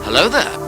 Hello there.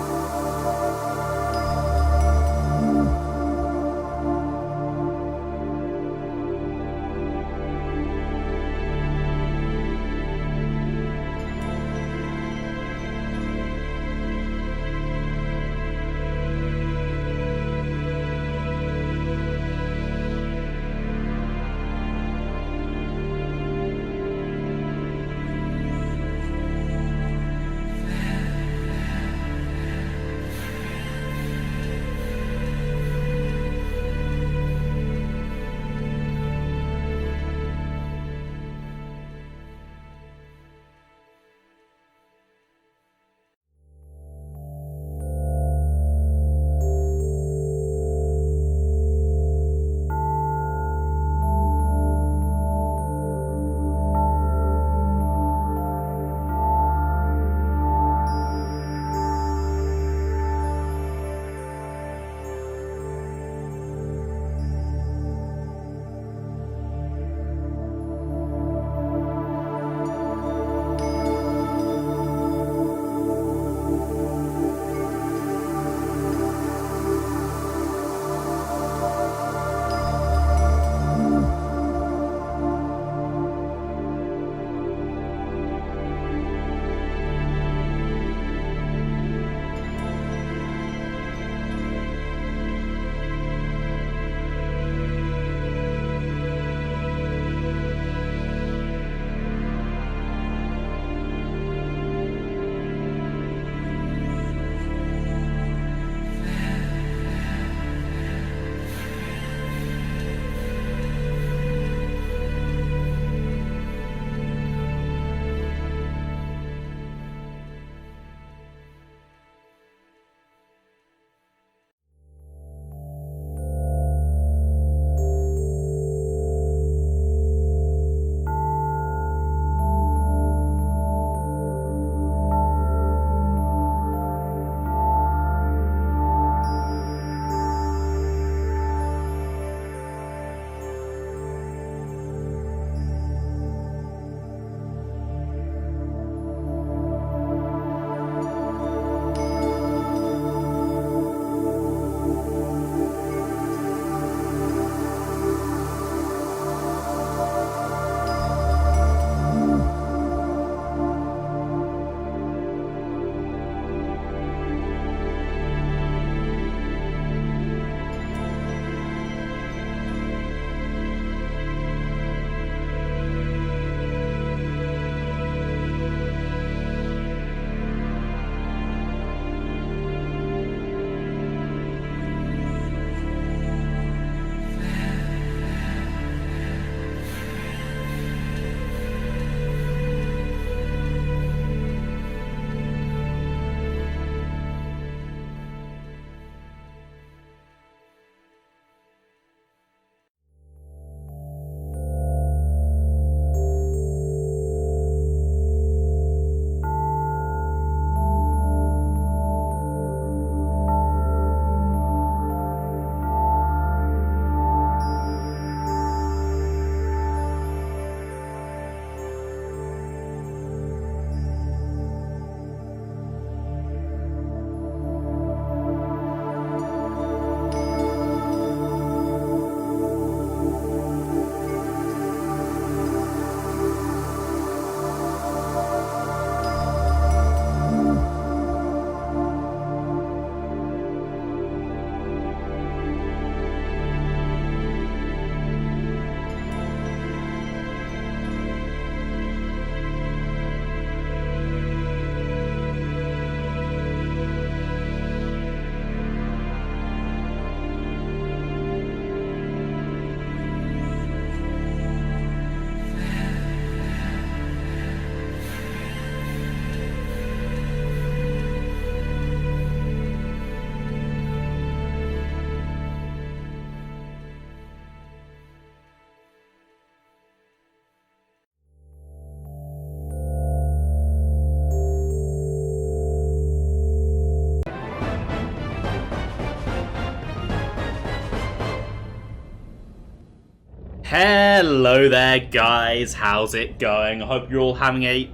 Hello there, guys. How's it going? I hope you're all having a...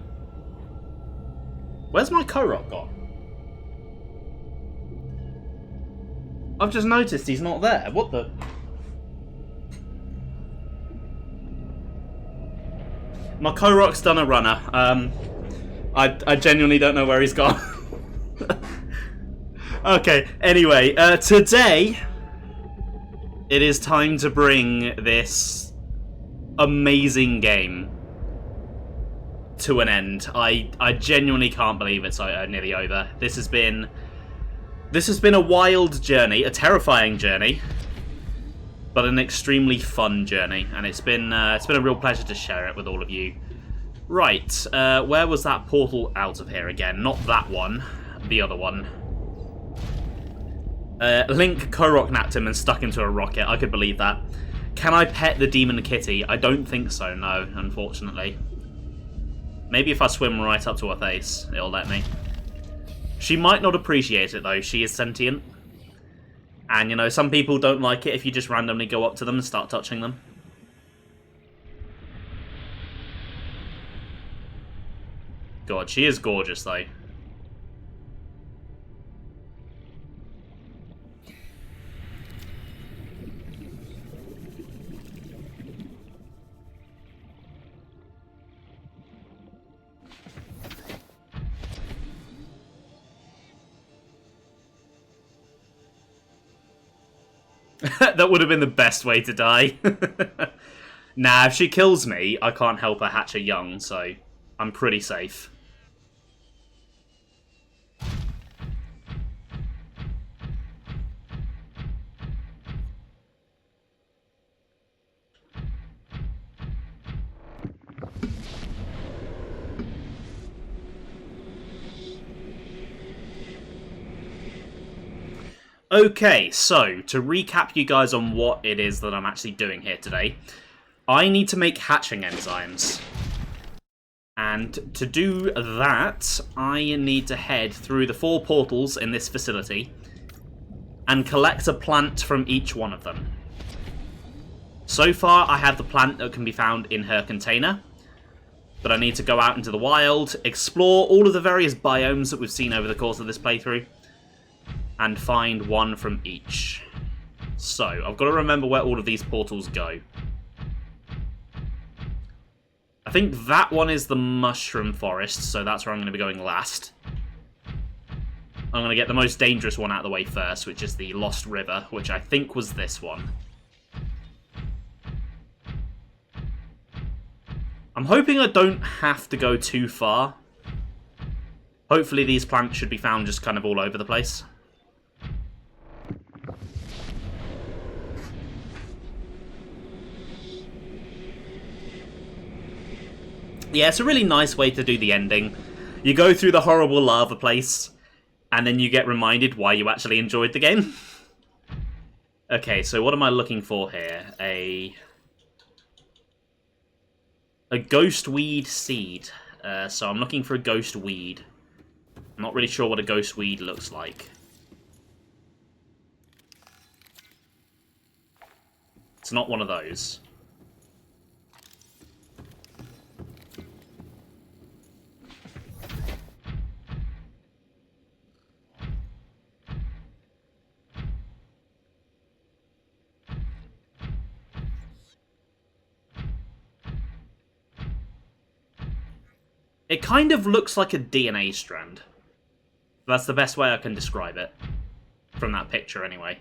Where's my co-rock gone? I've just noticed he's not there. What the? My Korok's done a runner. I genuinely don't know where he's gone. Okay, anyway, today it is time to bring this amazing game to an end. I genuinely can't believe it's nearly over. This has been a wild journey, a terrifying journey, but an extremely fun journey, and it's been a real pleasure to share it with all of you. Right, where was that portal out of here again? Not that one, the other one. Link Korok napped him and stuck him to a rocket. I could believe that. Can I pet the demon kitty? I don't think so, no, unfortunately. Maybe if I swim right up to her face, it'll let me. She might not appreciate it, though. She is sentient. And, you know, some people don't like it if you just randomly go up to them and start touching them. God, she is gorgeous, though. That would have been the best way to die. Nah, if she kills me, I can't help her hatch a young, so I'm pretty safe. Okay, so, to recap you guys on what it is that I'm actually doing here today, I need to make hatching enzymes. And to do that, I need to head through the 4 portals in this facility and collect a plant from each one of them. So far, I have the plant that can be found in her container, but I need to go out into the wild, explore all of the various biomes that we've seen over the course of this playthrough, and find one from each. So, I've got to remember where all of these portals go. I think that one is the Mushroom Forest, so that's where I'm going to be going last. I'm going to get the most dangerous one out of the way first, which is the Lost River, which I think was this one. I'm hoping I don't have to go too far. Hopefully these plants should be found just kind of all over the place. Yeah, it's a really nice way to do the ending. You go through the horrible lava place, and then you get reminded why you actually enjoyed the game. Okay, so what am I looking for here? A ghost weed seed. So I'm looking for a ghost weed. I'm not really sure what a ghost weed looks like. It's not one of those. It kind of looks like a DNA strand. That's the best way I can describe it. From that picture, anyway.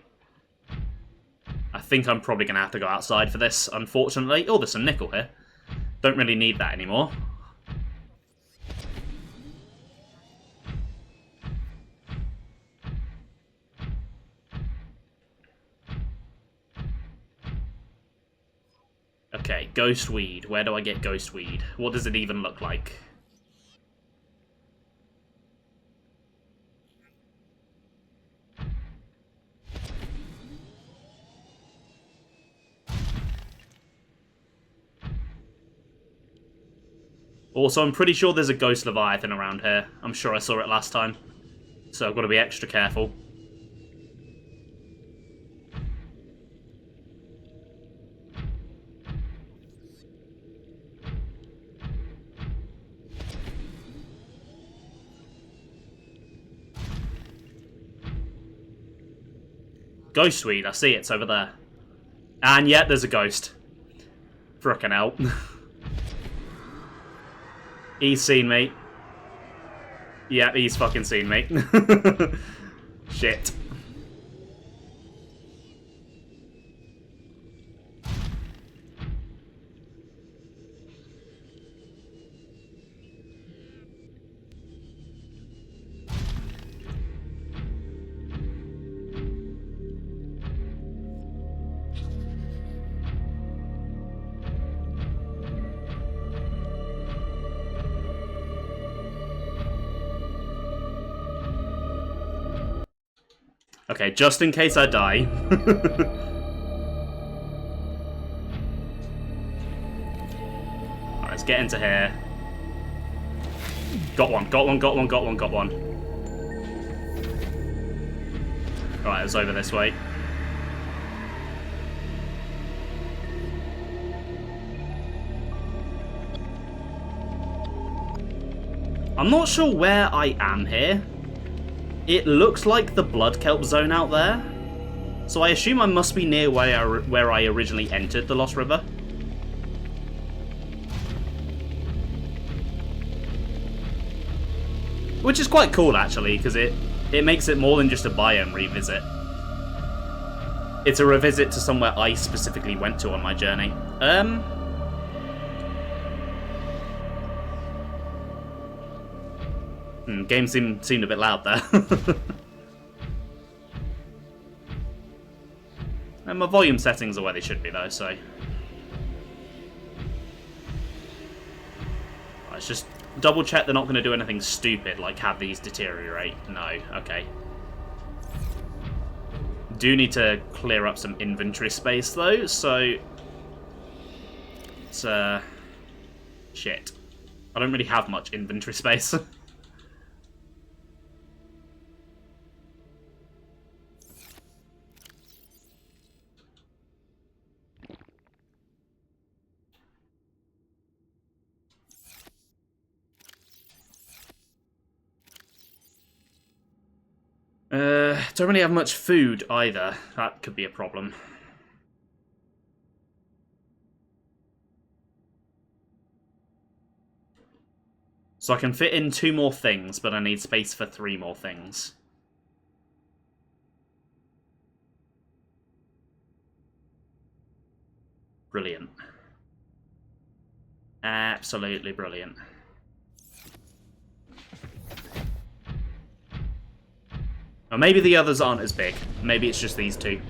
I think I'm probably going to have to go outside for this, unfortunately. Oh, there's some nickel here. Don't really need that anymore. Okay, ghost weed. Where do I get ghost weed? What does it even look like? Also, I'm pretty sure there's a ghost leviathan around here. I'm sure I saw it last time. So I've got to be extra careful. Ghost weed, I see it's over there. And yet there's a ghost. Frickin' hell. He's seen me. Yeah, he's fucking seen me. Shit. Okay, just in case I die. Alright, let's get into here. Got one, got one, got one, got one, got one. Alright, it's over this way. I'm not sure where I am here. It looks like the blood kelp zone out there. So I assume I must be near where I originally entered the Lost River. Which is quite cool, actually, because it makes it more than just a biome revisit. It's a revisit to somewhere I specifically went to on my journey. Game seemed a bit loud there. And my volume settings are where they should be, though, so... Let's just double check they're not going to do anything stupid, like have these deteriorate. No, okay. Do need to clear up some inventory space, though, so... It's, shit. I don't really have much inventory space. Don't really have much food either. That could be a problem. So I can fit in 2 more things, but I need space for 3 more things. Brilliant. Absolutely brilliant. Or maybe the others aren't as big. Maybe it's just these 2.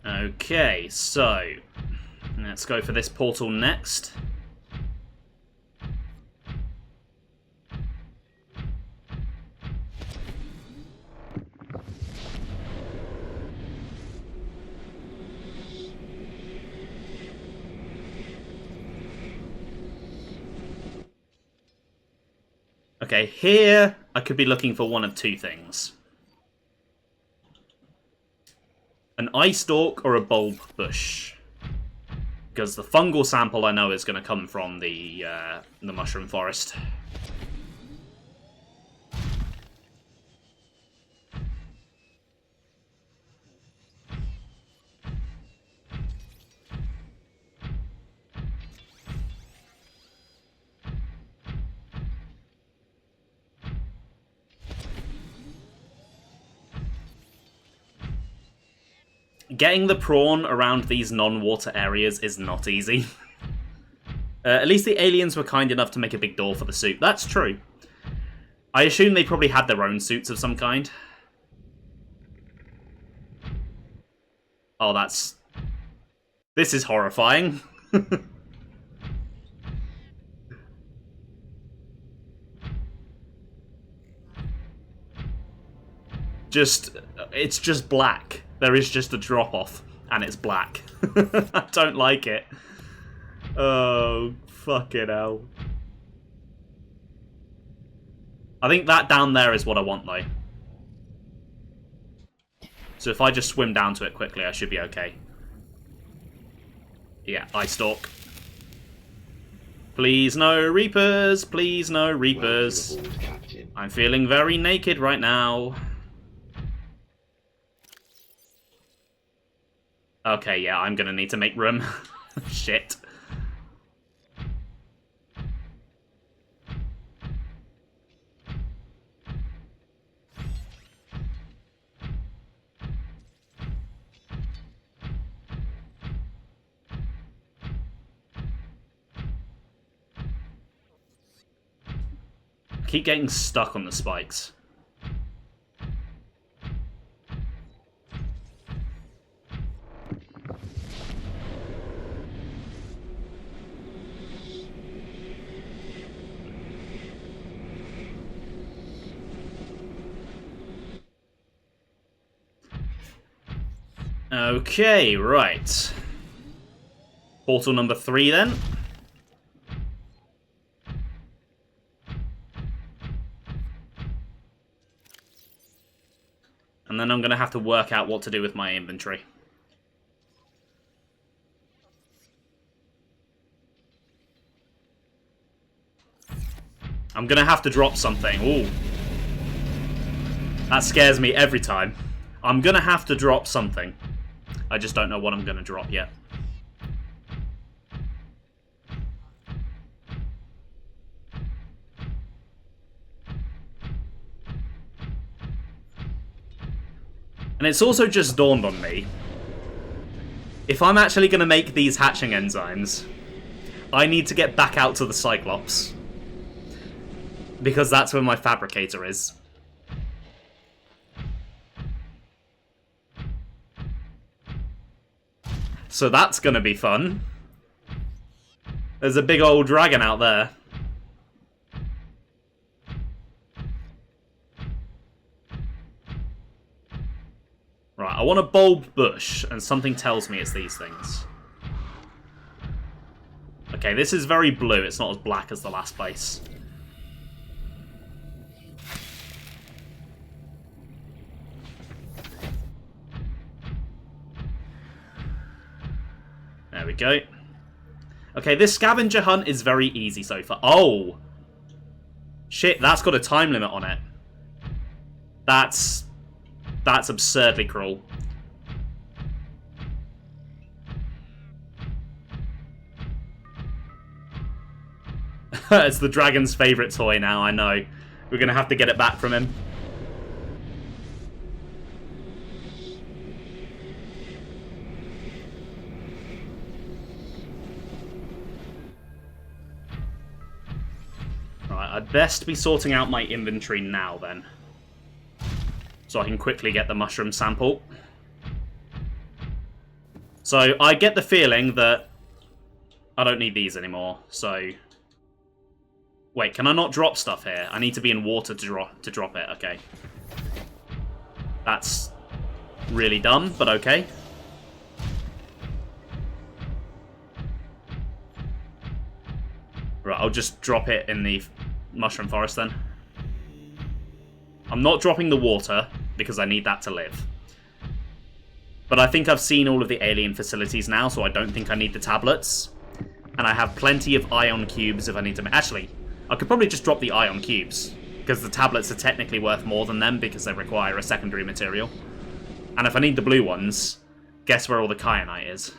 Okay, so let's go for this portal next. Okay, here I could be looking for one of 2 things. An eye stalk or a bulb bush. Because the fungal sample I know is going to come from the mushroom forest. Getting the prawn around these non-water areas is not easy. At least the aliens were kind enough to make a big door for the suit. That's true. I assume they probably had their own suits of some kind. Oh, that's... This is horrifying. It's just black. There is just a drop-off, and it's black. I don't like it. Oh, fucking hell. I think that down there is what I want, though. So if I just swim down to it quickly, I should be okay. Yeah, Ice Stalk. Please no Reapers, please no Reapers. I'm feeling very naked right now. Okay, yeah, I'm gonna need to make room. Shit. I keep getting stuck on the spikes. Okay, right. Portal number 3 then. And then I'm going to have to work out what to do with my inventory. I'm going to have to drop something. Ooh. That scares me every time. I'm going to have to drop something. I just don't know what I'm going to drop yet. And it's also just dawned on me. If I'm actually going to make these hatching enzymes, I need to get back out to the Cyclops. Because that's where my fabricator is. So that's going to be fun. There's a big old dragon out there. Right, I want a bulb bush, and something tells me it's these things. Okay, this is very blue. It's not as black as the last place. There we go. Okay, this scavenger hunt is very easy so far. Oh! Shit, that's got a time limit on it. That's absurdly cruel. It's the dragon's favourite toy now, I know. We're going to have to get it back from him. Right, I'd best be sorting out my inventory now, then. So I can quickly get the mushroom sample. So I get the feeling that I don't need these anymore, so... Wait, can I not drop stuff here? I need to be in water to drop it, okay. That's really dumb, but okay. Right, I'll just drop it in the mushroom forest then. I'm not dropping the water, because I need that to live. But I think I've seen all of the alien facilities now, so I don't think I need the tablets. And I have plenty of ion cubes if I need to... Actually, I could probably just drop the ion cubes, because the tablets are technically worth more than them, because they require a secondary material. And if I need the blue ones, guess where all the kyanite is?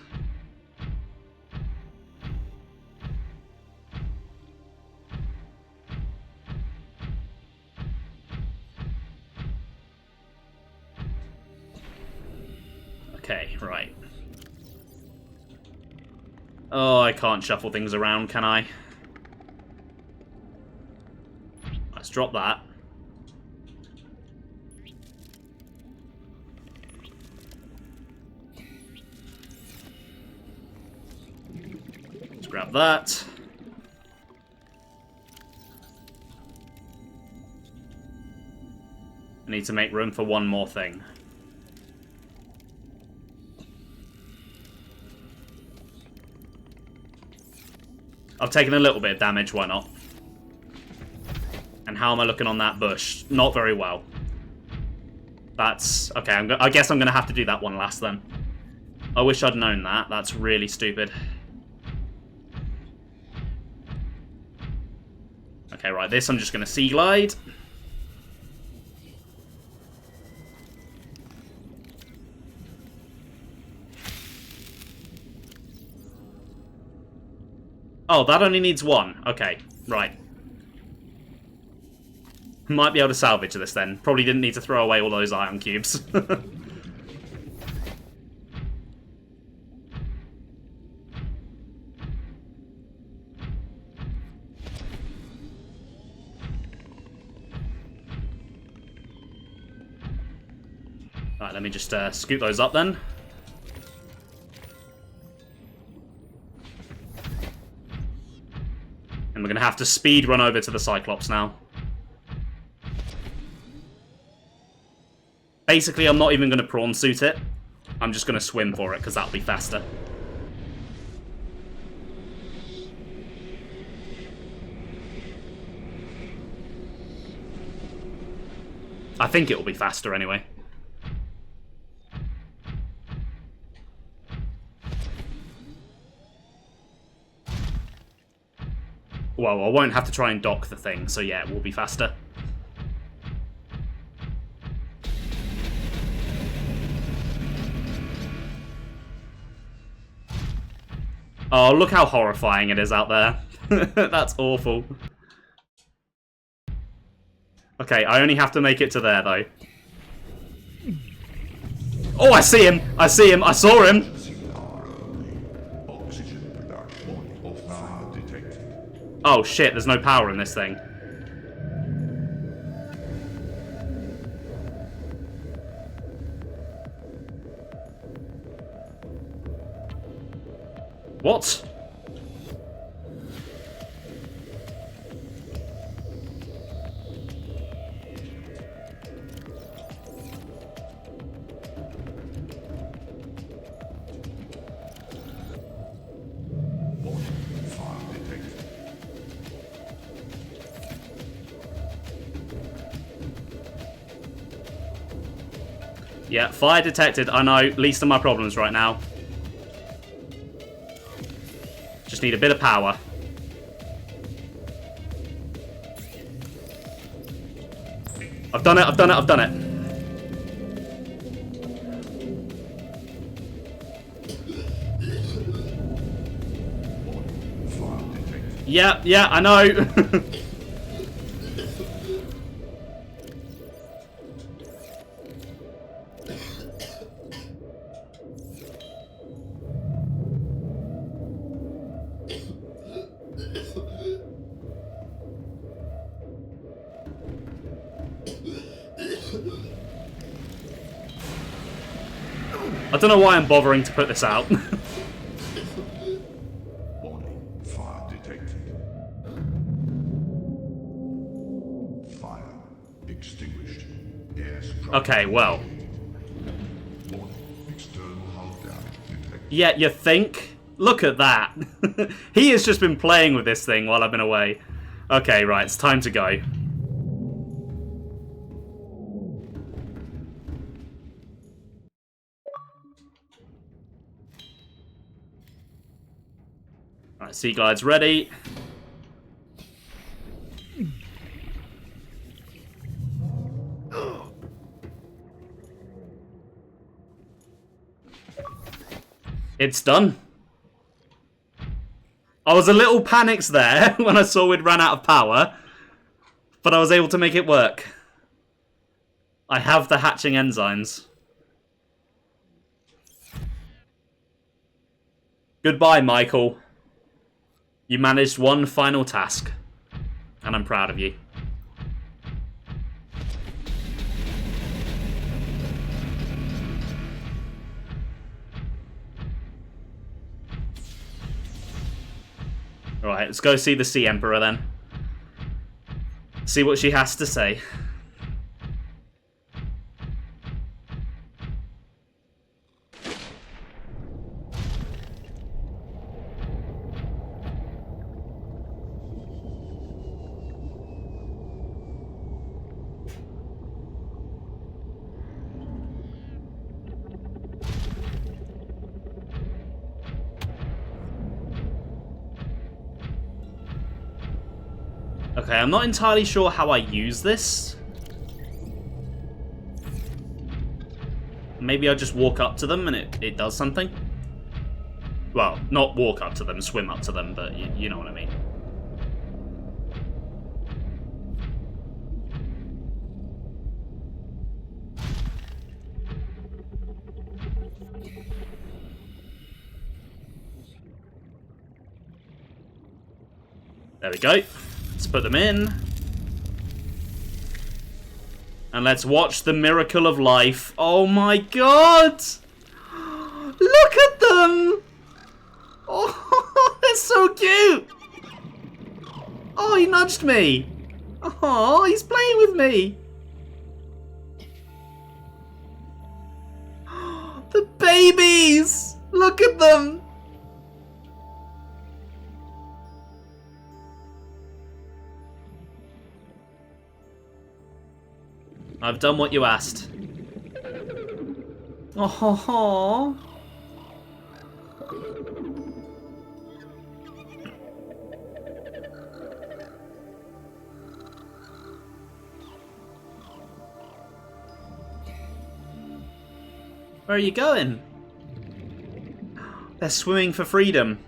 Okay, right. Oh, I can't shuffle things around, can I? Let's drop that. Let's grab that. I need to make room for one more thing. I've taken a little bit of damage, why not? And how am I looking on that bush? Not very well. That's... Okay, I guess I'm going to have to do that one last then. I wish I'd known that. That's really stupid. Okay, right, this I'm just going to sea glide. Oh, that only needs one. Okay, right. Might be able to salvage this then. Probably didn't need to throw away all those iron cubes. Right, let me just scoot those up then. And we're going to have to speed run over to the Cyclops now. Basically, I'm not even going to prawn suit it. I'm just going to swim for it, because that'll be faster. I think it'll be faster anyway. Well, I won't have to try and dock the thing, so yeah, it will be faster. Oh, look how horrifying it is out there. That's awful. Okay, I only have to make it to there, though. Oh, I see him! I see him! I saw him! Oh shit, there's no power in this thing. What? Yeah, fire detected. I know, least of my problems right now. Just need a bit of power. I've done it, I've done it, I've done it. Yeah, yeah, I know. I don't know why I'm bothering to put this out. Warning, fire detected. Fire extinguished. Okay, well. Warning, external hull damage detected. Yeah, you think? Look at that. He has just been playing with this thing while I've been away. Okay, right, it's time to go. Right, sea glide's ready. It's done. I was a little panicked there when I saw we'd ran out of power, but I was able to make it work. I have the hatching enzymes. Goodbye, Michael. You managed one final task, and I'm proud of you. Alright, let's go see the Sea Emperor then. See what she has to say. Okay, I'm not entirely sure how I use this. Maybe I just walk up to them and it does something? Well, not walk up to them, swim up to them, but you know what I mean. There we go. Let's put them in. And let's watch the miracle of life. Oh my god! Look at them! Oh, they're so cute! Oh, he nudged me! Oh, he's playing with me! The babies! Look at them! I've done what you asked. Oh. Where are you going? They're swimming for freedom.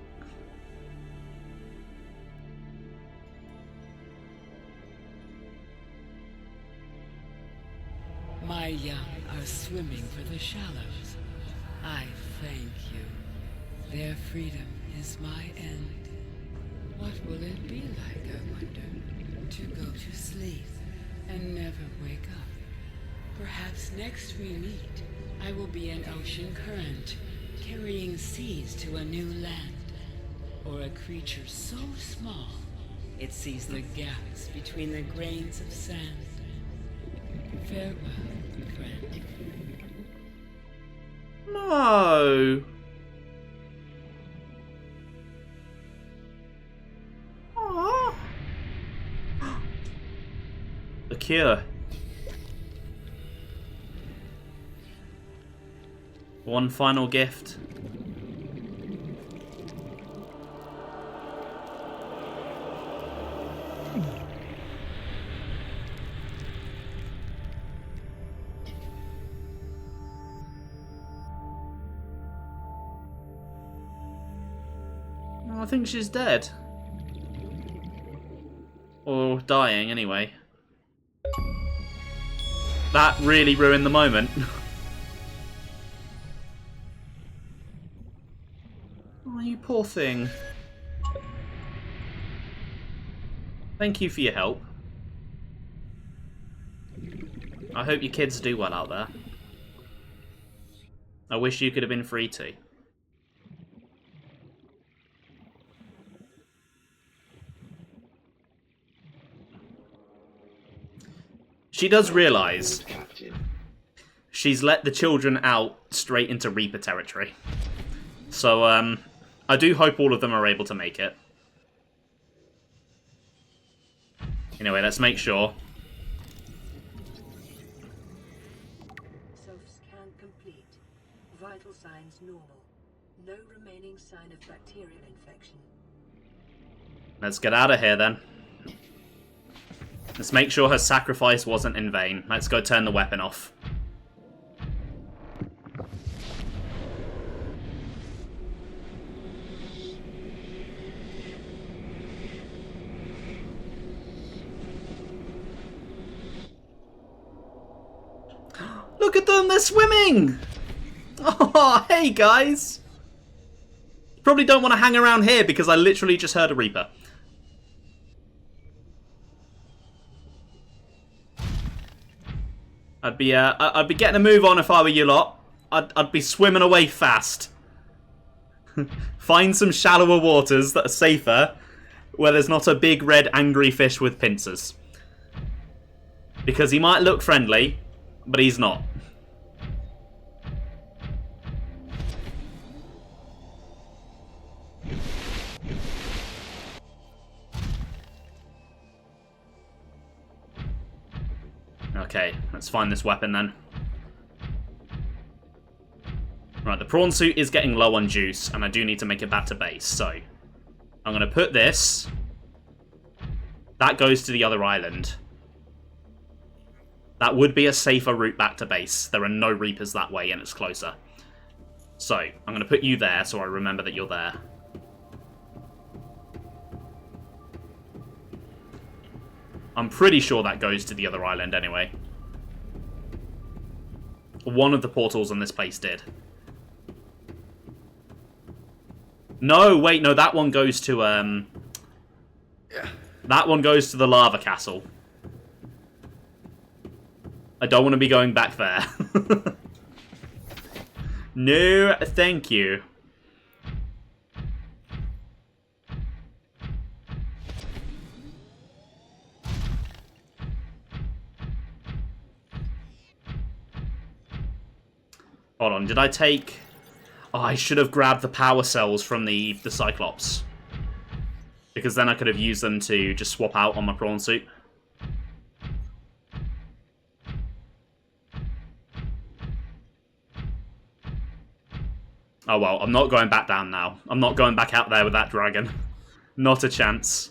My young are swimming for the shallows. I thank you. Their freedom is my end. What will it be like, I wonder, to go to sleep and never wake up? Perhaps next we meet, I will be an ocean current, carrying seas to a new land. Or a creature so small, it sees the gaps between the grains of sand. Farewell, friend. No. Aww. The cure. One final gift. I think she's dead. Or dying, anyway. That really ruined the moment. Oh, you poor thing. Thank you for your help. I hope your kids do well out there. I wish you could have been free too. She does realise she's let the children out straight into Reaper territory. So, I do hope all of them are able to make it. Anyway, let's make sure. Self-scan complete. Vital signs normal. No remaining sign of bacterial infection. Let's get out of here then. Let's make sure her sacrifice wasn't in vain. Let's go turn the weapon off. Look at them, they're swimming! Oh, hey guys! Probably don't want to hang around here because I literally just heard a Reaper. I'd be getting a move on if I were you lot. I'd be swimming away fast. Find some shallower waters that are safer, where there's not a big red angry fish with pincers. Because he might look friendly, but he's not. Okay, let's find this weapon then. Right, the prawn suit is getting low on juice, and I do need to make it back to base, so I'm going to put this That goes to the other island. That would be a safer route back to base. There are no Reapers that way, and it's closer. So, I'm going to put you there so I remember that you're there. I'm pretty sure that goes to the other island anyway. One of the portals on this place did. No, wait, no, that one goes to, that one goes to the lava castle. I don't want to be going back there. No, thank you. Hold on, did I take... Oh, I should have grabbed the power cells from the Cyclops. Because then I could have used them to just swap out on my prawn suit. Oh well, I'm not going back down now. I'm not going back out there with that dragon. Not a chance.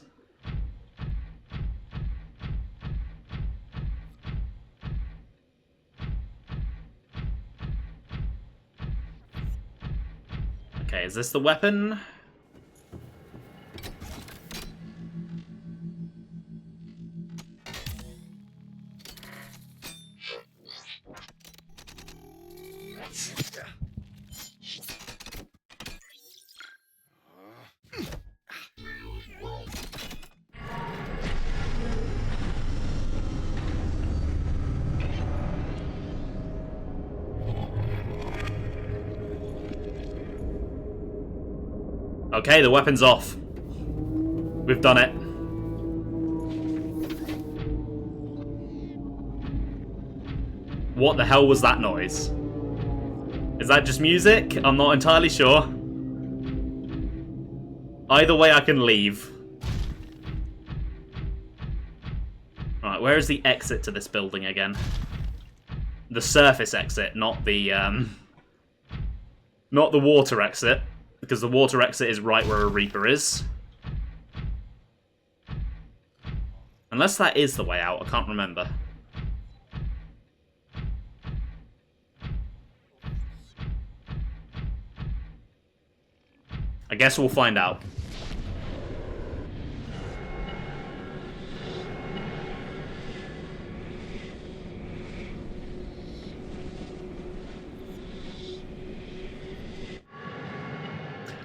Okay, is this the weapon? Okay, the weapon's off. We've done it. What the hell was that noise? Is that just music? I'm not entirely sure. Either way, I can leave. Right, where is the exit to this building again? The surface exit, not the water exit. Because the water exit is right where a Reaper is. Unless that is the way out, I can't remember. I guess we'll find out.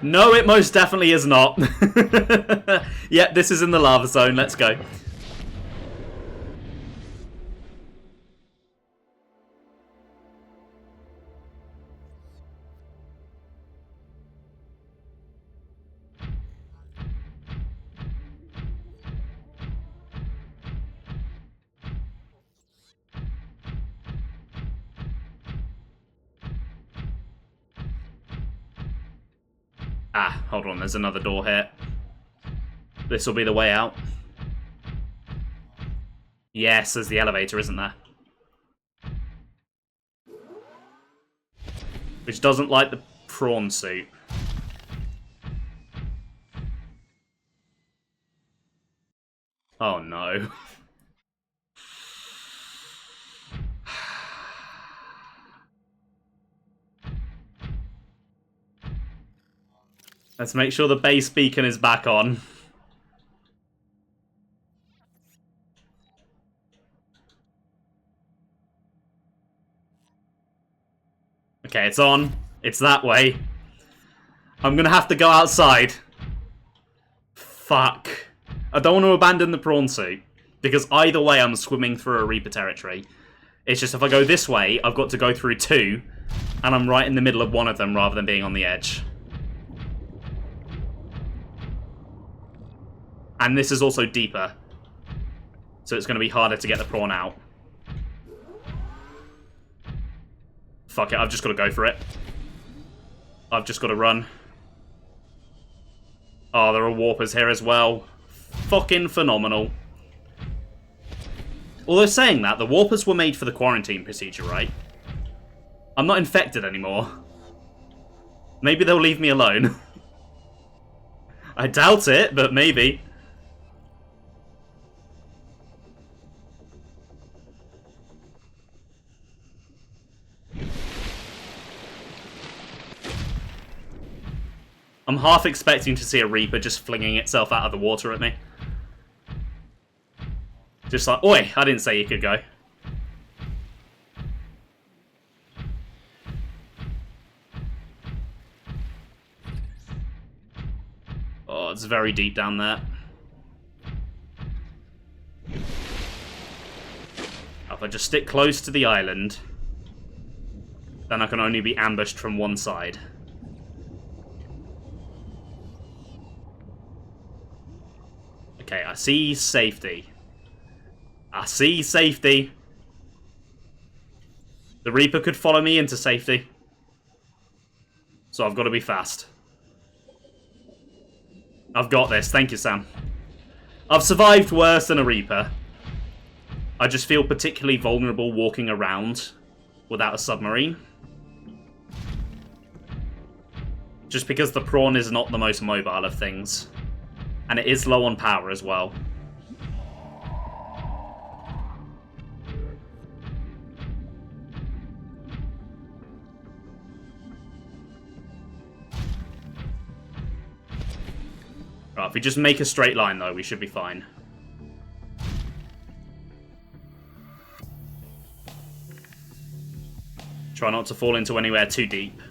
No, it most definitely is not. Yep, this is in the lava zone. Let's go. Ah, hold on, there's another door here. This will be the way out. Yes, there's the elevator, isn't there? Which doesn't like the prawn suit. Oh no. Let's make sure the base beacon is back on. Okay, it's on. It's that way. I'm gonna have to go outside. Fuck. I don't want to abandon the prawn suit. Because either way I'm swimming through a Reaper territory. It's just if I go this way, I've got to go through two. And I'm right in the middle of one of them rather than being on the edge. And this is also deeper. So it's going to be harder to get the prawn out. Fuck it, I've just got to go for it. I've just got to run. Oh, there are warpers here as well. Fucking phenomenal. Although saying that, the warpers were made for the quarantine procedure, right? I'm not infected anymore. Maybe they'll leave me alone. I doubt it, but maybe. I'm half expecting to see a Reaper just flinging itself out of the water at me. Just like, oi, I didn't say you could go. Oh, it's very deep down there. If I just stick close to the island, then I can only be ambushed from one side. Okay, I see safety. I see safety. The Reaper could follow me into safety. So I've got to be fast. I've got this. Thank you, Sam. I've survived worse than a Reaper. I just feel particularly vulnerable walking around without a submarine. Just because the prawn is not the most mobile of things. And it is low on power as well. Right, if we just make a straight line though, we should be fine. Try not to fall into anywhere too deep.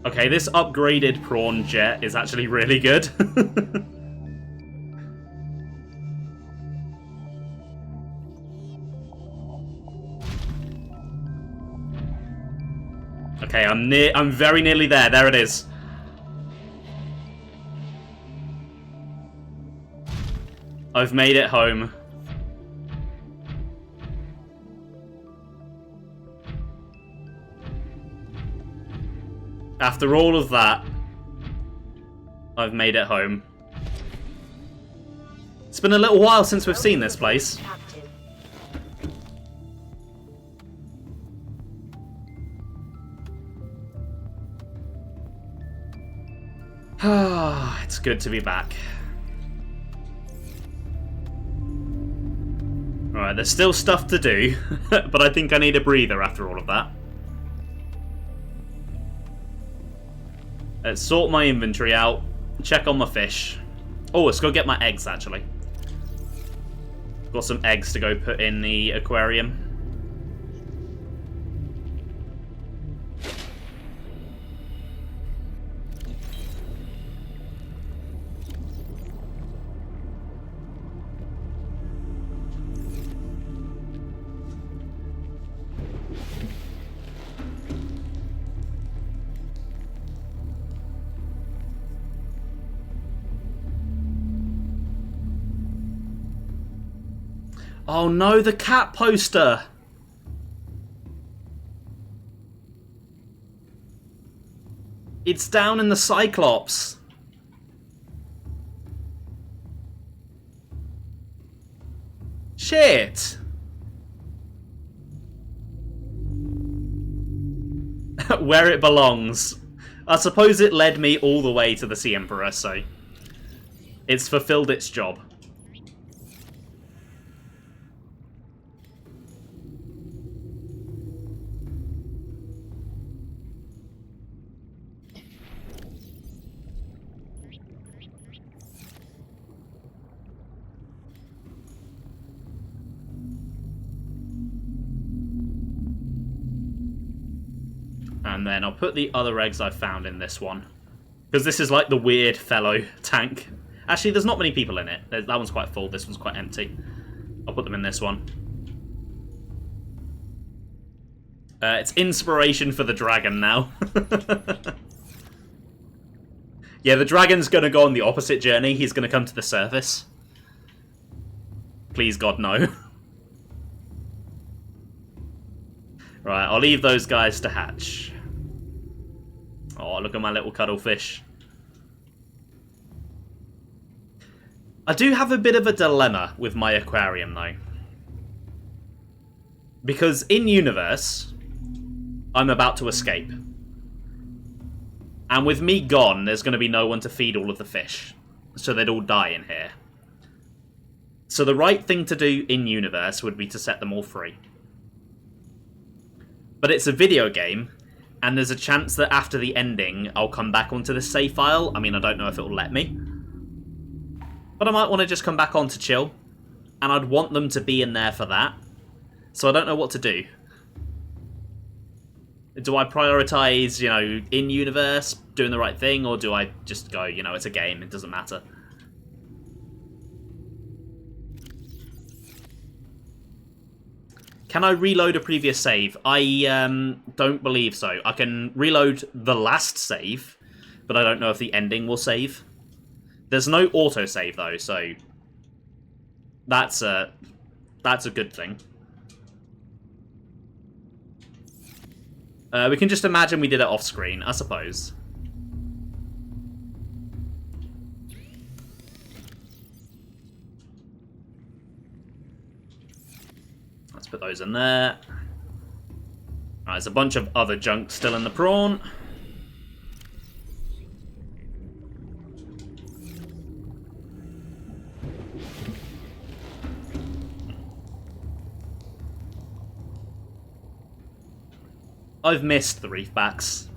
Okay, this upgraded prawn jet is actually really good. Okay, I'm very nearly there. There it is. I've made it home. After all of that, I've made it home. It's been a little while since we've seen this place. It's good to be back. Alright, there's still stuff to do, but I think I need a breather after all of that. Let's sort my inventory out, check on my fish. Oh, let's go get my eggs, actually. Got some eggs to go put in the aquarium. Oh no, the cat poster! It's down in the Cyclops. Shit! Where it belongs. I suppose it led me all the way to the Sea Emperor, so it's fulfilled its job. And then I'll put the other eggs I found in this one. Because this is like the weird fellow tank. Actually, there's not many people in it. That one's quite full, this one's quite empty. I'll put them in this one. It's inspiration for the dragon now. Yeah, the dragon's going to go on the opposite journey. He's going to come to the surface. Please, God, no. Right, I'll leave those guys to hatch. Oh, look at my little cuttlefish. I do have a bit of a dilemma with my aquarium, though. Because in-universe, I'm about to escape. And with me gone, there's going to be no one to feed all of the fish. So they'd all die in here. So the right thing to do in-universe would be to set them all free. But it's a video game, and there's a chance that after the ending, I'll come back onto the save file. I mean, I don't know if it'll let me. But I might want to just come back on to chill. And I'd want them to be in there for that. So I don't know what to do. Do I prioritize, you know, in-universe, doing the right thing, or do I just go, you know, it's a game, it doesn't matter? Can I reload a previous save? I don't believe so. I can reload the last save, but I don't know if the ending will save. There's no autosave, though, so that's a good thing. We can just imagine we did it off screen, I suppose. Let's put those in there. Right, there's a bunch of other junk still in the prawn. I've missed the reefbacks.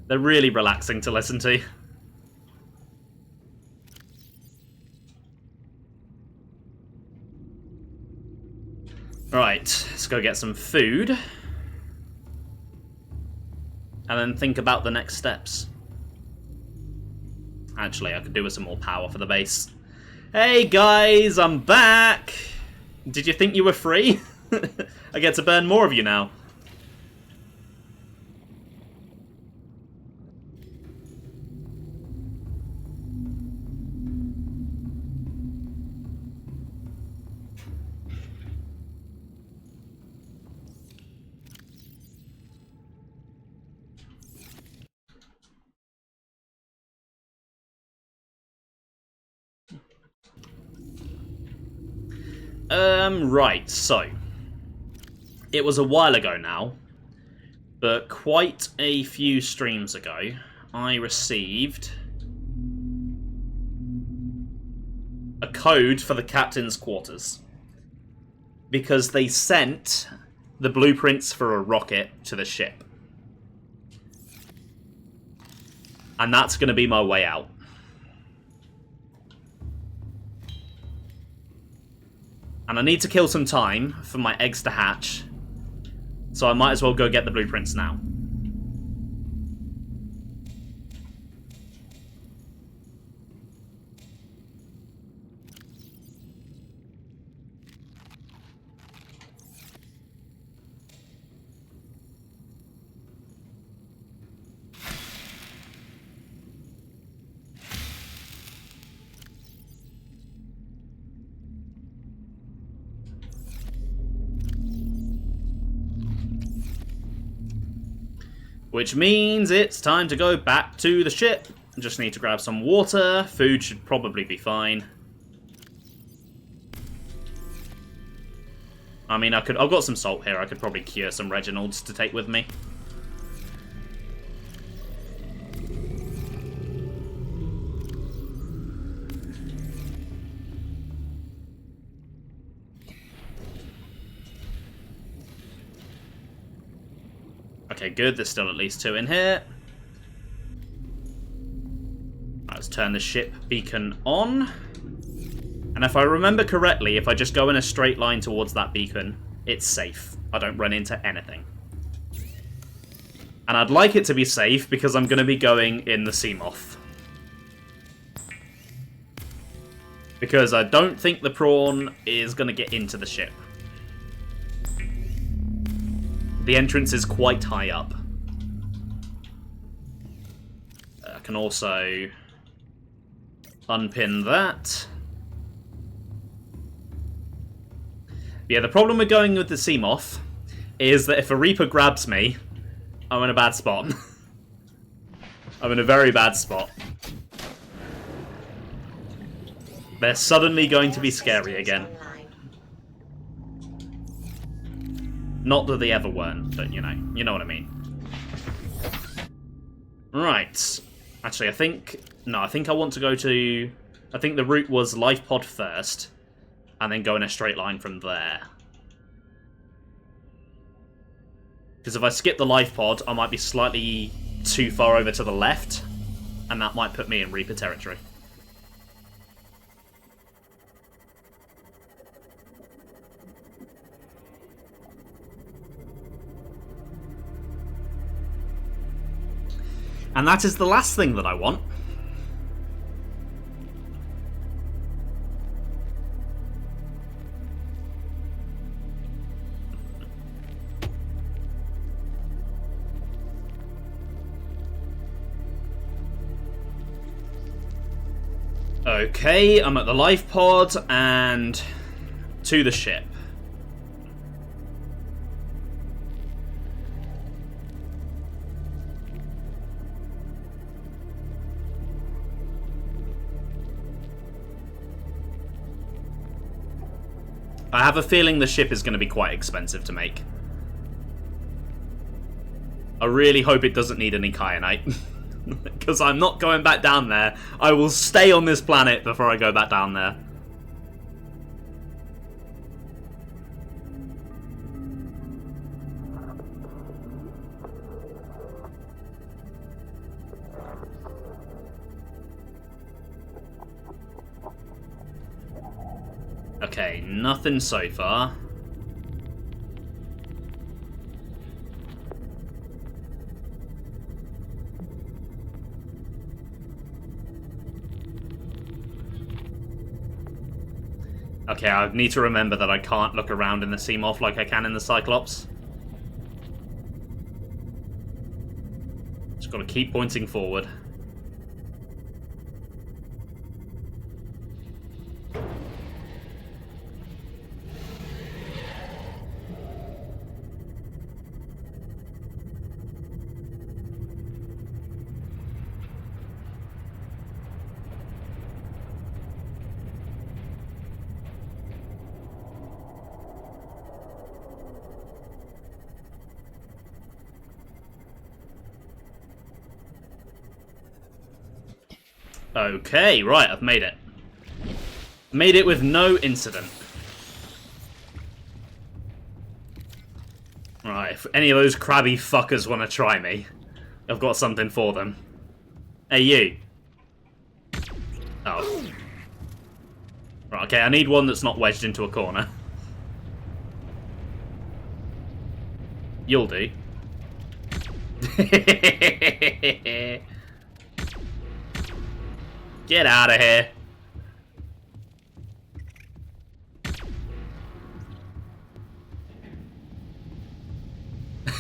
They're really relaxing to listen to. Right, let's go get some food. And then think about the next steps. Actually, I could do with some more power for the base. Hey guys, I'm back! Did you think you were free? I get to burn more of you now. Right, so it was a while ago now, but quite a few streams ago, I received a code for the captain's quarters because they sent the blueprints for a rocket to the ship. And that's going to be my way out. And I need to kill some time for my eggs to hatch. So I might as well go get the blueprints now. Which means it's time to go back to the ship. Just need to grab some water. Food should probably be fine. I mean, I've got some salt here. I could probably cure some Reginalds to take with me. Okay, good. There's still at least 2 in here. Let's turn the ship beacon on. And if I remember correctly, if I just go in a straight line towards that beacon, it's safe. I don't run into anything. And I'd like it to be safe because I'm going to be going in the Seamoth. Because I don't think the prawn is going to get into the ship. The entrance is quite high up. can also unpin that. Yeah, the problem with going with the Seamoth is that if a Reaper grabs me, I'm in a bad spot. I'm in a very bad spot. They're suddenly going to be scary again. Not that they ever weren't, but you know what I mean. Right. Actually, I think I want to go to... I think the route was Life Pod first, and then go in a straight line from there. Because if I skip the Life Pod, I might be slightly too far over to the left, and that might put me in Reaper territory. And that is the last thing that I want. Okay, I'm at the life pod and to the ship. I have a feeling the ship is going to be quite expensive to make. I really hope it doesn't need any kyanite. Because I'm not going back down there. I will stay on this planet before I go back down there. Okay, nothing so far. Okay, I need to remember that I can't look around in the Seamoth like I can in the Cyclops. Just gotta keep pointing forward. Okay, right, I've made it. Made it with no incident. Right, if any of those crabby fuckers want to try me, I've got something for them. Hey, you. Oh. Right, okay, I need one that's not wedged into a corner. You'll do. Get out of here.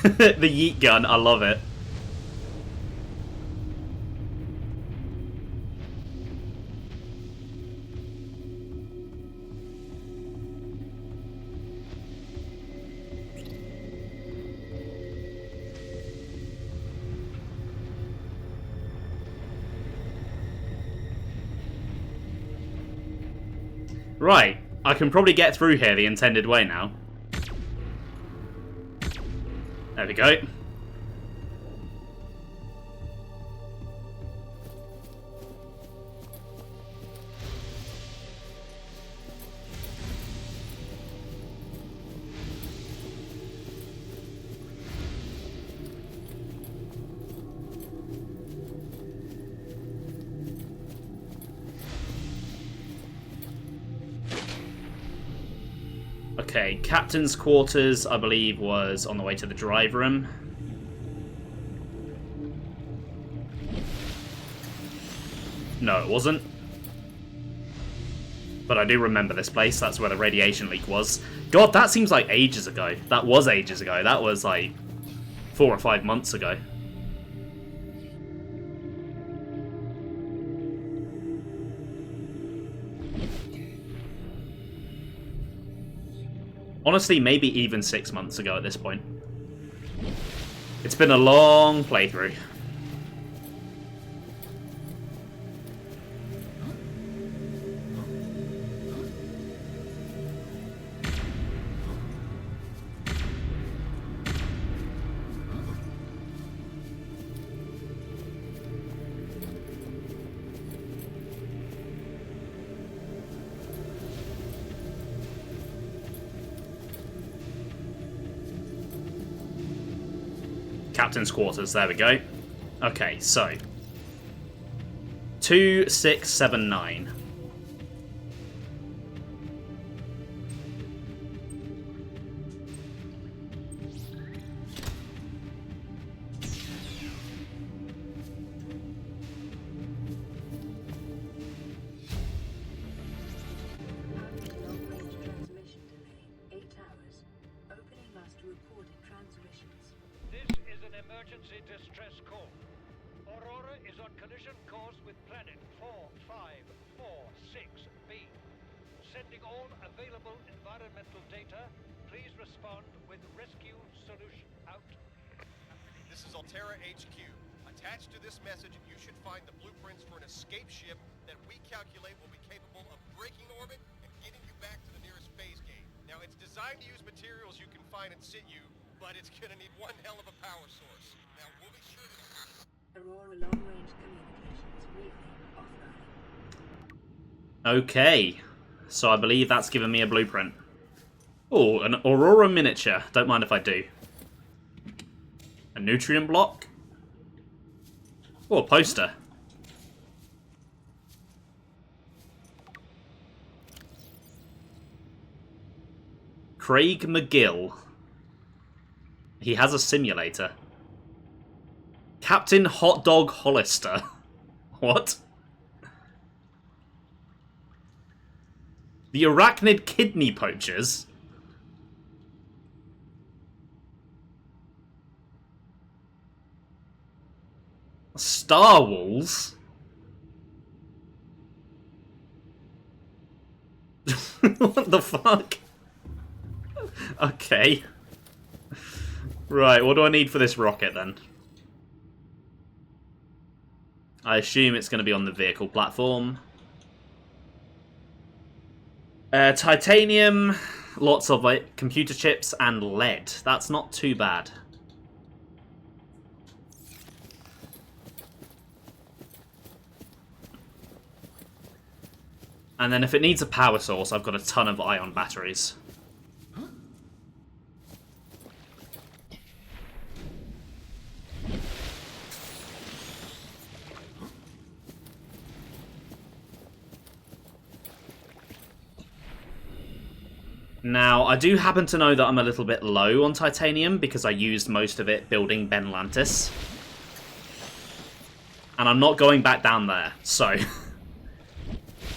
The yeet gun, I love it. Right, I can probably get through here the intended way now. There we go. Okay, captain's quarters, I believe, was on the way to the drive room. No, it wasn't. But I do remember this place. That's where the radiation leak was. God, that seems like ages ago. That was ages ago. That was like 4 or 5 months ago. Honestly, maybe even 6 months ago at this point. It's been a long playthrough. Captain's quarters, there we go. Okay, so 2679. Long-range transmission delay, 8 hours. Opening must report transmissions. This is an emergency distress call. Aurora is on collision course with planet 4546b. Sending all available environmental data. Please respond with rescue solution. Out. This is Altera HQ. Attached to this message, you should find the blueprints for an escape ship that we calculate will be capable of breaking orbit and getting you back to the nearest phase gate. Now, it's designed to use materials you can find in situ, but it's gonna need one hell of a power source. Now, we'll be sure to... Aurora long-range communications reeling offline. Okay, so I believe that's given me a blueprint. Oh, an Aurora miniature. Don't mind if I do. A nutrient block. Oh, a poster. Craig McGill. He has a simulator. Captain Hot Dog Hollister. What? The Arachnid Kidney Poachers? Star Walls? What the fuck? Okay. Right, what do I need for this rocket then? I assume it's going to be on the vehicle platform. Titanium, lots of computer chips, and lead. That's not too bad. And then if it needs a power source, I've got a ton of ion batteries. Now, I do happen to know that I'm a little bit low on titanium because I used most of it building Benlantis. And I'm not going back down there, so...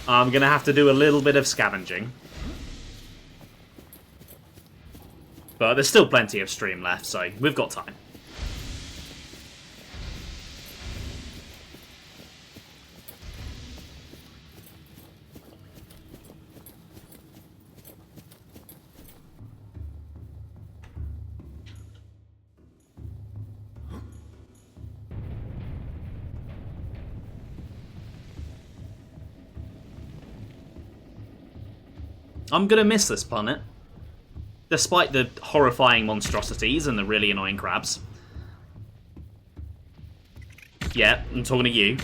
I'm going to have to do a little bit of scavenging. But there's still plenty of stream left, so we've got time. I'm gonna miss this planet. Despite the horrifying monstrosities and the really annoying crabs. Yeah, I'm talking to you.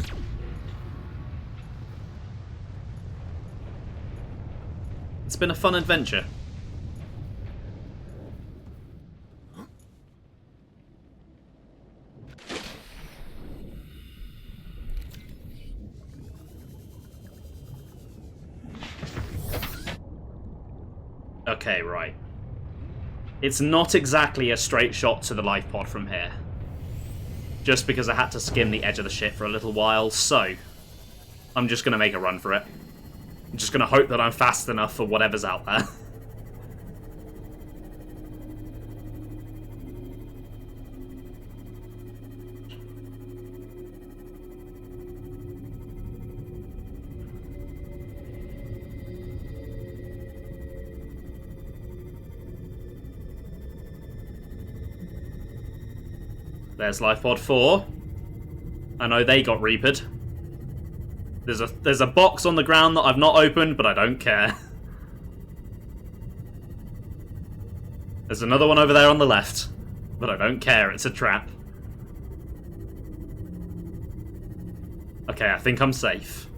It's been a fun adventure. Okay, right. It's not exactly a straight shot to the life pod from here. Just because I had to skim the edge of the ship for a little while, so... I'm just going to make a run for it. I'm just going to hope that I'm fast enough for whatever's out there. There's life pod 4. I know they got reapered. There's a box on the ground that I've not opened, but I don't care. There's another one over there on the left, but I don't care, it's a trap. Okay, I think I'm safe.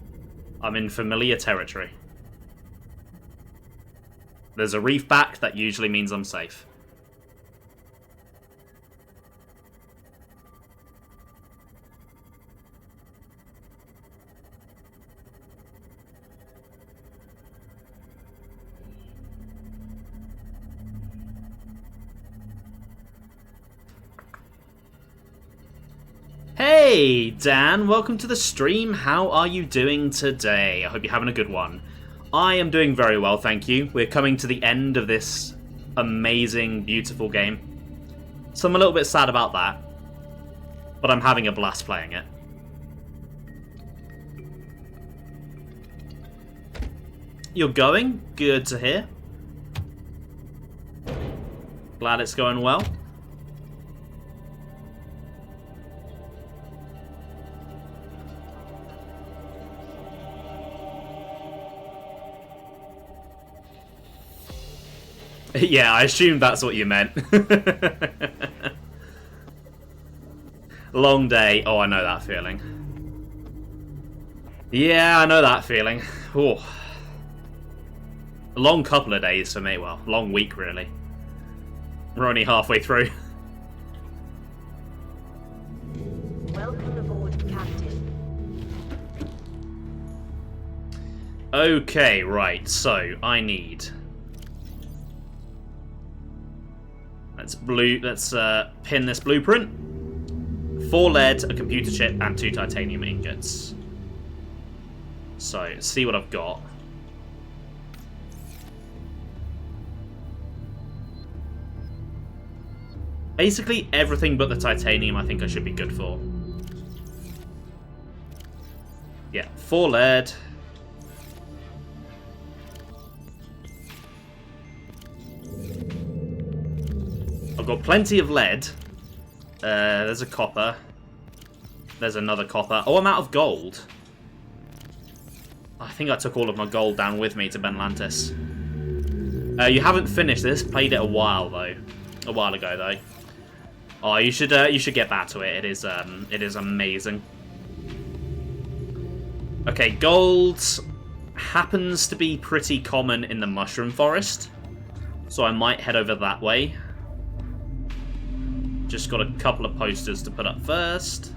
I'm in familiar territory. There's a reef back, that usually means I'm safe. Hey, Dan, welcome to the stream. How are you doing today? I hope you're having a good one. I am doing very well, thank you. We're coming to the end of this amazing, beautiful game. So I'm a little bit sad about that. But I'm having a blast playing it. You're going? Good to hear. Glad it's going well. Yeah, I assumed that's what you meant. Long day. Oh, I know that feeling. Yeah, I know that feeling. Oh. A long couple of days for me. Well, long week, really. We're only halfway through. Welcome aboard, Captain. Okay, right. So, I need... Let's pin this blueprint. 4 lead, a computer chip, and 2 titanium ingots. So, see what I've got. Basically everything but the titanium I think I should be good for. Yeah, 4 lead. I've got plenty of lead. There's a copper. There's another copper. Oh, I'm out of gold. I think I took all of my gold down with me to Benlantis. You haven't finished this. Played it a while though. A while ago though. Oh, you should get back to it. It is amazing. Okay, gold happens to be pretty common in the mushroom forest, so I might head over that way. Just got a couple of posters to put up first.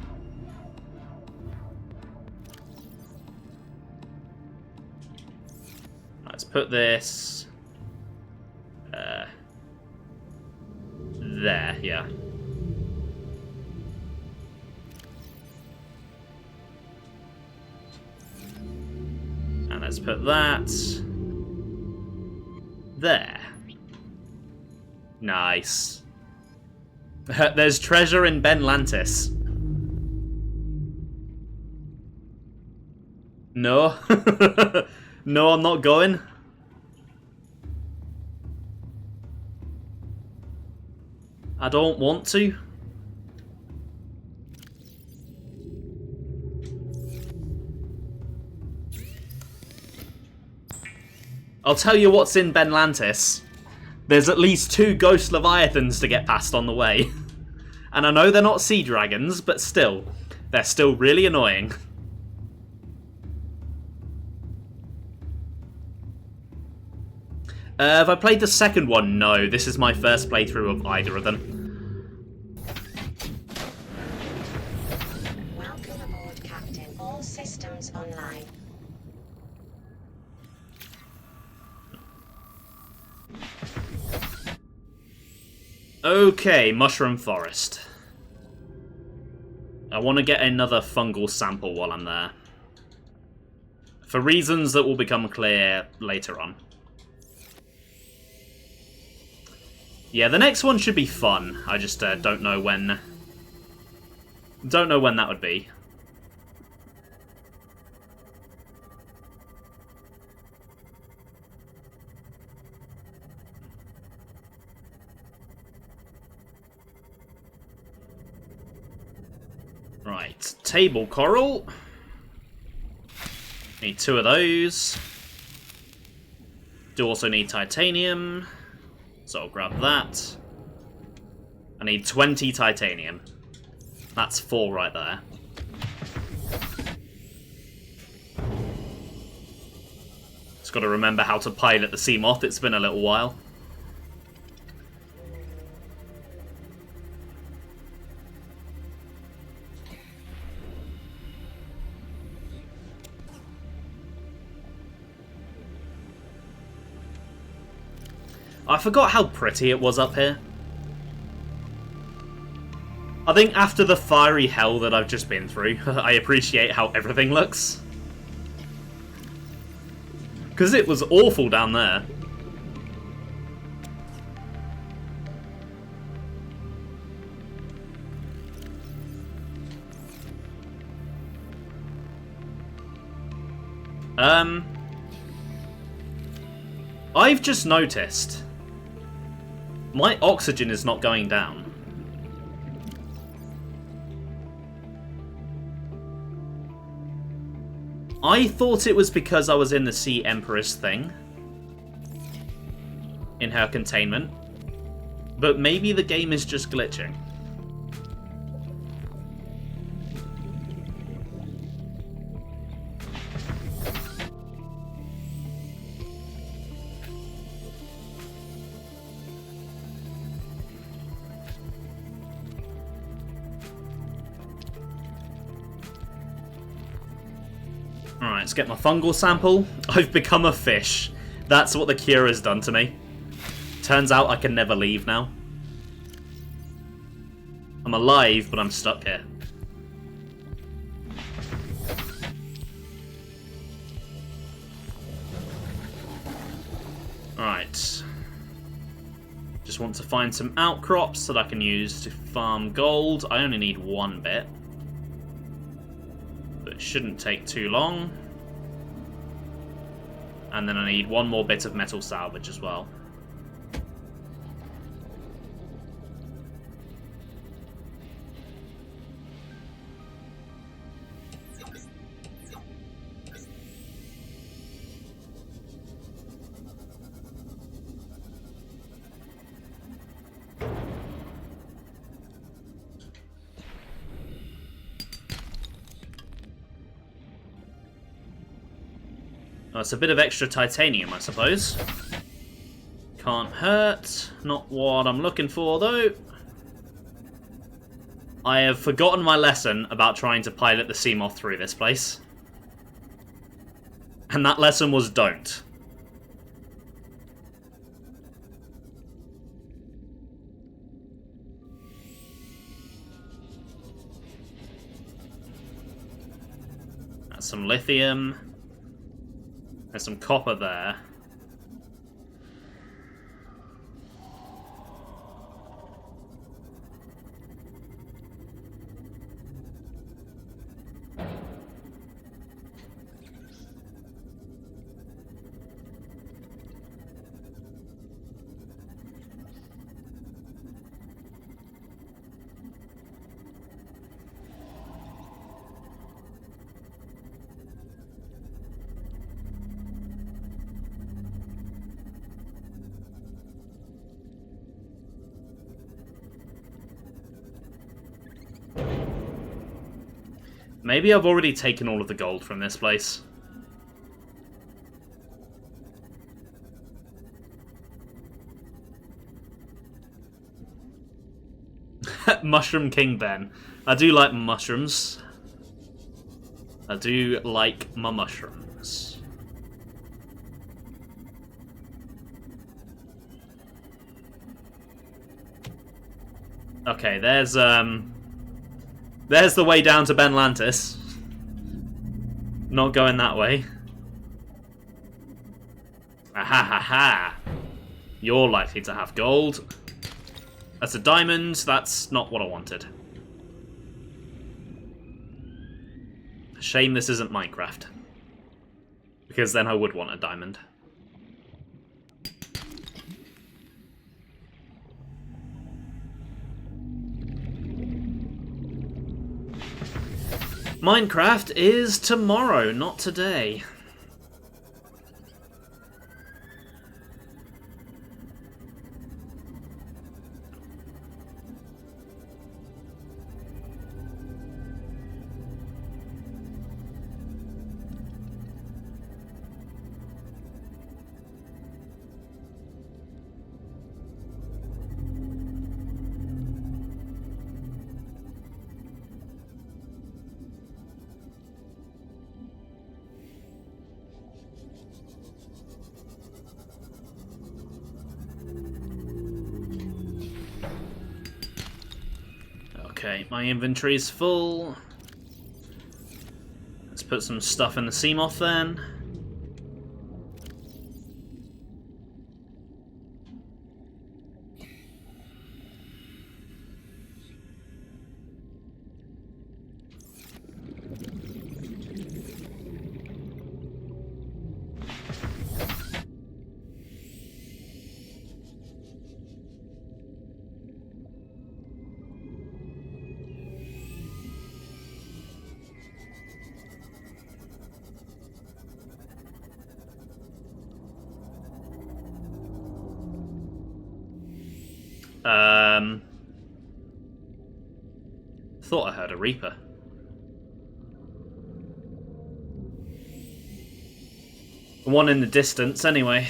Let's put this there, yeah. And let's put that there. Nice. There's treasure in Benlantis. No. No, I'm not going. I don't want to. I'll tell you what's in Benlantis. There's at least 2 ghost leviathans to get past on the way. And I know they're not sea dragons, but still, they're still really annoying. Have I played the second one? No, this is my first playthrough of either of them. Welcome aboard, Captain. All systems online. Okay, Mushroom Forest. I want to get another fungal sample while I'm there. For reasons that will become clear later on. Yeah, the next one should be fun. I just don't know when... Don't know when that would be. Right, table coral. Need 2 of those. Do also need titanium, so I'll grab that. I need 20 titanium. That's 4 right there. Just got to remember how to pilot the Seamoth. It's been a little while. I forgot how pretty it was up here. I think after the fiery hell that I've just been through, I appreciate how everything looks. Because it was awful down there. I've just noticed my oxygen is not going down. I thought it was because I was in the Sea Empress thing. In her containment. But maybe the game is just glitching. Alright, let's get my fungal sample. I've become a fish. That's what the cure has done to me. Turns out I can never leave now. I'm alive, but I'm stuck here. Alright. Just want to find some outcrops that I can use to farm gold. I only need 1 bit. Shouldn't take too long. And then I need 1 more bit of metal salvage as well. That's a bit of extra titanium, I suppose. Can't hurt. Not what I'm looking for, though. I have forgotten my lesson about trying to pilot the Seamoth through this place. And that lesson was don't. That's some lithium. There's some copper there. Maybe I've already taken all of the gold from this place. Mushroom King Ben. I do like mushrooms. I do like my mushrooms. Okay, there's the way down to Benlantis. Not going that way. Aha ha ha. You're likely to have gold. That's a diamond. That's not what I wanted. Shame this isn't Minecraft. Because then I would want a diamond. Minecraft is tomorrow, not today. Okay, my inventory is full. Let's put some stuff in the Seamoth then. Thought I heard a Reaper. One in the distance, anyway.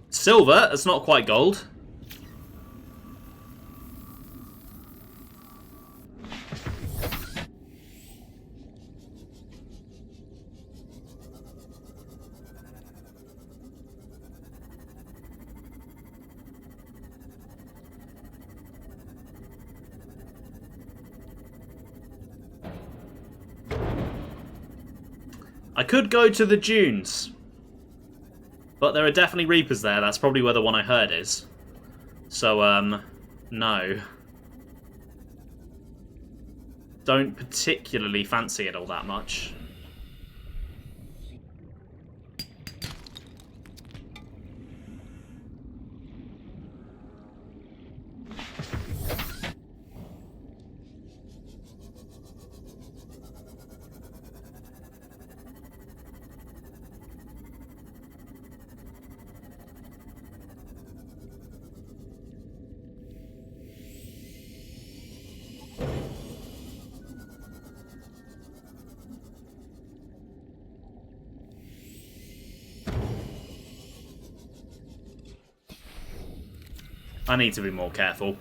Silver, it's not quite gold. I could go to the dunes, but there are definitely Reapers there. That's probably where the one I heard is. So, no. Don't particularly fancy it all that much. I need to be more careful.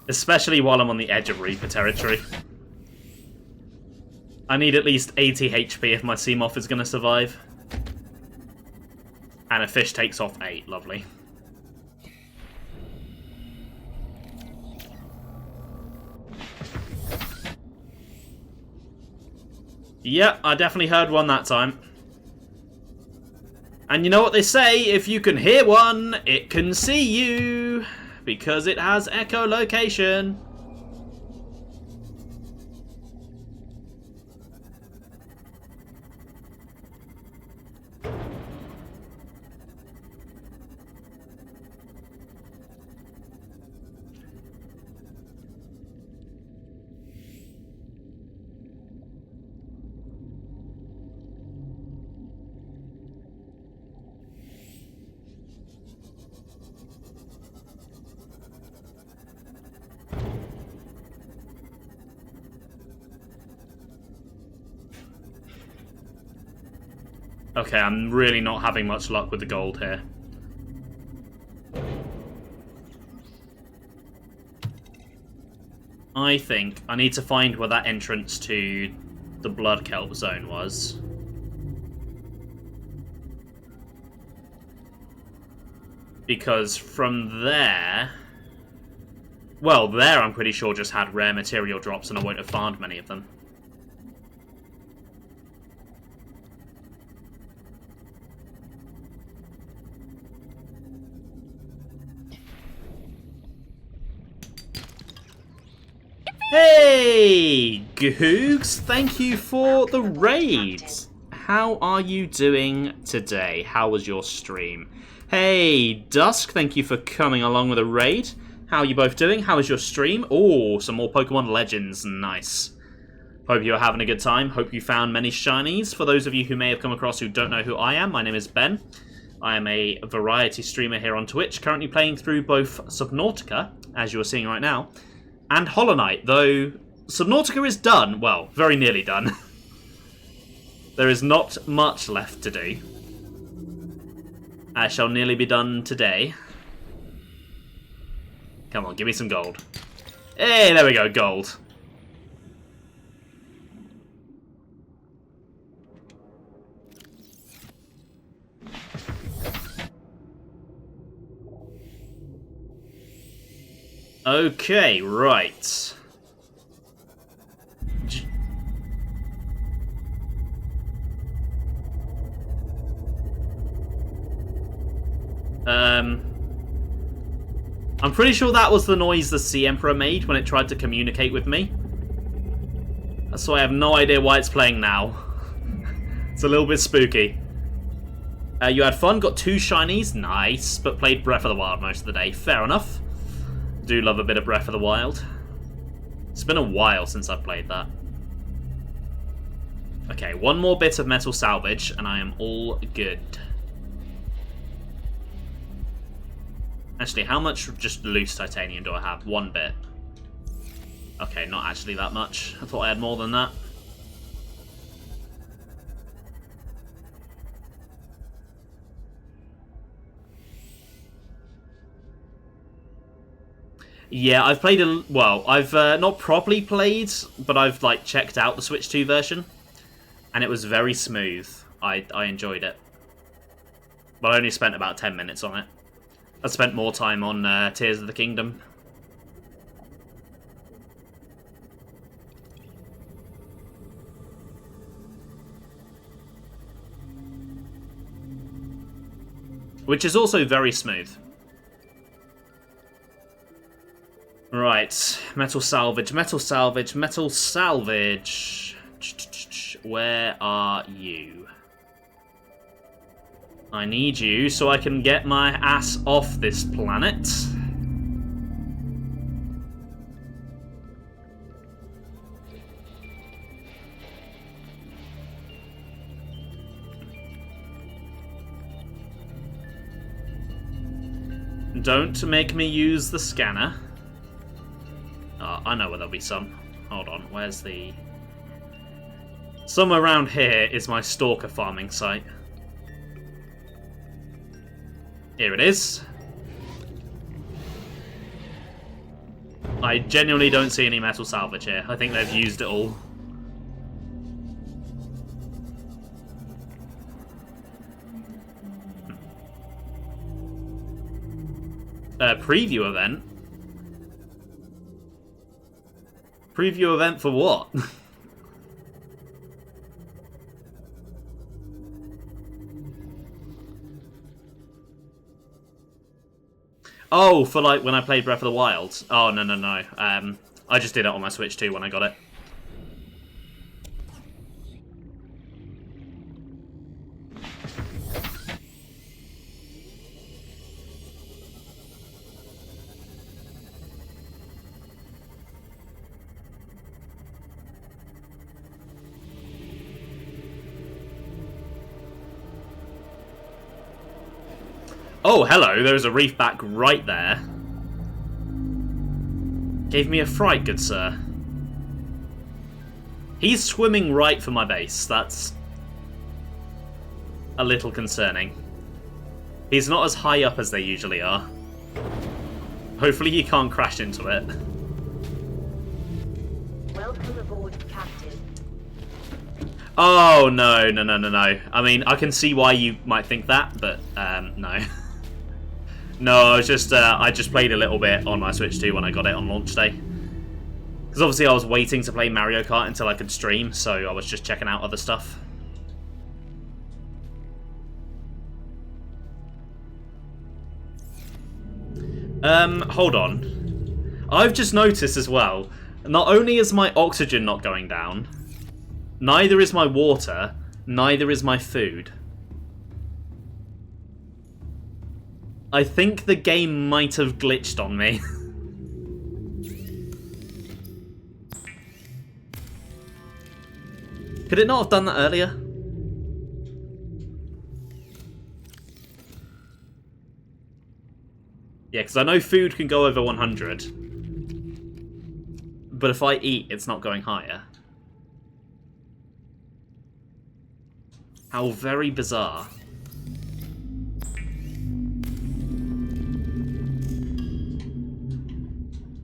Especially while I'm on the edge of Reaper territory. I need at least 80 HP if my Seamoth is going to survive. And a fish takes off 8. Lovely. Yep, I definitely heard one that time. And you know what they say, if you can hear one, it can see you, because it has echolocation. Okay, I'm really not having much luck with the gold here. I think I need to find where that entrance to the Blood Kelp zone was. Because from there... Well, there I'm pretty sure just had rare material drops and I won't have farmed many of them. Hey, Googs! Thank you for the raids. how are you doing today? How was your stream? Hey, Dusk, thank you for coming along with a raid. How are you both doing? How was your stream? Oh, some more Pokemon Legends. Nice. Hope you're having a good time. Hope you found many shinies. For those of you who may have come across who don't know who I am, my name is Ben. I am a variety streamer here on Twitch, currently playing through both Subnautica, as you're seeing right now, and Hollow Knight, though Subnautica is done. Well, very nearly done. There is not much left to do. I shall nearly be done today. Come on, give me some gold. Hey, there we go, gold. Okay, right. I'm pretty sure that was the noise the Sea Emperor made when it tried to communicate with me. So I have no idea why it's playing now. It's a little bit spooky. You had fun, got 2 shinies, nice, but played Breath of the Wild most of the day. Fair enough. Do love a bit of Breath of the Wild. It's been a while since I've played that. Okay, one more bit of metal salvage, and I am all good. Actually, how much just loose titanium do I have? 1 bit. Okay, not actually that much. I thought I had more than that. Yeah, I've played well, I've not properly played, but I've like checked out the Switch 2 version, and it was very smooth. I enjoyed it. But I only spent about 10 minutes on it. I spent more time on Tears of the Kingdom. Which is also very smooth. Right, metal salvage, metal salvage, metal salvage. Where are you? I need you so I can get my ass off this planet. Don't make me use the scanner. Oh, I know where there'll be some. Hold on, where's the... Somewhere around here is my stalker farming site. Here it is. I genuinely don't see any metal salvage here. I think they've used it all. Preview event? Preview event for what? Oh, for like when I played Breath of the Wild. Oh, no, no, no. I just did it on my Switch 2 when I got it. Oh, hello, there's a reef back right there. Gave me a fright, good sir. He's swimming right for my base. That's a little concerning. He's not as high up as they usually are. Hopefully he can't crash into it. Welcome aboard, Captain. Oh, no, no, no, no, no. I mean, I can see why you might think that, but, no. No, I just played a little bit on my Switch 2 when I got it on launch day. Because obviously I was waiting to play Mario Kart until I could stream, so I was just checking out other stuff. Hold on. I've just noticed as well, not only is my oxygen not going down, neither is my water, Neither is my food. I think the game might have glitched on me. Could it not have done that earlier? Yeah, because I know food can go over 100. But if I eat, it's not going higher. How very bizarre.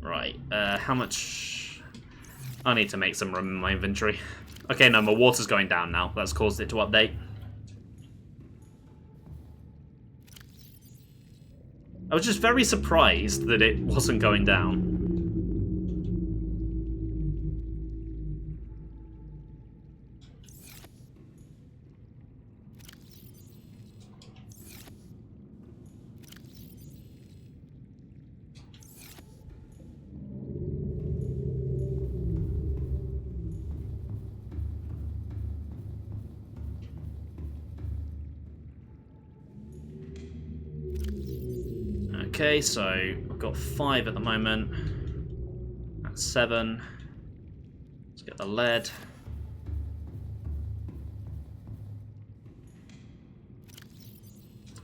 Right, how much... I need to make some room in my inventory. Okay, no, my water's going down now. That's caused it to update. I was just very surprised that it wasn't going down. Okay, so I've got 5 at the moment. That's 7. Let's get the lead.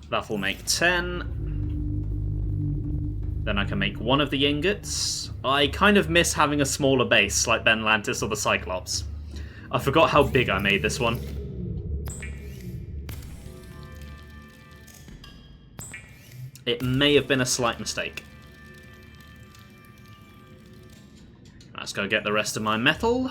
That will make 10. Then I can make 1 of the ingots. I kind of miss having a smaller base like Ben Lantis or the Cyclops. I forgot how big I made this one. It may have been a slight mistake. Let's go get the rest of my metal.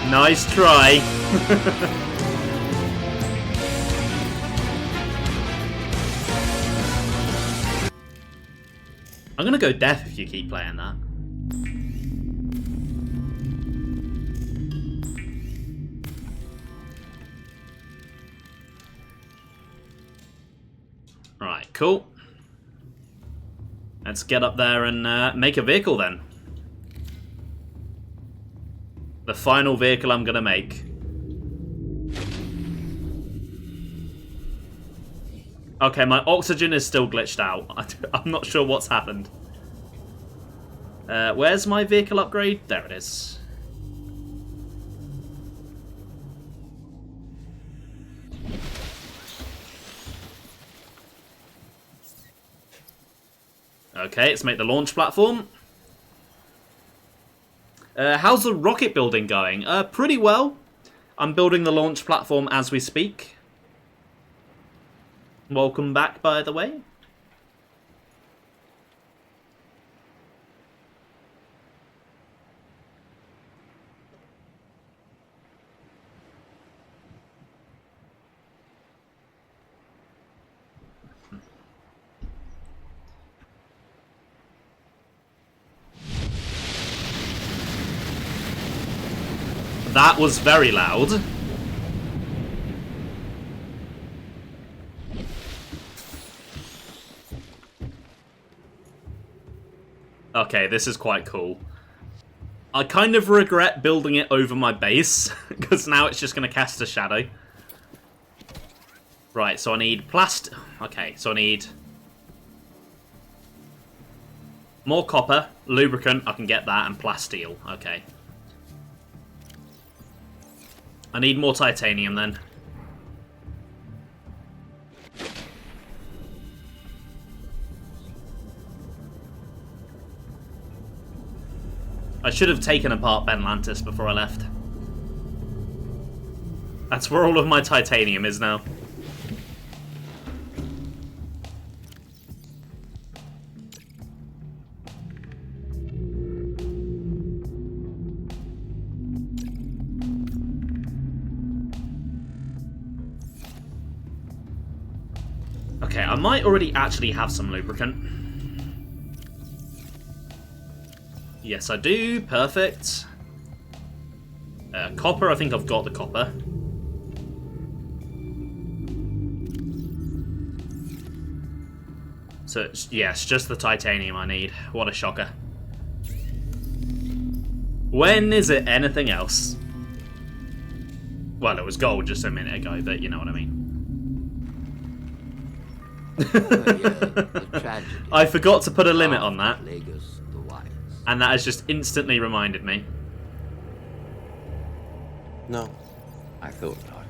Nice try. I'm gonna go deaf if you keep playing that. Right, cool. Let's get up there and make a vehicle then. The final vehicle I'm gonna make. Okay, my oxygen is still glitched out. I'm not sure what's happened. Where's my vehicle upgrade? There it is. Okay, let's make the launch platform. How's the rocket building going? Pretty well. I'm building the launch platform as we speak. Welcome back, by the way. That was very loud. Okay, this is quite cool. I kind of regret building it over my base, because now it's just going to cast a shadow. Right, so I need Okay, so I need more copper, lubricant, I can get that, and plasteel. Okay. I need more titanium then. I should have taken apart Ben Lantis before I left. That's where all of my titanium is now. Okay, I might already actually have some lubricant. Yes, I do. Perfect. Copper, I think I've got the copper. So, yes, just the titanium I need. What a shocker. When is it anything else? Well, it was gold just a minute ago, but you know what I mean. The tragedy I forgot to put a limit on that, Plagueis the Wise. and that has just instantly reminded me. No. I thought not.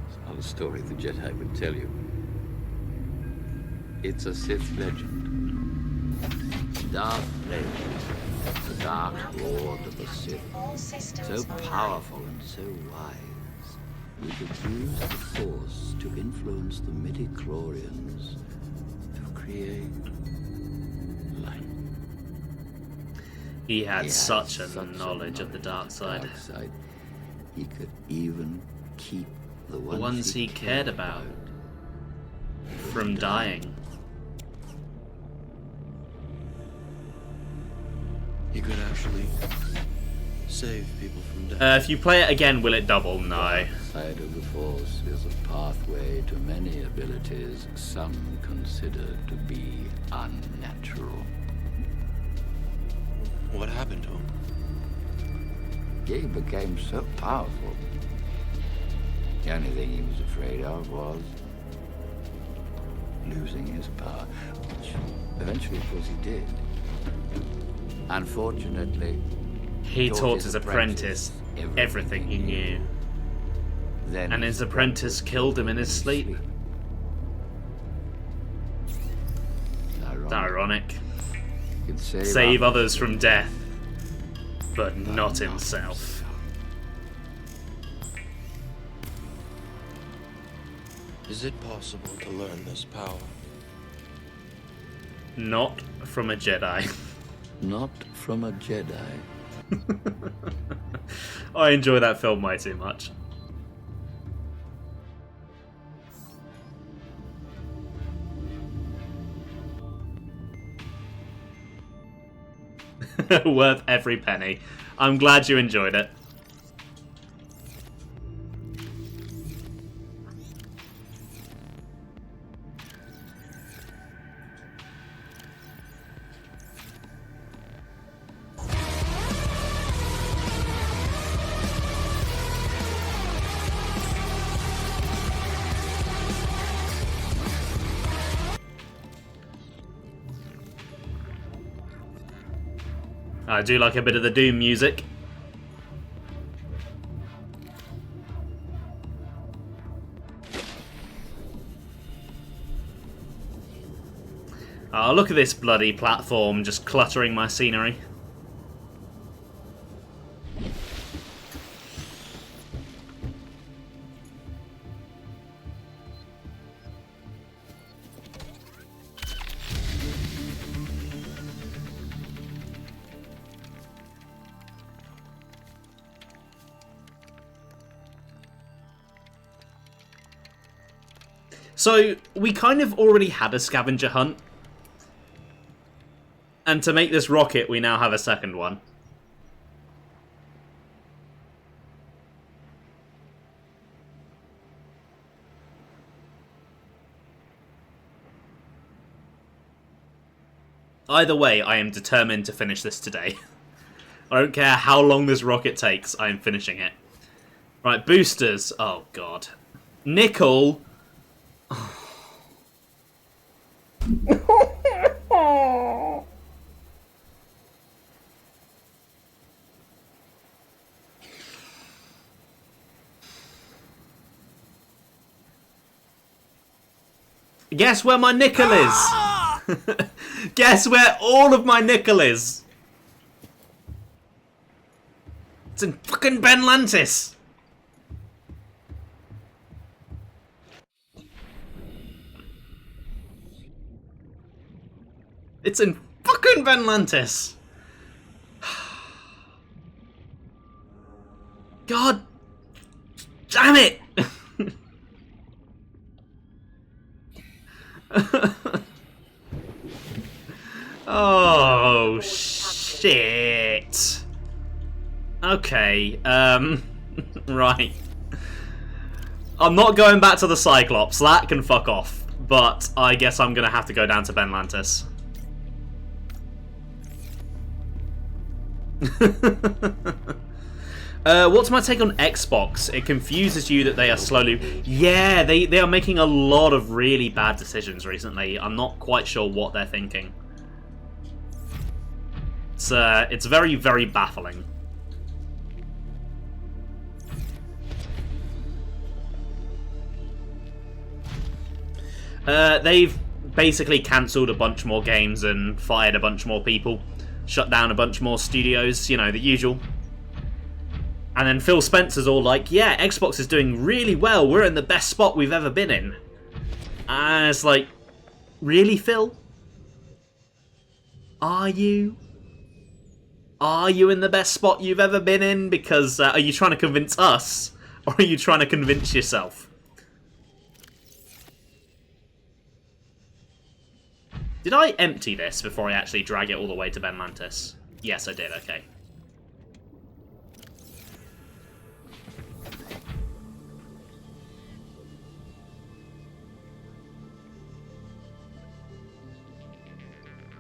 It's not a story the Jedi would tell you. It's a Sith legend. Darth Plagueis, the Dark Lord of the Sith, All systems so online. powerful and so wise, he could use the Force to influence the midi-chlorians to create light. He had He such a such knowledge of the dark side. He could even keep the The ones he cared about from dying. He could actually save people from death. If you play it again, will it double? No. The side of the Force is a pathway to many abilities some consider to be unnatural. What happened to him? He became so powerful. The only thing he was afraid of was losing his power, which eventually, of course, he did. Unfortunately, He taught his apprentice everything he knew. Then And his apprentice killed him in his sleep. It's ironic. He could Save others from death, but not himself. Is it possible to learn this power? Not from a Jedi. Not from a Jedi. I enjoy that film way too much. Worth every penny. I'm glad you enjoyed it. I do like a bit of the Doom music. Oh, look at this bloody platform just cluttering my scenery. So, we kind of already had a scavenger hunt. And to make this rocket, we now have a second one. Either way, I am determined to finish this today. I don't care how long this rocket takes, I am finishing it. Right, boosters. Oh, God. Nickel. Guess where my nickel is? Guess where all of my nickel is? It's in fucking Benlantis. It's in fucking Benlantis. God damn it. Oh shit. Okay, right. I'm not going back to the Cyclops. That can fuck off. But I guess I'm gonna have to go down to Benlantis. What's my take on Xbox? It confuses you that they are slowly... Yeah, they are making a lot of really bad decisions recently. I'm not quite sure what they're thinking. It's very, very baffling. They've basically cancelled a bunch more games and fired a bunch more people. Shut down a bunch more studios, you know, the usual. And then Phil Spencer's all like, yeah, Xbox is doing really well. We're in the best spot we've ever been in. And it's like, really, Phil? Are you? Are you in the best spot you've ever been in? Because are you trying to convince us? Or are you trying to convince yourself? Did I empty this before I actually drag it all the way to Benlantis? Yes, I did, okay.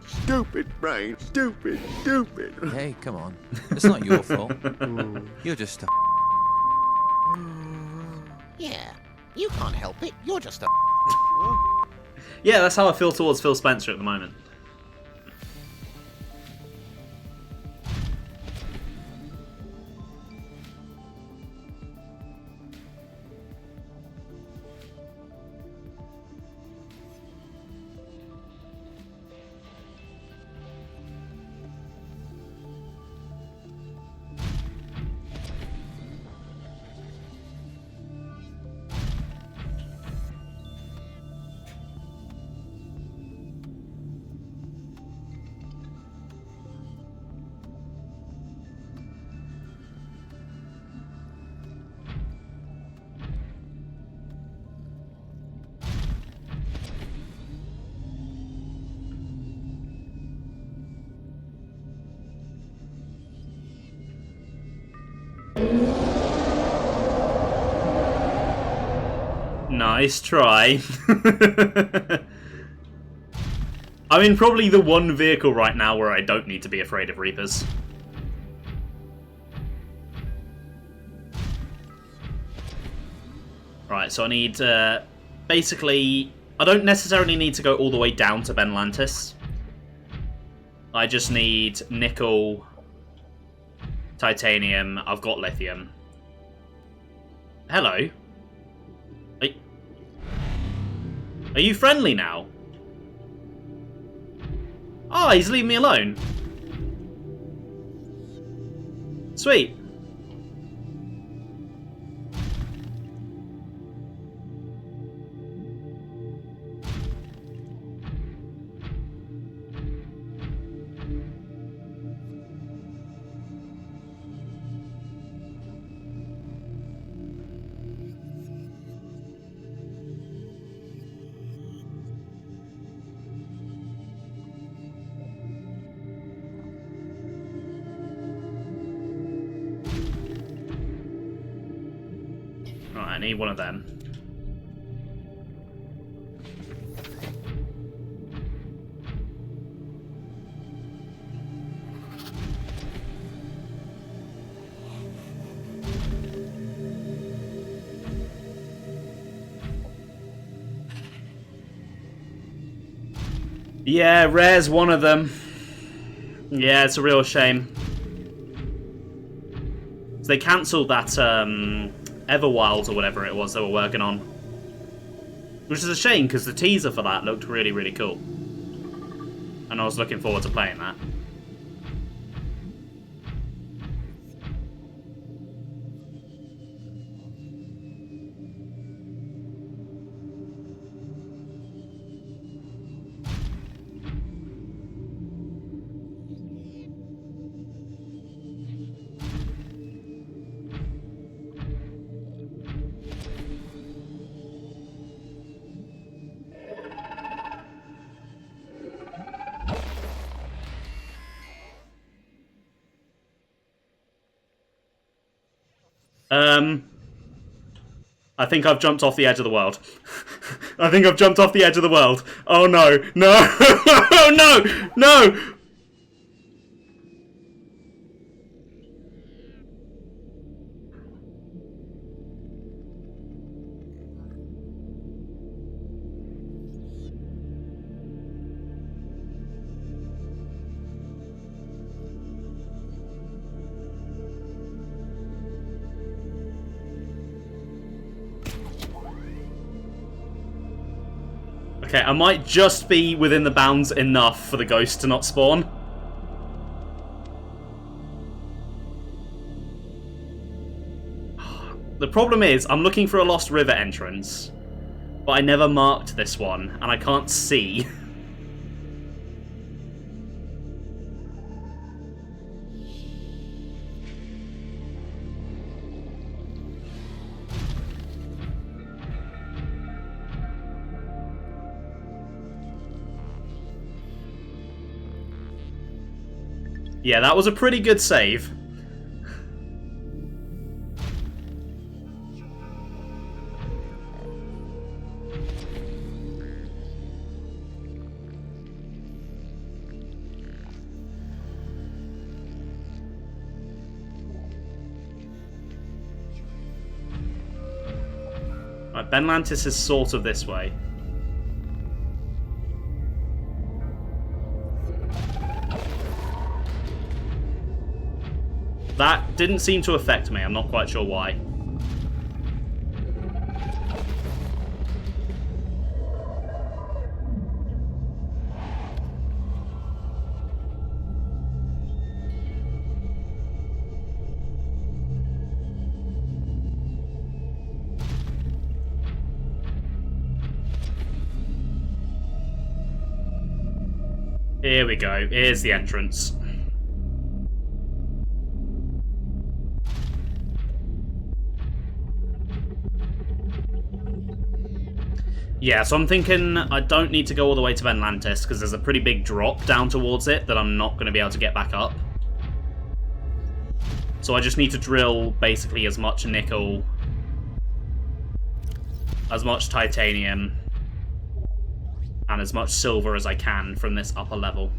Stupid brain, stupid. Hey, come on. It's not your fault. You're just a... Yeah, you can't help it. You're just a... Yeah, that's how I feel towards Phil Spencer at the moment. Nice try. I'm in probably the one vehicle right now where I don't need to be afraid of Reapers. Right, so I need, basically, I don't necessarily need to go all the way down to Benlantis. I just need nickel, titanium, I've got lithium. Hello. Are you friendly now? Oh, he's leaving me alone. Sweet. I need one of them. Yeah, Rare's one of them. Yeah, it's a real shame. So they cancelled that, Everwild or whatever it was they were working on. Which is a shame, because the teaser for that looked really, really cool. And I was looking forward to playing that. I think I've jumped off the edge of the world. I think I've jumped off the edge of the world. Oh no, no, oh no, no! Okay, I might just be within the bounds enough for the ghost to not spawn. The problem is, I'm looking for a Lost River entrance, but I never marked this one, and I can't see. Yeah, that was a pretty good save. Right, Benlantis is sort of this way. That didn't seem to affect me, I'm not quite sure why. Here we go, here's the entrance. Yeah, so I'm thinking I don't need to go all the way to Benlantis because there's a pretty big drop down towards it that I'm not going to be able to get back up. So I just need to drill basically as much nickel, as much titanium, and as much silver as I can from this upper level.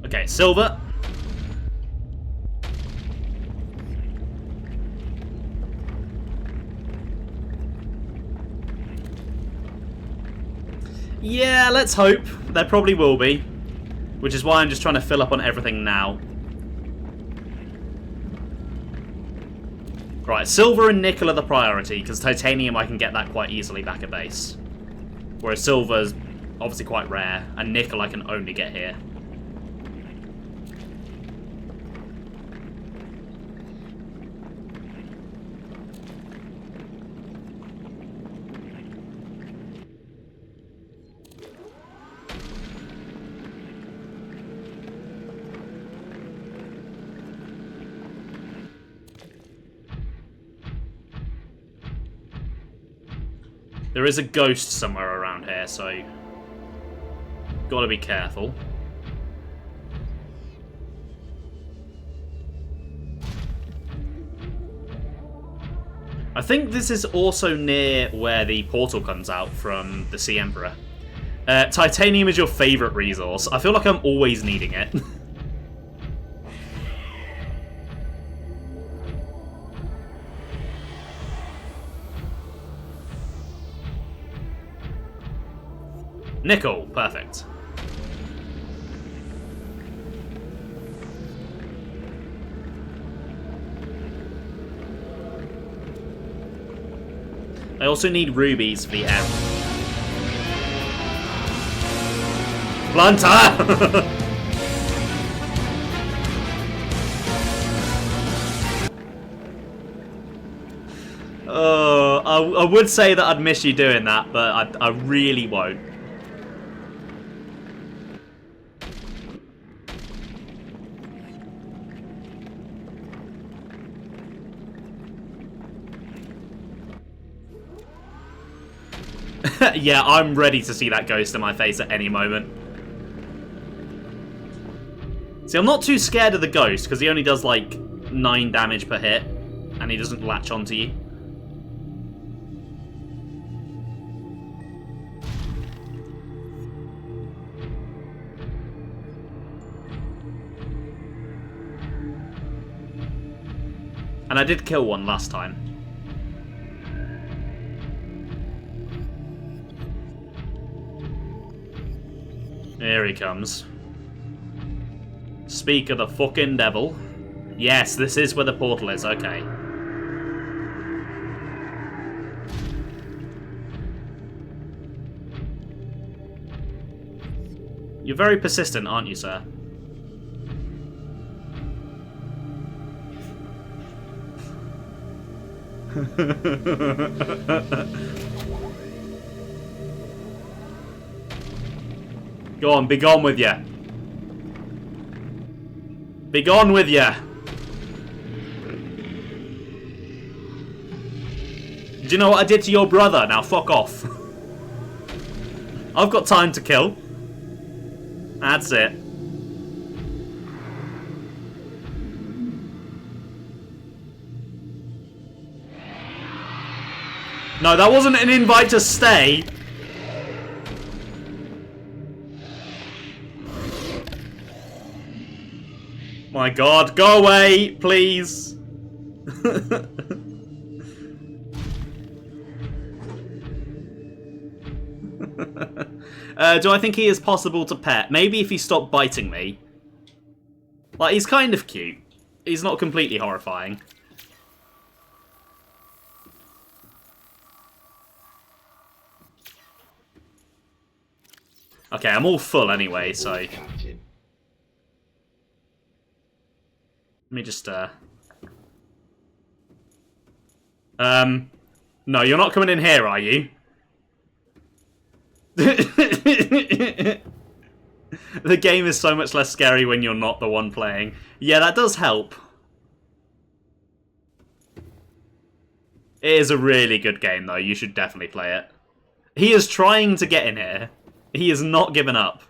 Okay, silver. Yeah, let's hope. There probably will be. Which is why I'm just trying to fill up on everything now. Right, silver and nickel are the priority, because titanium I can get that quite easily back at base. Whereas silver's obviously quite rare, and nickel I can only get here. There is a ghost somewhere around here, so gotta be careful. I think this is also near where the portal comes out from the Sea Emperor. Titanium is your favourite resource. I feel like I'm always needing it. Nickel, perfect. I also need rubies for the M. Plunter! Oh, I would say that I'd miss you doing that, but I really won't. Yeah, I'm ready to see that ghost in my face at any moment. See, I'm not too scared of the ghost, because he only does, like, 9 damage per hit, and he doesn't latch onto you. And I did kill one last time. Here he comes. Speak of the fucking devil. Yes, this is where the portal is, okay. You're very persistent, aren't you, sir? Go on, be gone with ya. Be gone with ya. Do you know what I did to your brother? Now fuck off. I've got time to kill. That's it. No, that wasn't an invite to stay. My god, go away, please. Do I think he is possible to pet? Maybe if he stopped biting me. Like, he's kind of cute. He's not completely horrifying. Okay, I'm all full anyway, so... Let me just, no, you're not coming in here, are you? The game is so much less scary when you're not the one playing. Yeah, that does help. It is a really good game, though. You should definitely play it. He is trying to get in here. He is not giving up.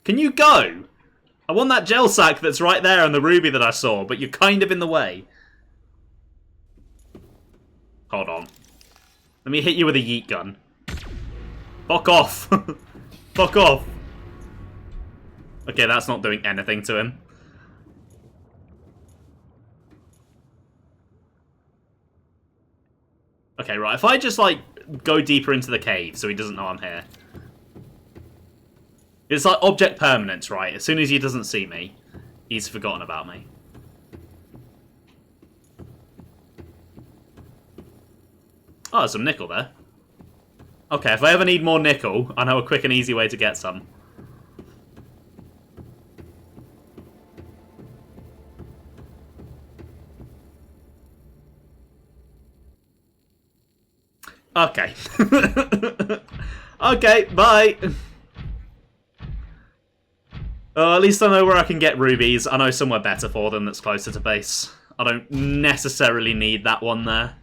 Can you go? I want that gel sack that's right there and the ruby that I saw, but you're kind of in the way. Hold on. Let me hit you with a yeet gun. Fuck off. Fuck off. Okay, that's not doing anything to him. Okay, right. If I just, like, go deeper into the cave so he doesn't know I'm here. It's like object permanence, right? As soon as he doesn't see me, he's forgotten about me. Oh, there's some nickel there. Okay, if I ever need more nickel, I know a quick and easy way to get some. Okay. Okay, bye. At least I know where I can get rubies. I know somewhere better for them that's closer to base. I don't necessarily need that one there.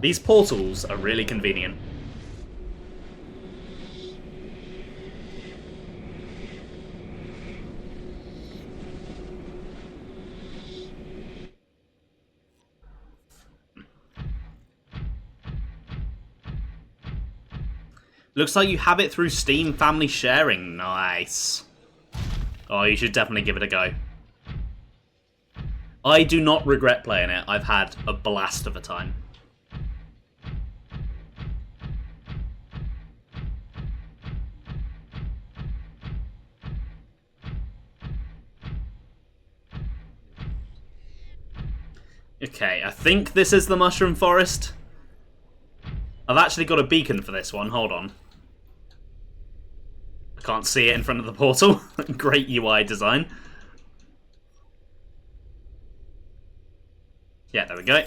These portals are really convenient. Looks like you have it through Steam Family Sharing. Nice. Oh, you should definitely give it a go. I do not regret playing it. I've had a blast of a time. Okay, I think this is the Mushroom Forest. I've actually got a beacon for this one. Hold on. I can't see it in front of the portal. Great UI design. Yeah, there we go.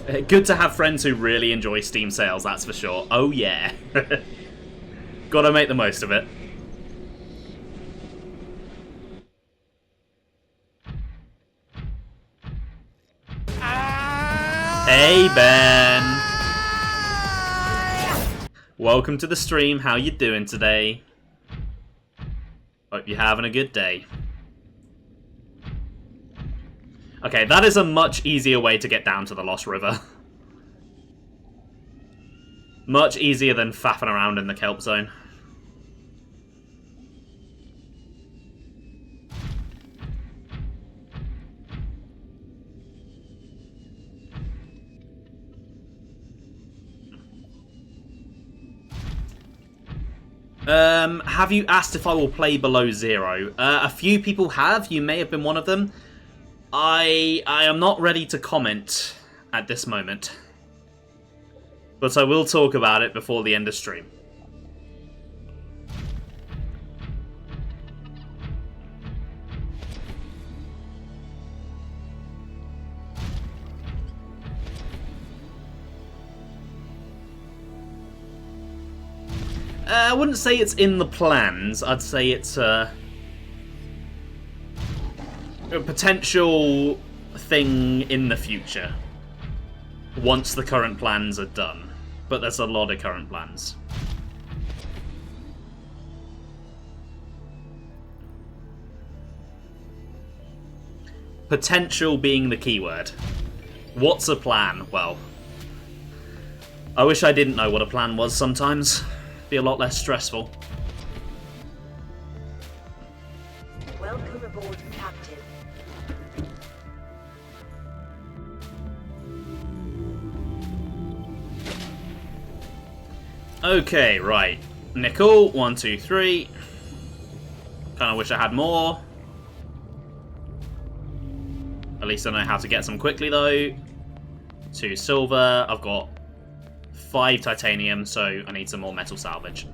Good to have friends who really enjoy Steam sales, that's for sure. Oh yeah. Gotta make the most of it. Hey Ben! Welcome to the stream, how you doing today? Hope you're having a good day. Okay, that is a much easier way to get down to the Lost River. Much easier than faffing around in the kelp zone. Have you asked if I will play Below Zero? A few people have. You may have been one of them. I am not ready to comment at this moment. But I will talk about it before the end of stream. I wouldn't say it's in the plans. I'd say it's a potential thing in the future. Once the current plans are done. But there's a lot of current plans. Potential being the keyword. What's a plan? Well, I wish I didn't know what a plan was sometimes. Be a lot less stressful. Welcome aboard, Captain. Okay, right. Nickel, 1, 2, 3. Kinda wish I had more. At least I know how to get some quickly though. 2 silver. I've got 5 titanium, so I need some more metal salvage.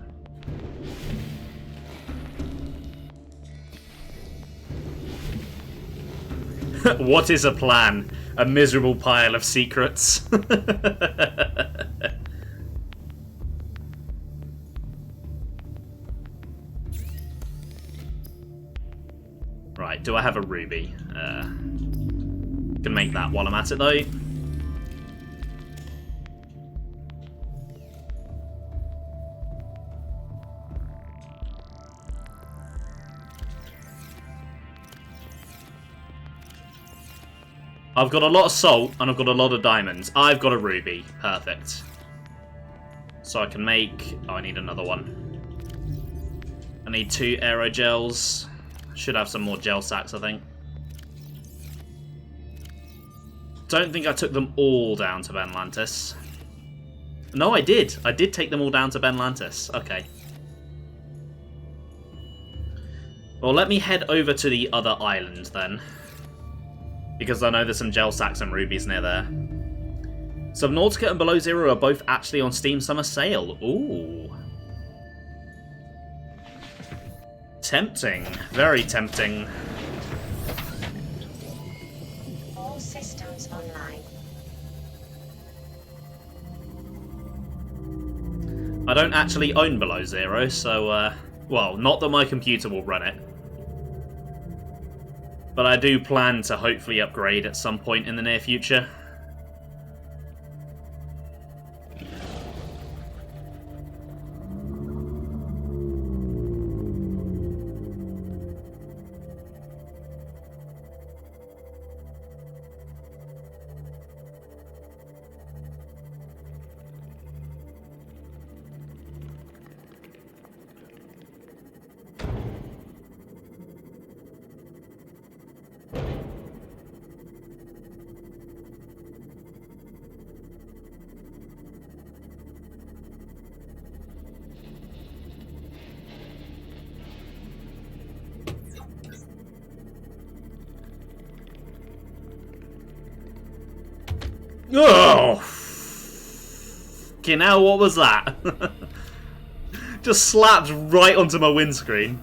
What is a plan? A miserable pile of secrets. Right, do I have a ruby? Can make that while I'm at it though. I've got a lot of salt, and I've got a lot of diamonds. I've got a ruby. Perfect. So I can make... Oh, I need another one. I need 2 aerogels. Should have some more gel sacks, I think. Don't think I took them all down to Benlantis. No, I did. I did take them all down to Benlantis. Okay. Well, let me head over to the other island, then. Because I know there's some gel sacks and rubies near there. Subnautica and Below Zero are both actually on Steam Summer Sale. Ooh. Tempting. Very tempting. All systems online. I don't actually own Below Zero, so, well, not that my computer will run it. But I do plan to hopefully upgrade at some point in the near future. Oh! Okay, now what was that? Just slapped right onto my windscreen.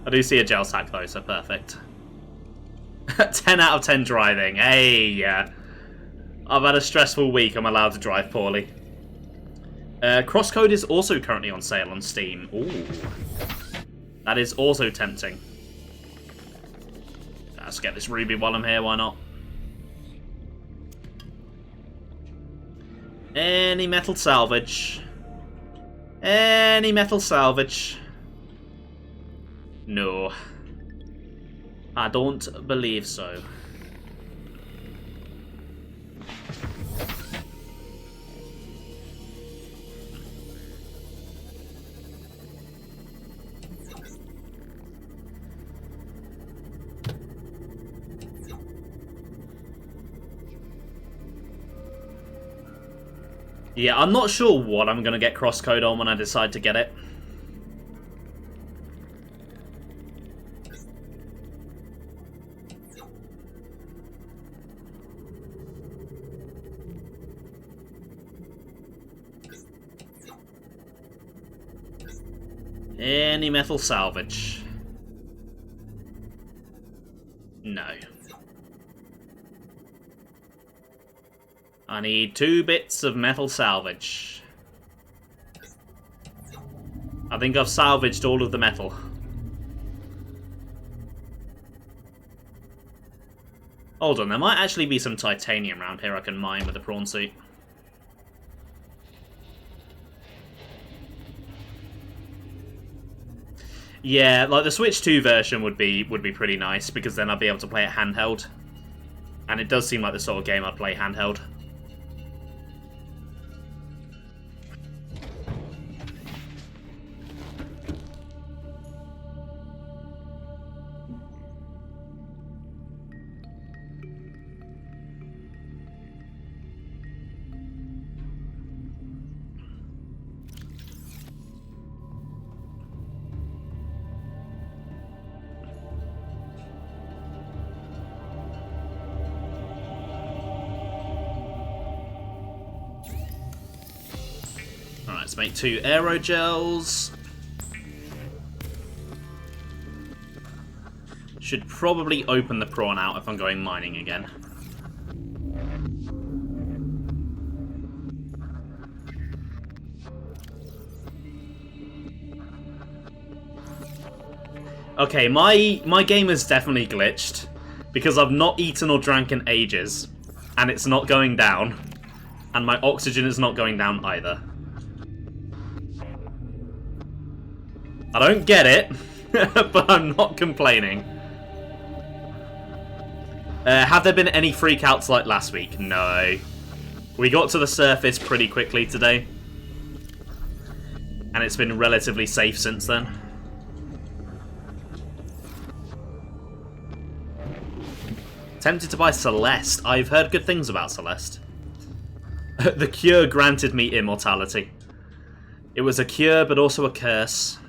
I do see a gel sack though, so perfect. 10 out of 10 driving. Hey! I've had a stressful week. I'm allowed to drive poorly. Crosscode is also currently on sale on Steam. Ooh. That is also tempting. Let's get this ruby while I'm here, why not? Any metal salvage? Any metal salvage? No. I don't believe so. Yeah, I'm not sure what I'm going to get crosscode on when I decide to get it. Any metal salvage? No. I need 2 bits of metal salvage. I think I've salvaged all of the metal. Hold on, there might actually be some titanium around here I can mine with a prawn suit. Yeah, like the Switch 2 version would be pretty nice, because then I'd be able to play it handheld. And it does seem like the sort of game I'd play handheld. Let's make 2 aerogels. Should probably open the prawn out if I'm going mining again. Okay, my game is definitely glitched because I've not eaten or drank in ages and it's not going down and my oxygen is not going down either. I don't get it, but I'm not complaining. Have there been any freakouts like last week? No. We got to the surface pretty quickly today. And it's been relatively safe since then. Tempted to buy Celeste. I've heard good things about Celeste. The cure granted me immortality. It was a cure, but also a curse.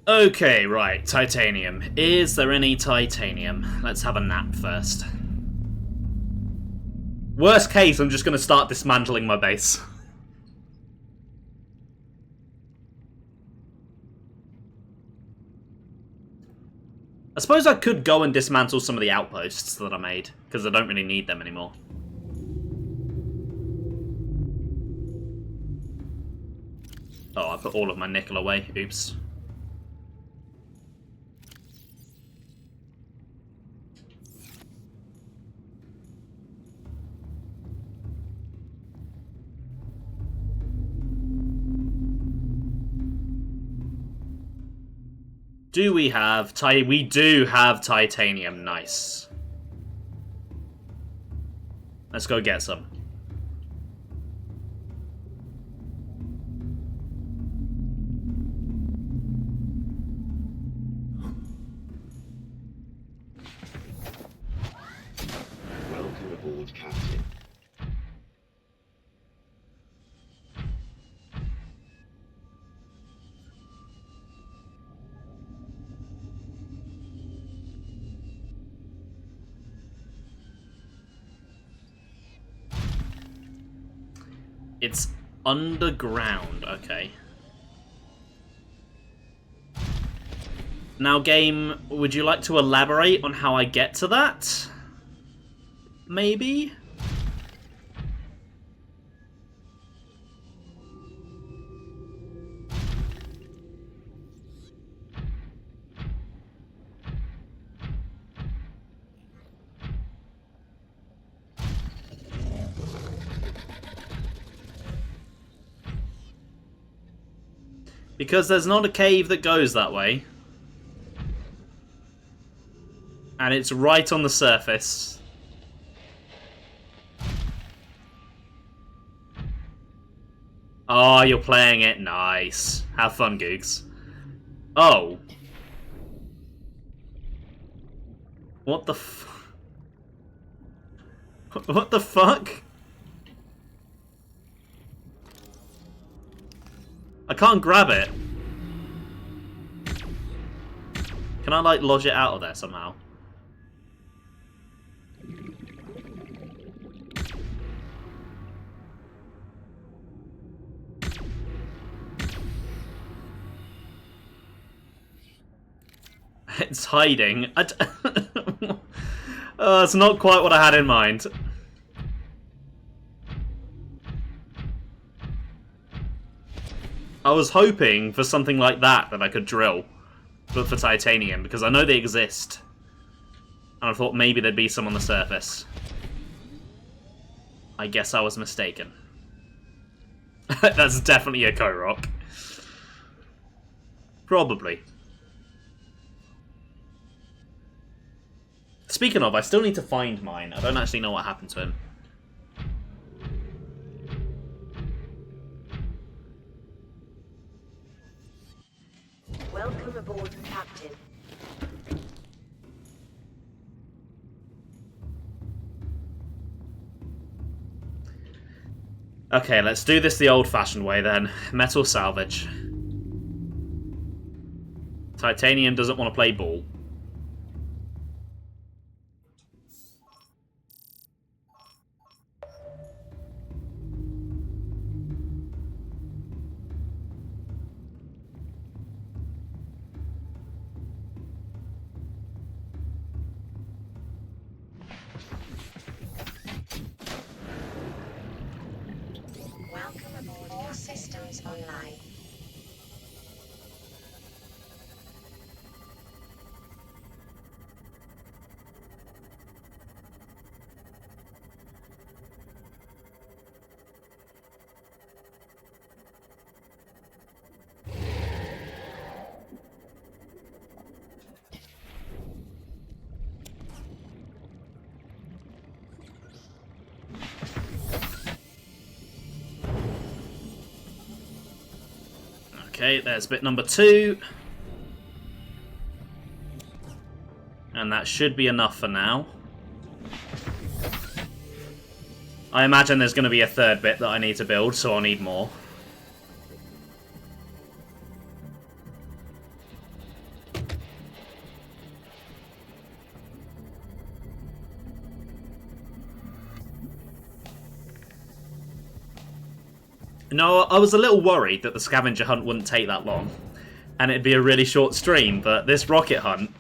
Okay, right, titanium. Is there any titanium? Let's have a nap first. Worst case, I'm just going to start dismantling my base. I suppose I could go and dismantle some of the outposts that I made, because I don't really need them anymore. Oh, I put all of my nickel away. Oops. Do we have we do have titanium. Nice. Let's go get some. It's underground, okay. Now, game, would you like to elaborate on how I get to that? Maybe? Because there's not a cave that goes that way. And it's right on the surface. Oh, you're playing it. Nice. Have fun, Googs. Oh. What the f... What the fuck? I can't grab it. Can I, like, lodge it out of there somehow? It's hiding. It's not quite what I had in mind. I was hoping for something like that I could drill, but for titanium, because I know they exist. And I thought maybe there'd be some on the surface. I guess I was mistaken. That's definitely a Korok. Probably. Speaking of, I still need to find mine. I don't actually know what happened to him. Welcome aboard, Captain. Okay, let's do this the old-fashioned way then. Metal salvage. Titanium doesn't want to play ball. Welcome aboard. All systems online. Okay, there's bit number 2. And that should be enough for now. I imagine there's going to be a third bit that I need to build, so I'll need more. No, I was a little worried that the scavenger hunt wouldn't take that long, and it'd be a really short stream, but this rocket hunt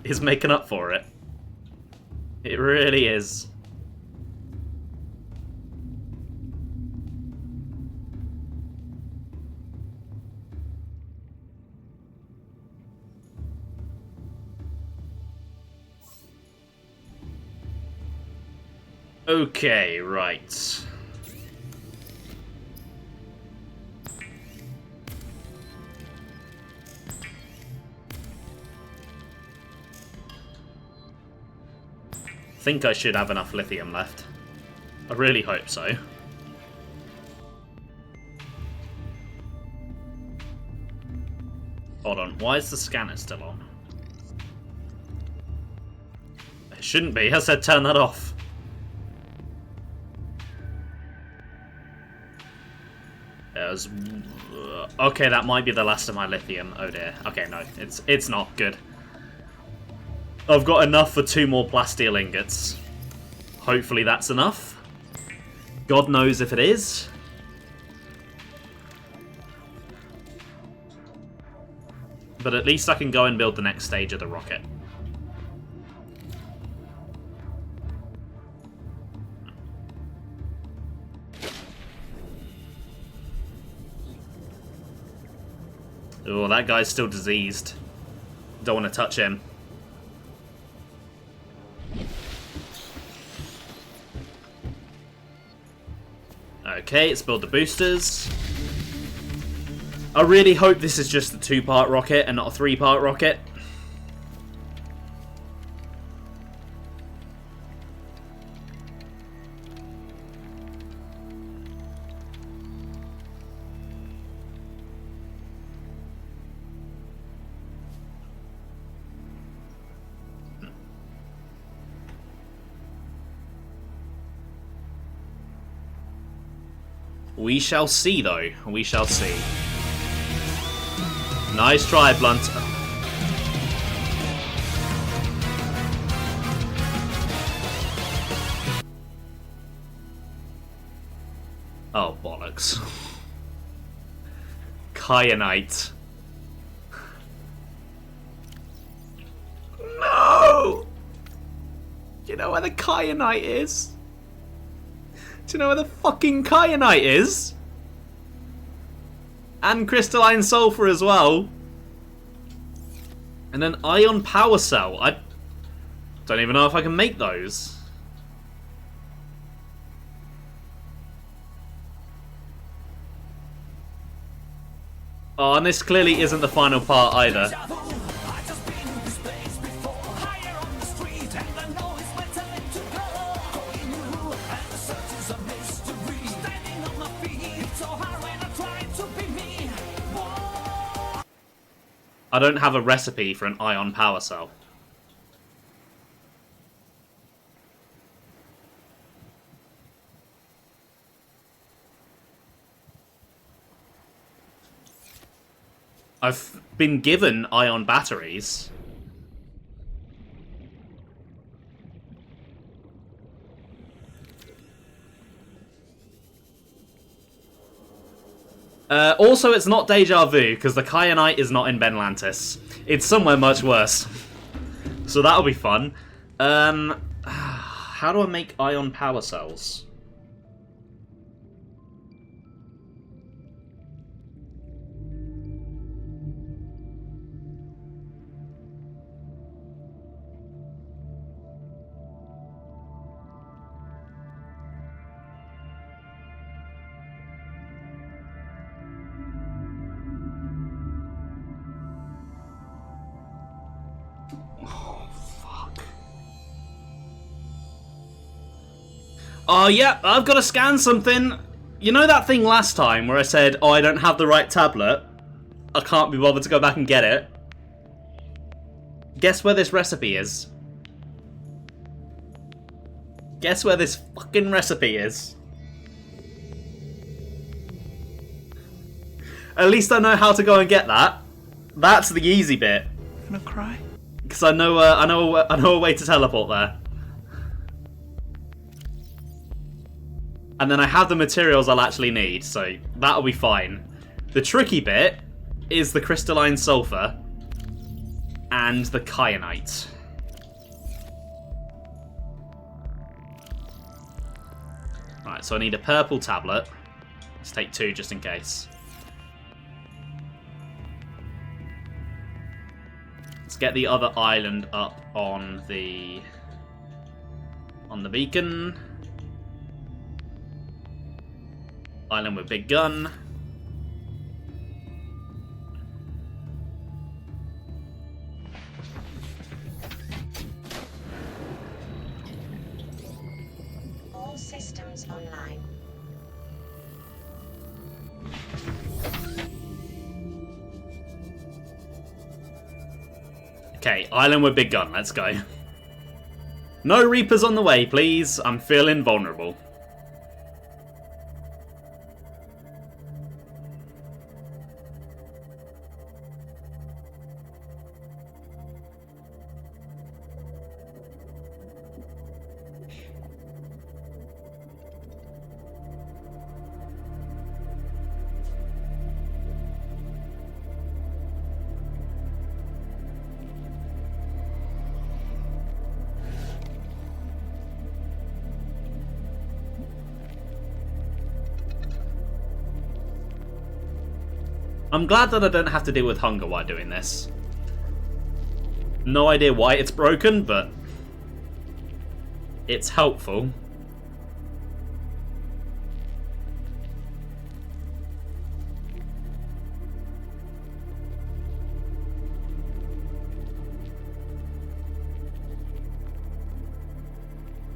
is making up for it. It really is. Okay, right. I think I should have enough lithium left. I really hope so. Hold on, why is the scanner still on? It shouldn't be, I said turn that off. It was... okay, that might be the last of my lithium. Oh dear. Okay, no, it's not good. I've got enough for 2 more plasteel ingots. Hopefully that's enough. God knows if it is. But at least I can go and build the next stage of the rocket. Oh, that guy's still diseased. Don't want to touch him. Okay, let's build the boosters. I really hope this is just a 2-part rocket and not a 3-part rocket. We shall see, though. We shall see. Nice try, Blunt. Oh, bollocks. Kyanite. No! Do you know where the kyanite is? Do you know where the fucking kyanite is? And crystalline sulfur as well. And an ion power cell. I don't even know if I can make those. Oh, and this clearly isn't the final part either. I don't have a recipe for an ion power cell. I've been given ion batteries. Also, it's not deja vu, because the kyanite is not in Benlantis. It's somewhere much worse. So that'll be fun. How do I make ion power cells? Oh, yeah, I've got to scan something. You know that thing last time where I said, oh, I don't have the right tablet? I can't be bothered to go back and get it. Guess where this recipe is? Guess where this fucking recipe is? At least I know how to go and get that. That's the easy bit. Gonna cry? Because I know a way to teleport there. And then I have the materials I'll actually need, so that'll be fine. The tricky bit is the crystalline sulfur and the kyanite. Right, so I need a purple tablet. Let's take 2 just in case. Let's get the other island up on the beacon. Island with big gun. All systems online. Okay, island with big gun, let's go. No Reapers on the way, please. I'm feeling vulnerable. I'm glad that I don't have to deal with hunger while doing this. No idea why it's broken, but it's helpful.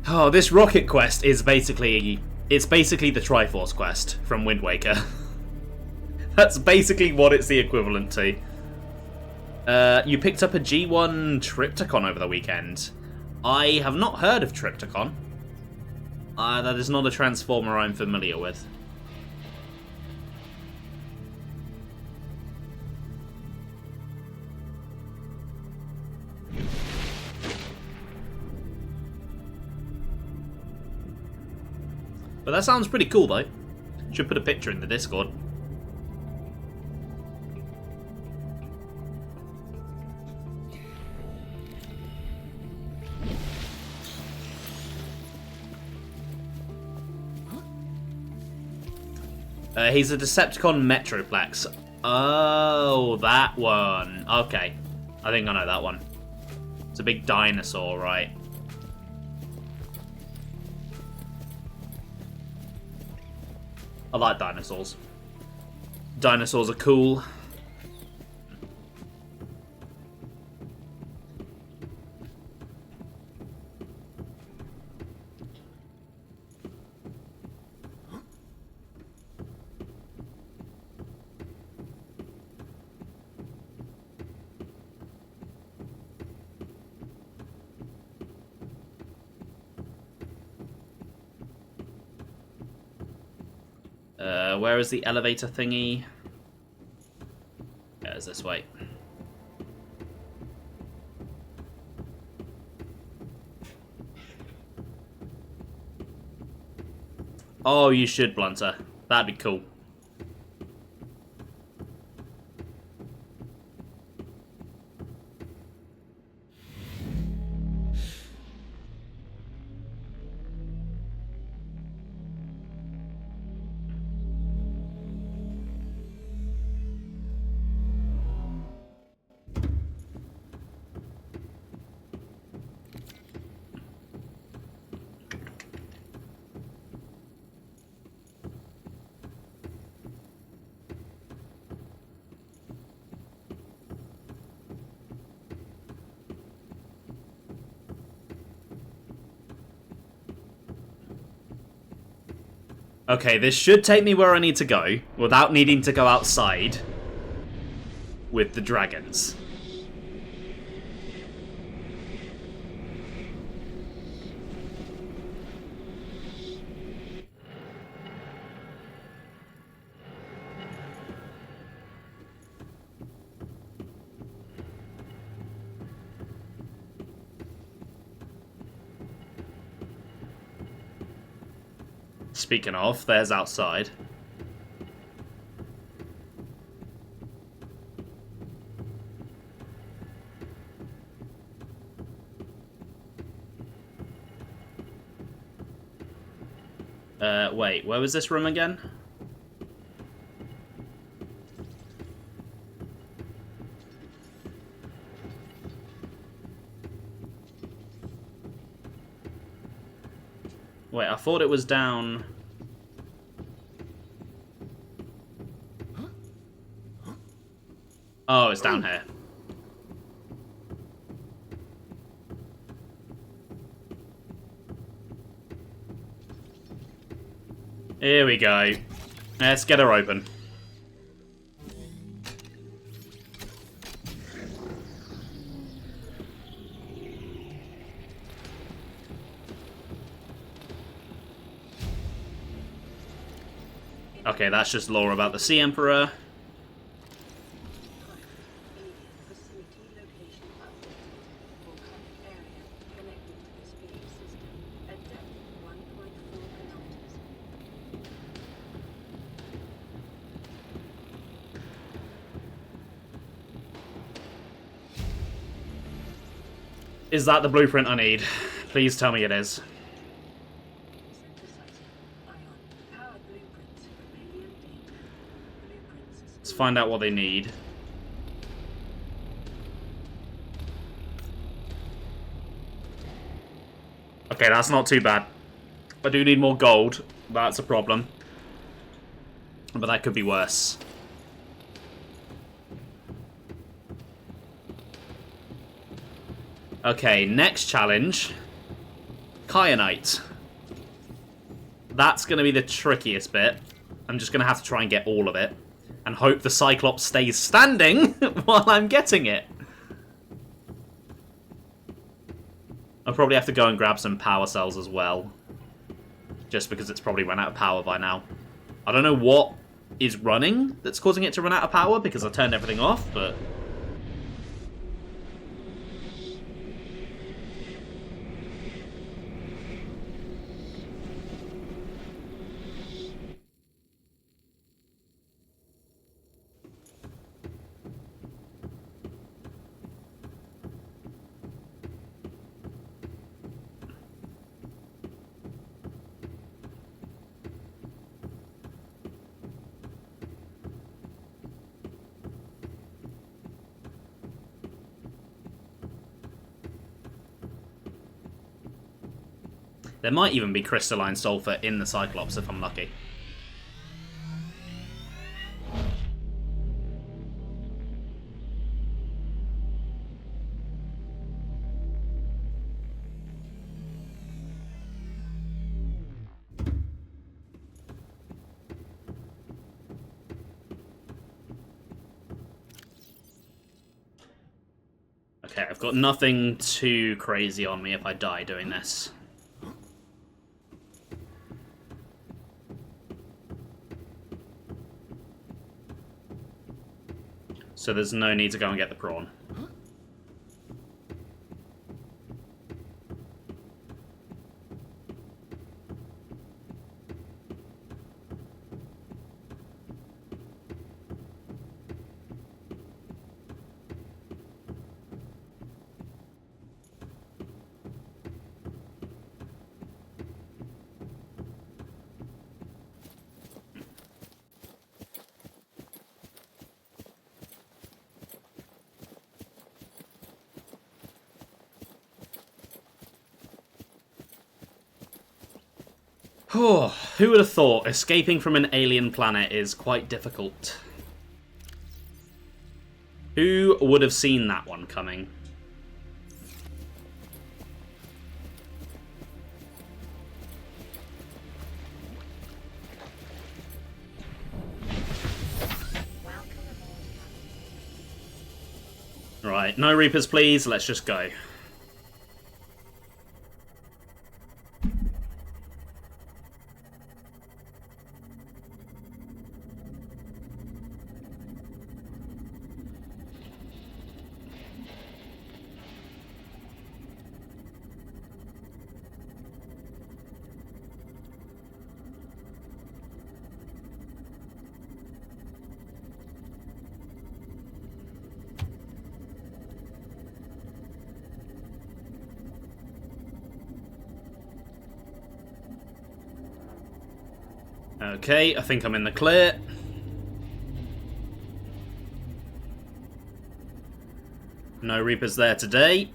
Oh, this rocket quest is basically... It's basically the Triforce quest from Wind Waker. That's basically what it's the equivalent to. You picked up a G1 Triptychon over the weekend. I have not heard of Triptychon. That is not a transformer I'm familiar with. But that sounds pretty cool, though. Should put a picture in the Discord. He's a Decepticon Metroplex. Oh, that one. Okay. I think I know that one. It's a big dinosaur, right? I like dinosaurs. Dinosaurs are cool. Where is the elevator thingy? Yeah, it's this way. Oh, you should, Blunter. That'd be cool. Okay, this should take me where I need to go, without needing to go outside with the dragons. Speaking of, there's outside. Wait, where was this room again? Wait, I thought it was down... Oh, it's down here. Here we go. Let's get her open. Okay, that's just lore about the Sea Emperor. Is that the blueprint I need? Please tell me it is. Powered blueprints for alien data. Blueprints Let's find out what they need. Okay, that's not too bad. I do need more gold. That's a problem. But that could be worse. Okay, next challenge. Kyanite. That's going to be the trickiest bit. I'm just going to have to try and get all of it. And hope the Cyclops stays standing while I'm getting it. I'll probably have to go and grab some power cells as well. Just because it's probably run out of power by now. I don't know what is running that's causing it to run out of power because I turned everything off, but... There might even be crystalline sulfur in the Cyclops if I'm lucky. Okay, I've got nothing too crazy on me if I die doing this. So there's no need to go and get the prawn. Oh, who would have thought escaping from an alien planet is quite difficult? Who would have seen that one coming? Right, no Reapers please, let's just go. Okay, I think I'm in the clear. No Reapers there today.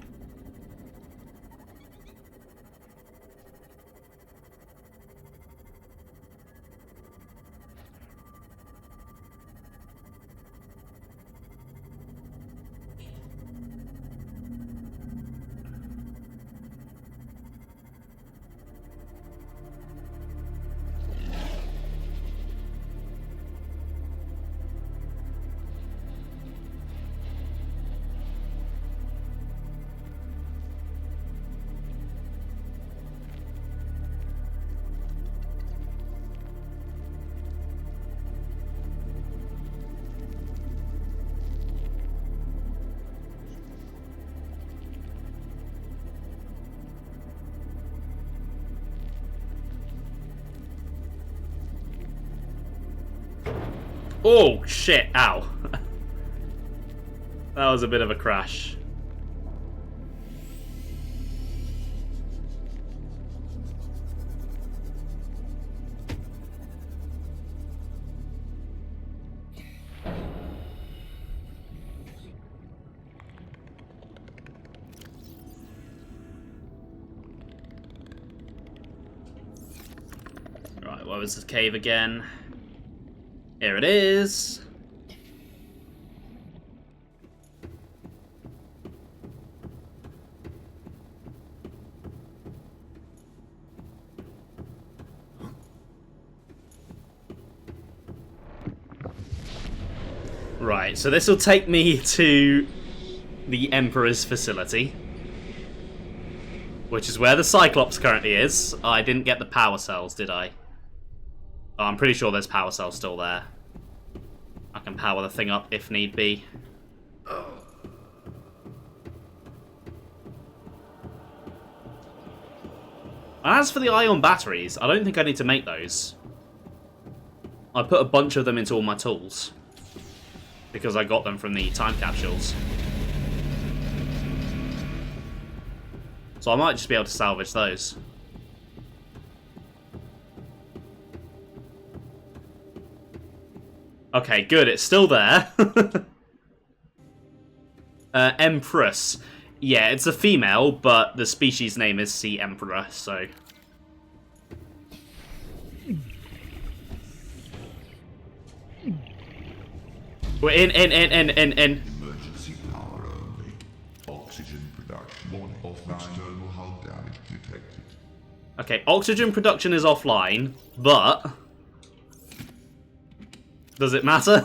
Oh, shit. Ow. That was a bit of a crash. Where was the cave again? Here it is. Right, so this will take me to the Emperor's facility, which is where the Cyclops currently is. I didn't get the power cells, did I? Oh, I'm pretty sure there's power cells still there. I can power the thing up if need be. As for the ion batteries, I don't think I need to make those. I put a bunch of them into all my tools, because I got them from the time capsules. So I might just be able to salvage those. Okay, good, it's still there. Empress. Yeah, it's a female, but the species name is Sea Emperor, so... We're in. Emergency power only. Oxygen production offline. External hull damage detected. Okay, oxygen production is offline, but... Does it matter?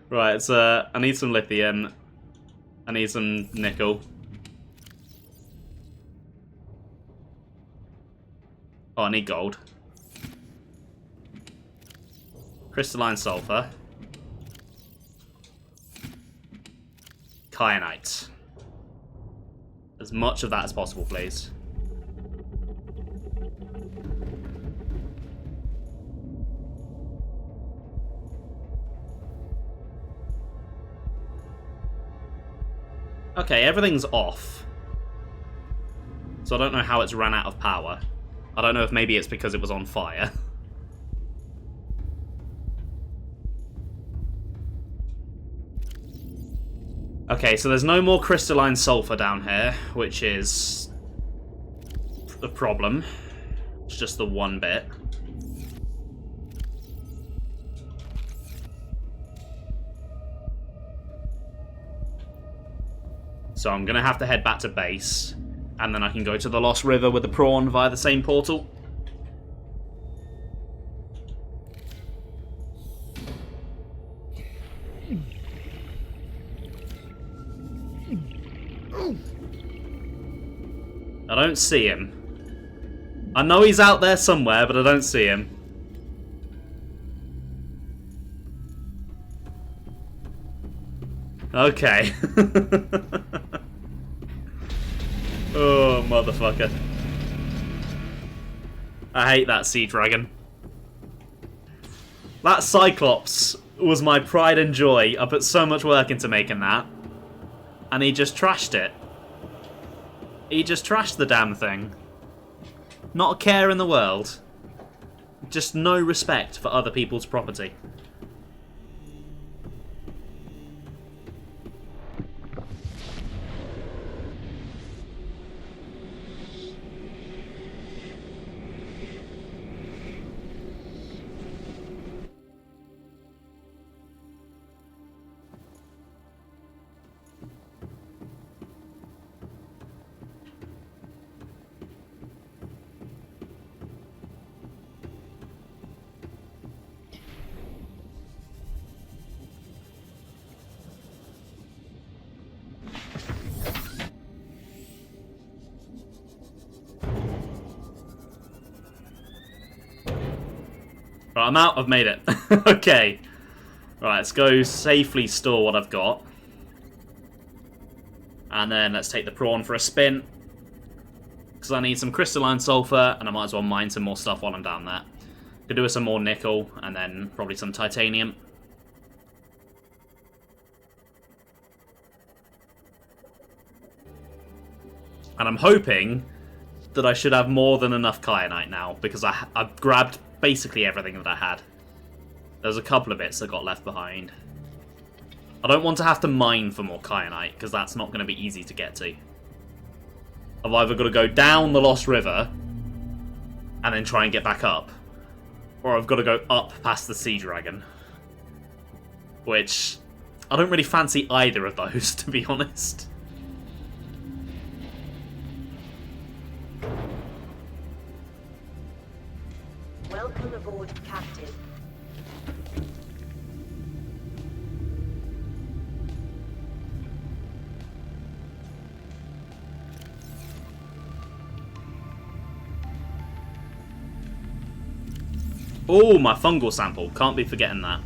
Right, so I need some lithium. I need some nickel. Oh, I need gold. Crystalline sulfur. Kyanite. As much of that as possible, please. Okay, everything's off. So I don't know how it's ran out of power. I don't know if maybe it's because it was on fire. Okay, so there's no more crystalline sulfur down here, which is the problem. It's just the one bit. So I'm going to have to head back to base, and then I can go to the Lost River with the prawn via the same portal. I don't see him. I know he's out there somewhere, but I don't see him. Okay. Oh, motherfucker. I hate that sea dragon. That Cyclops was my pride and joy. I put so much work into making that. And he just trashed it. He just trashed the damn thing. Not a care in the world. Just no respect for other people's property. Right, I'm out. I've made it. Okay. Right, let's go safely store what I've got. And then let's take the prawn for a spin. Because I need some crystalline sulfur, and I might as well mine some more stuff while I'm down there. Could do with some more nickel, and then probably some titanium. And I'm hoping that I should have more than enough kyanite now, because I've grabbed basically everything that I had. There's a couple of bits that got left behind. I don't want to have to mine for more kyanite, because that's not going to be easy to get to. I've either got to go down the Lost River, and then try and get back up, or I've got to go up past the sea dragon. Which, I don't really fancy either of those, to be honest. Welcome aboard, Captain. Oh, my fungal sample. Can't be forgetting that.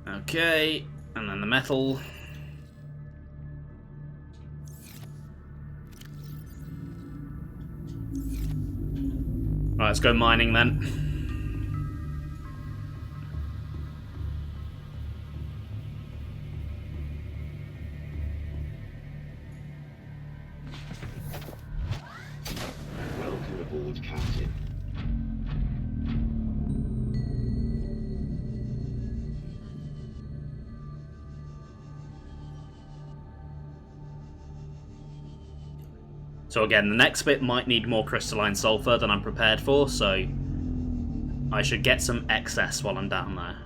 Okay, and then the metal. Right, let's go mining then. Welcome aboard, Captain. So again, the next bit might need more crystalline sulfur than I'm prepared for, so I should get some excess while I'm down there.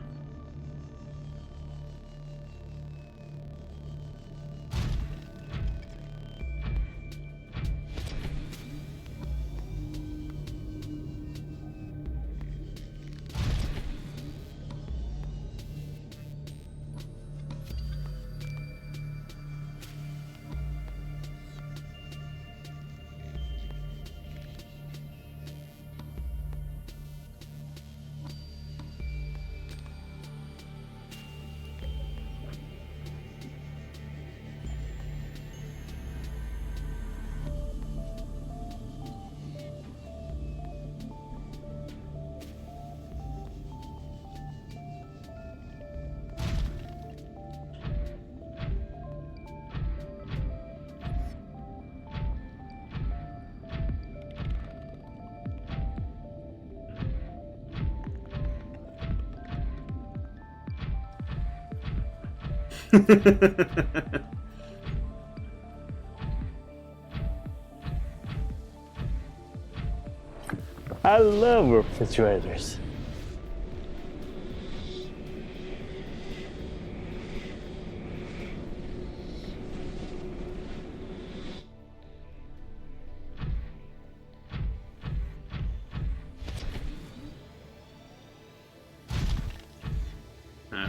I love refrigerators.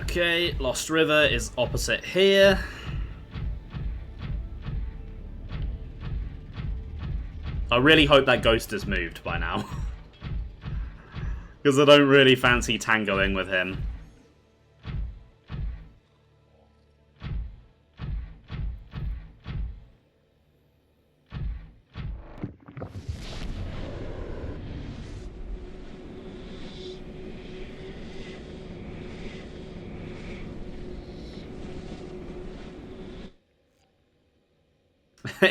Okay, Lost River is opposite here. I really hope that ghost has moved by now. Because I don't really fancy tangoing with him.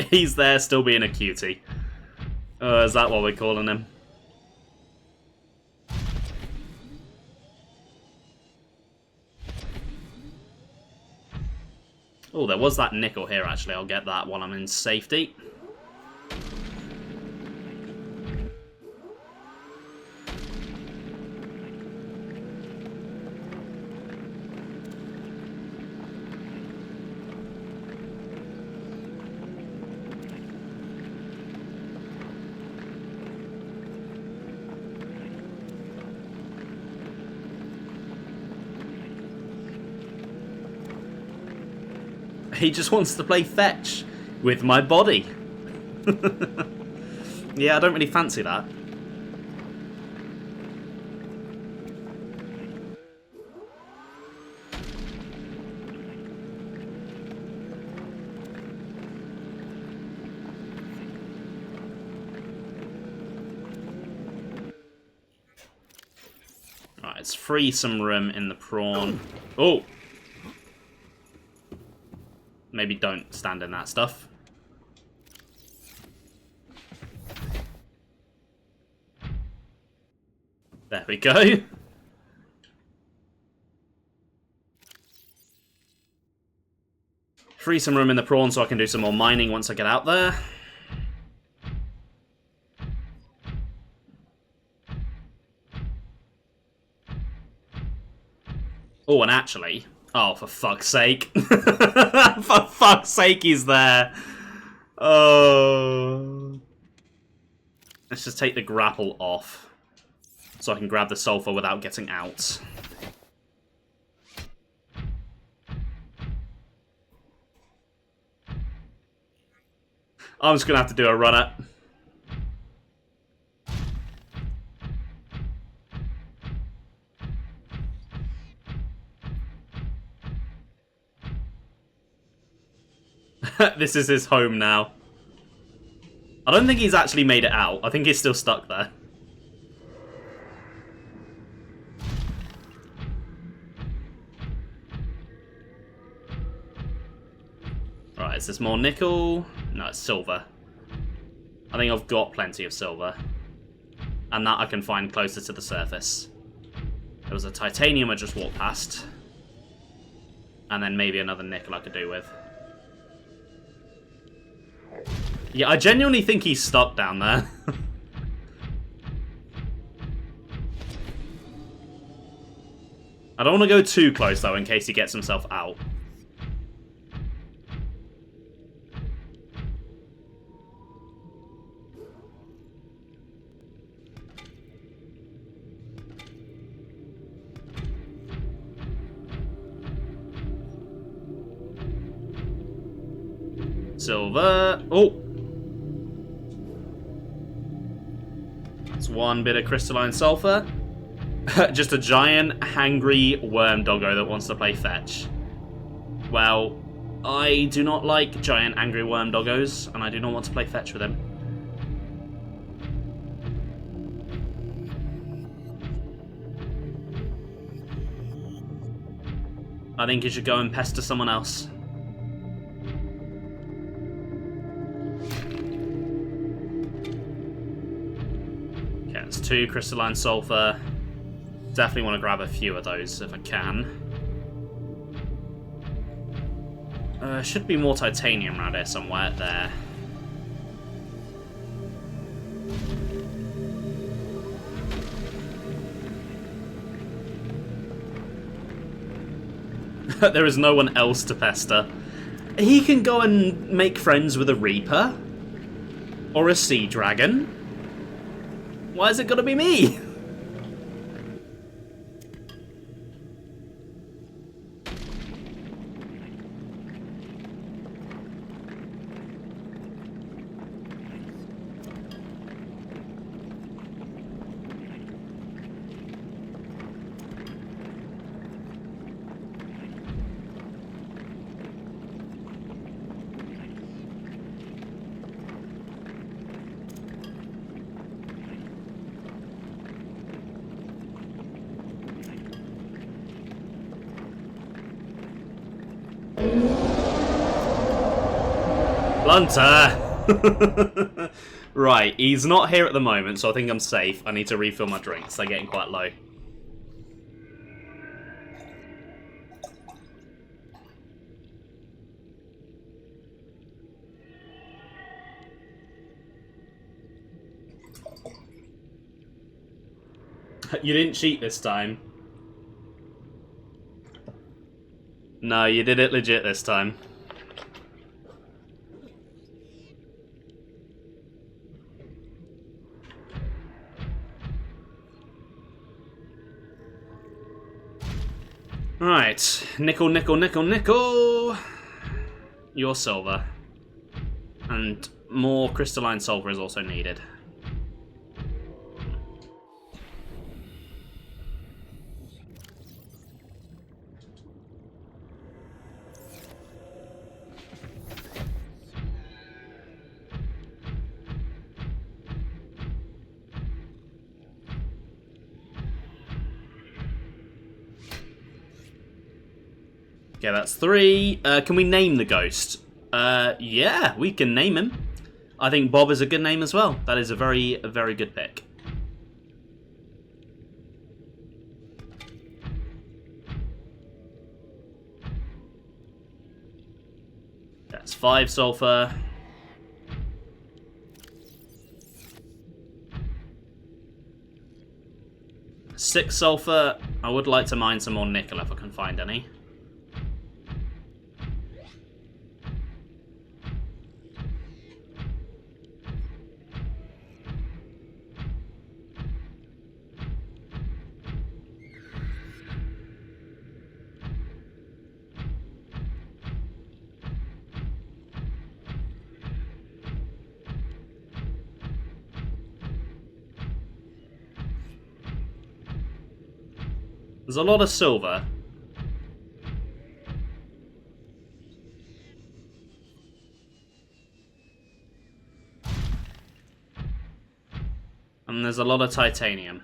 He's there, still being a cutie. Is that what we're calling him? Oh, there was that nickel here, actually. I'll get that while I'm in safety. He just wants to play fetch with my body. Yeah, I don't really fancy that. Right, let's free some room in the prawn. Oh! Maybe don't stand in that stuff. There we go. Free some room in the prawn so I can do some more mining once I get out there. Oh, and actually... Oh, for fuck's sake. For fuck's sake, he's there. Oh. Let's just take the grapple off. So I can grab the sulfur without getting out. I'm just going to have to do a run-up. This is his home now. I don't think he's actually made it out. I think he's still stuck there. Right, is this more nickel? No, it's silver. I think I've got plenty of silver. And that I can find closer to the surface. There was a titanium I just walked past. And then maybe another nickel I could do with. Yeah, I genuinely think he's stuck down there. I don't want to go too close, though, in case he gets himself out. Silver. Oh! That's one bit of crystalline sulfur. Just a giant, hangry worm doggo that wants to play fetch. Well, I do not like giant, angry worm doggos, and I do not want to play fetch with him. I think you should go and pester someone else. Okay, that's 2 crystalline sulfur. Definitely want to grab a few of those if I can. Should be more titanium around here somewhere. There. There is no one else to pester. He can go and make friends with a Reaper. Or a Sea Dragon. Why is it gotta be me? Blunter! Right, he's not here at the moment, so I think I'm safe. I need to refill my drinks. They're getting quite low. You didn't cheat this time. No, you did it legit this time. Right, nickel, nickel, nickel, nickel. Your silver. And more crystalline sulfur is also needed. Okay, that's 3. Can we name the ghost? Yeah, we can name him. I think Bob is a good name as well. That is a very good pick. 5 sulfur. Six sulfur. I would like to mine some more nickel if I can find any. There's a lot of silver. And there's a lot of titanium.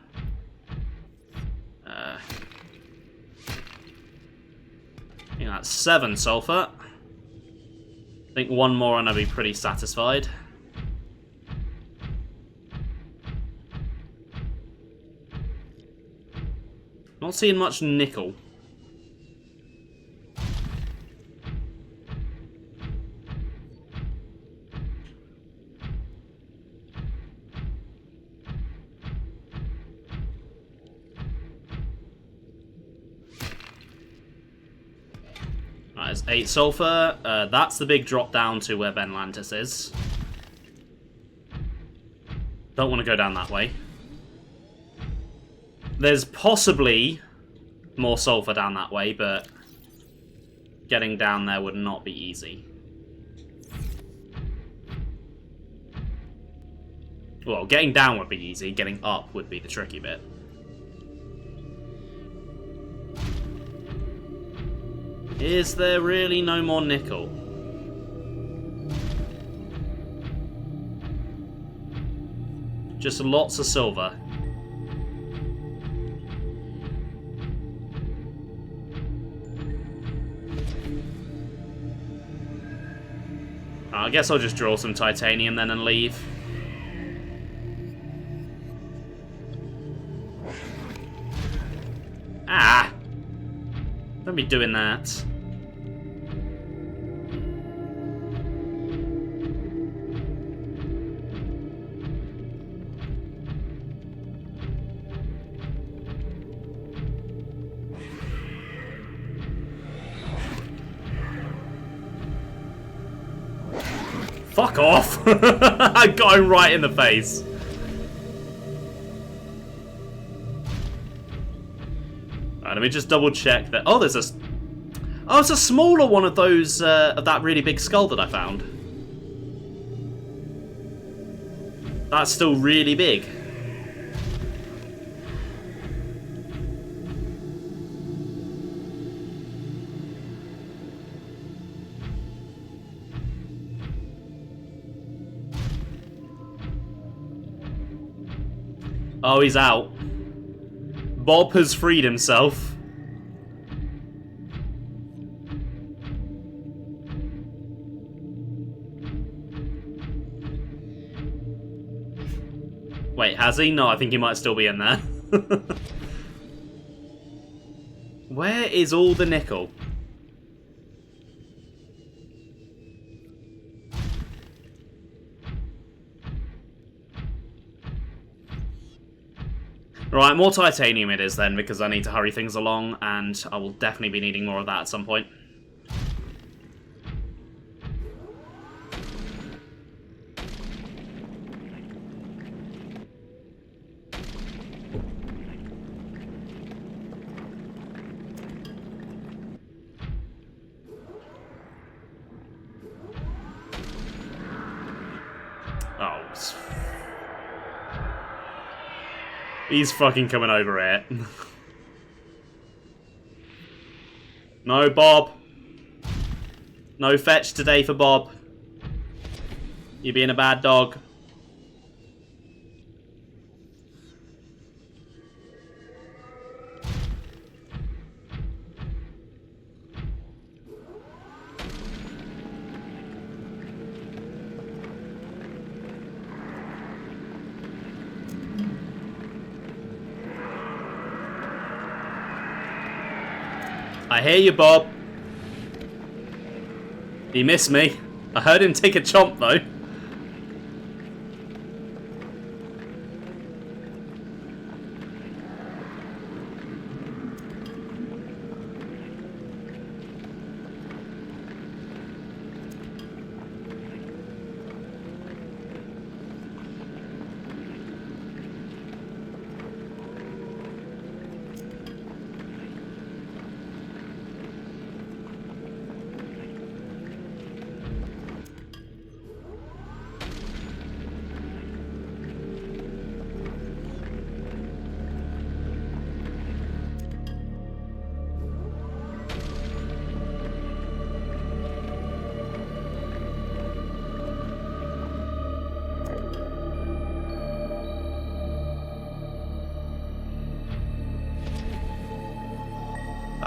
I think that's 7 sulfur. I think one more and I'll be pretty satisfied. Not seeing much nickel. Right, there's 8 sulfur. That's the big drop down to where Benlantis is. Don't want to go down that way. There's possibly more sulfur down that way, but getting down there would not be easy. Well, getting down would be easy, getting up would be the tricky bit. Is there really no more nickel? Just lots of silver. I guess I'll just draw some titanium then and leave. Ah! Don't be doing that. Fuck off! I got him right in the face. Alright, let me just double check that. Oh, there's a. Oh, it's a smaller one of those, of that really big skull that I found. That's still really big. Oh, he's out. Bob has freed himself. Wait, has he? No, I think he might still be in there. Where is all the nickel? Right, more titanium it is then, because I need to hurry things along, and I will definitely be needing more of that at some point. Oh, he's fucking coming over it. No, Bob. No fetch today for Bob. You're being a bad dog. I hear you, Bob. You miss me. I heard him take a chomp, though.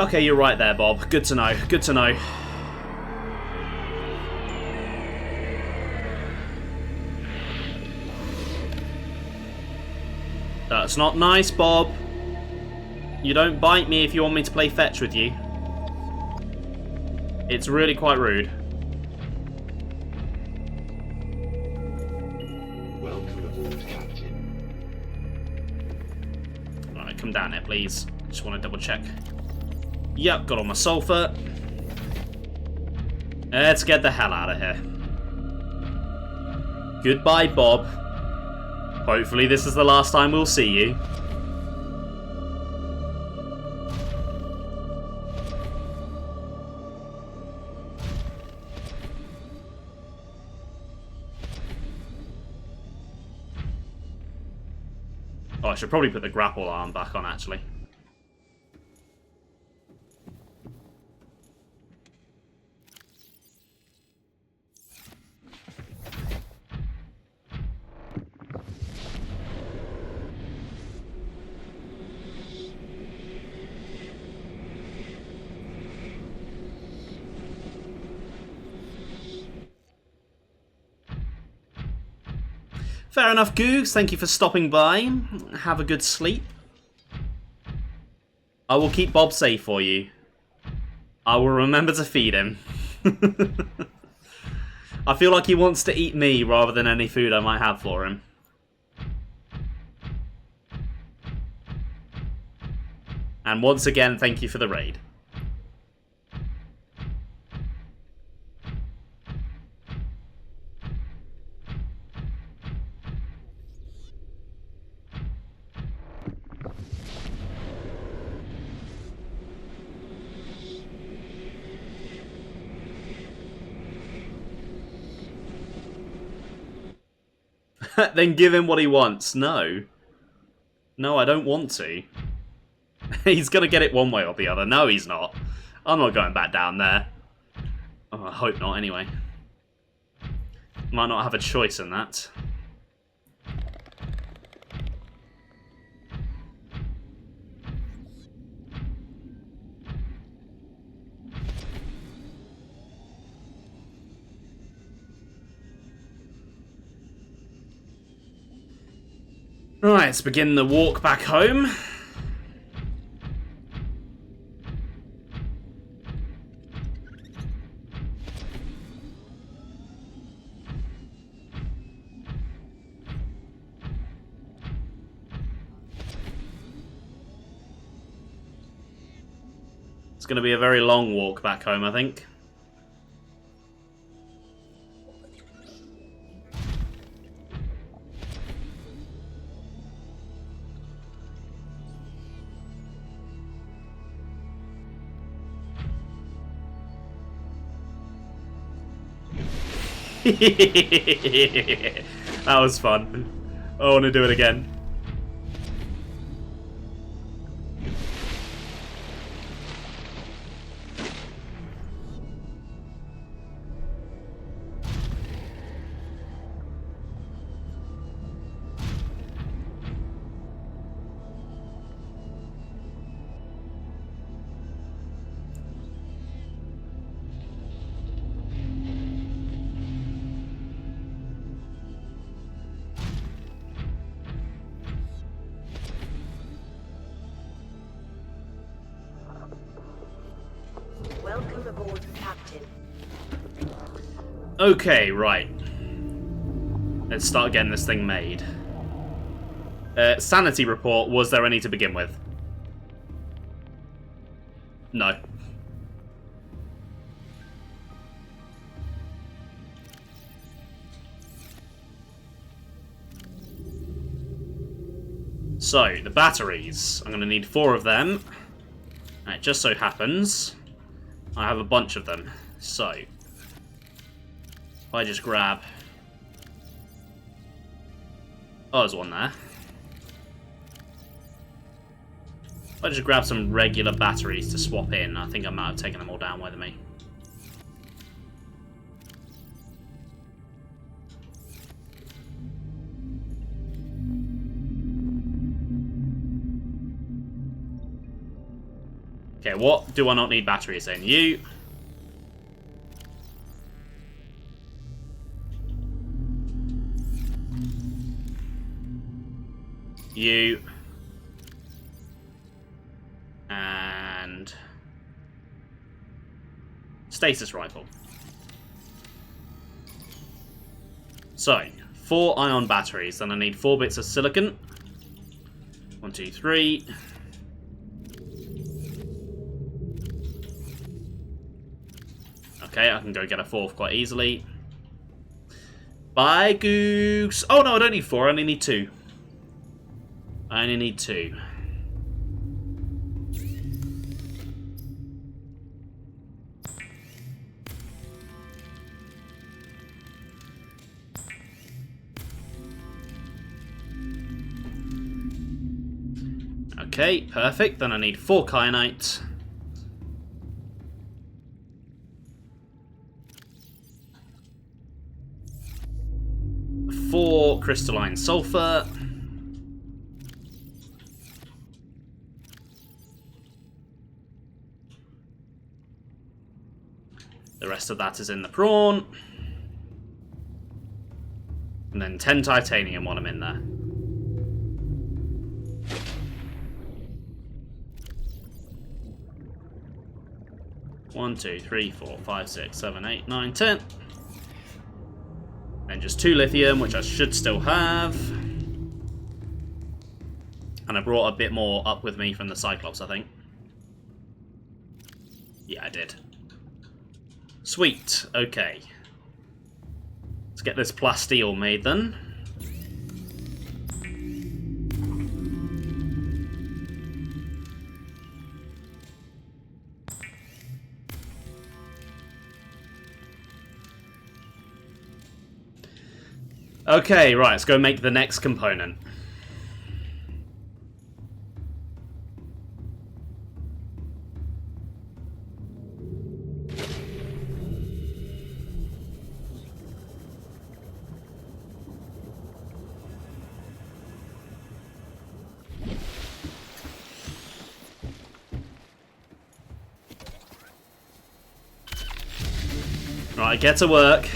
Okay, you're right there, Bob. Good to know. Good to know. That's not nice, Bob. You don't bite me if you want me to play fetch with you. It's really quite rude. Welcome aboard, Captain. Alright, come down here, please. Just want to double check. Yep, got all my sulfur. Let's get the hell out of here. Goodbye, Bob. Hopefully this is the last time we'll see you. Oh, I should probably put the grapple arm back on, actually. Fair enough, Googs. Thank you for stopping by. Have a good sleep. I will keep Bob safe for you. I will remember to feed him. I feel like he wants to eat me rather than any food I might have for him. And once again, thank you for the raid. Then give him what he wants. No. No, I don't want to. He's going to get it one way or the other. No, he's not. I'm not going back down there. Oh, I hope not, anyway. Might not have a choice in that. Right, let's begin the walk back home. It's going to be a very long walk back home, I think. That was fun. I want to do it again. Okay, right. Let's start getting this thing made. Sanity report, was there any to begin with? No. So, the batteries. I'm going to need 4 of them. And it just so happens I have a bunch of them. So, if I just grab... Oh, there's one there. If I just grab some regular batteries to swap in, I think I might have taken them all down with me. Okay, what do I not need batteries in? You. You. And... stasis rifle. So, 4 ion batteries. Then I need 4 bits of silicon. 1, 2, 3... Okay, I can go get a 4th quite easily. Bye, Goose! Oh no, I don't need 4, I only need 2. I only need 2. Okay, perfect. Then I need 4 kyanite. 4 crystalline sulfur. The rest of that is in the prawn. And then 10 titanium while I'm in there. One, 2, 3, 4, 5, 6, 7, 8, 9, 10. And just 2 lithium, which I should still have. And I brought a bit more up with me from the Cyclops, I think. Yeah, I did. Sweet, okay. Let's get this plasteel made then. Okay, right, let's go make the next component. Right, get to work.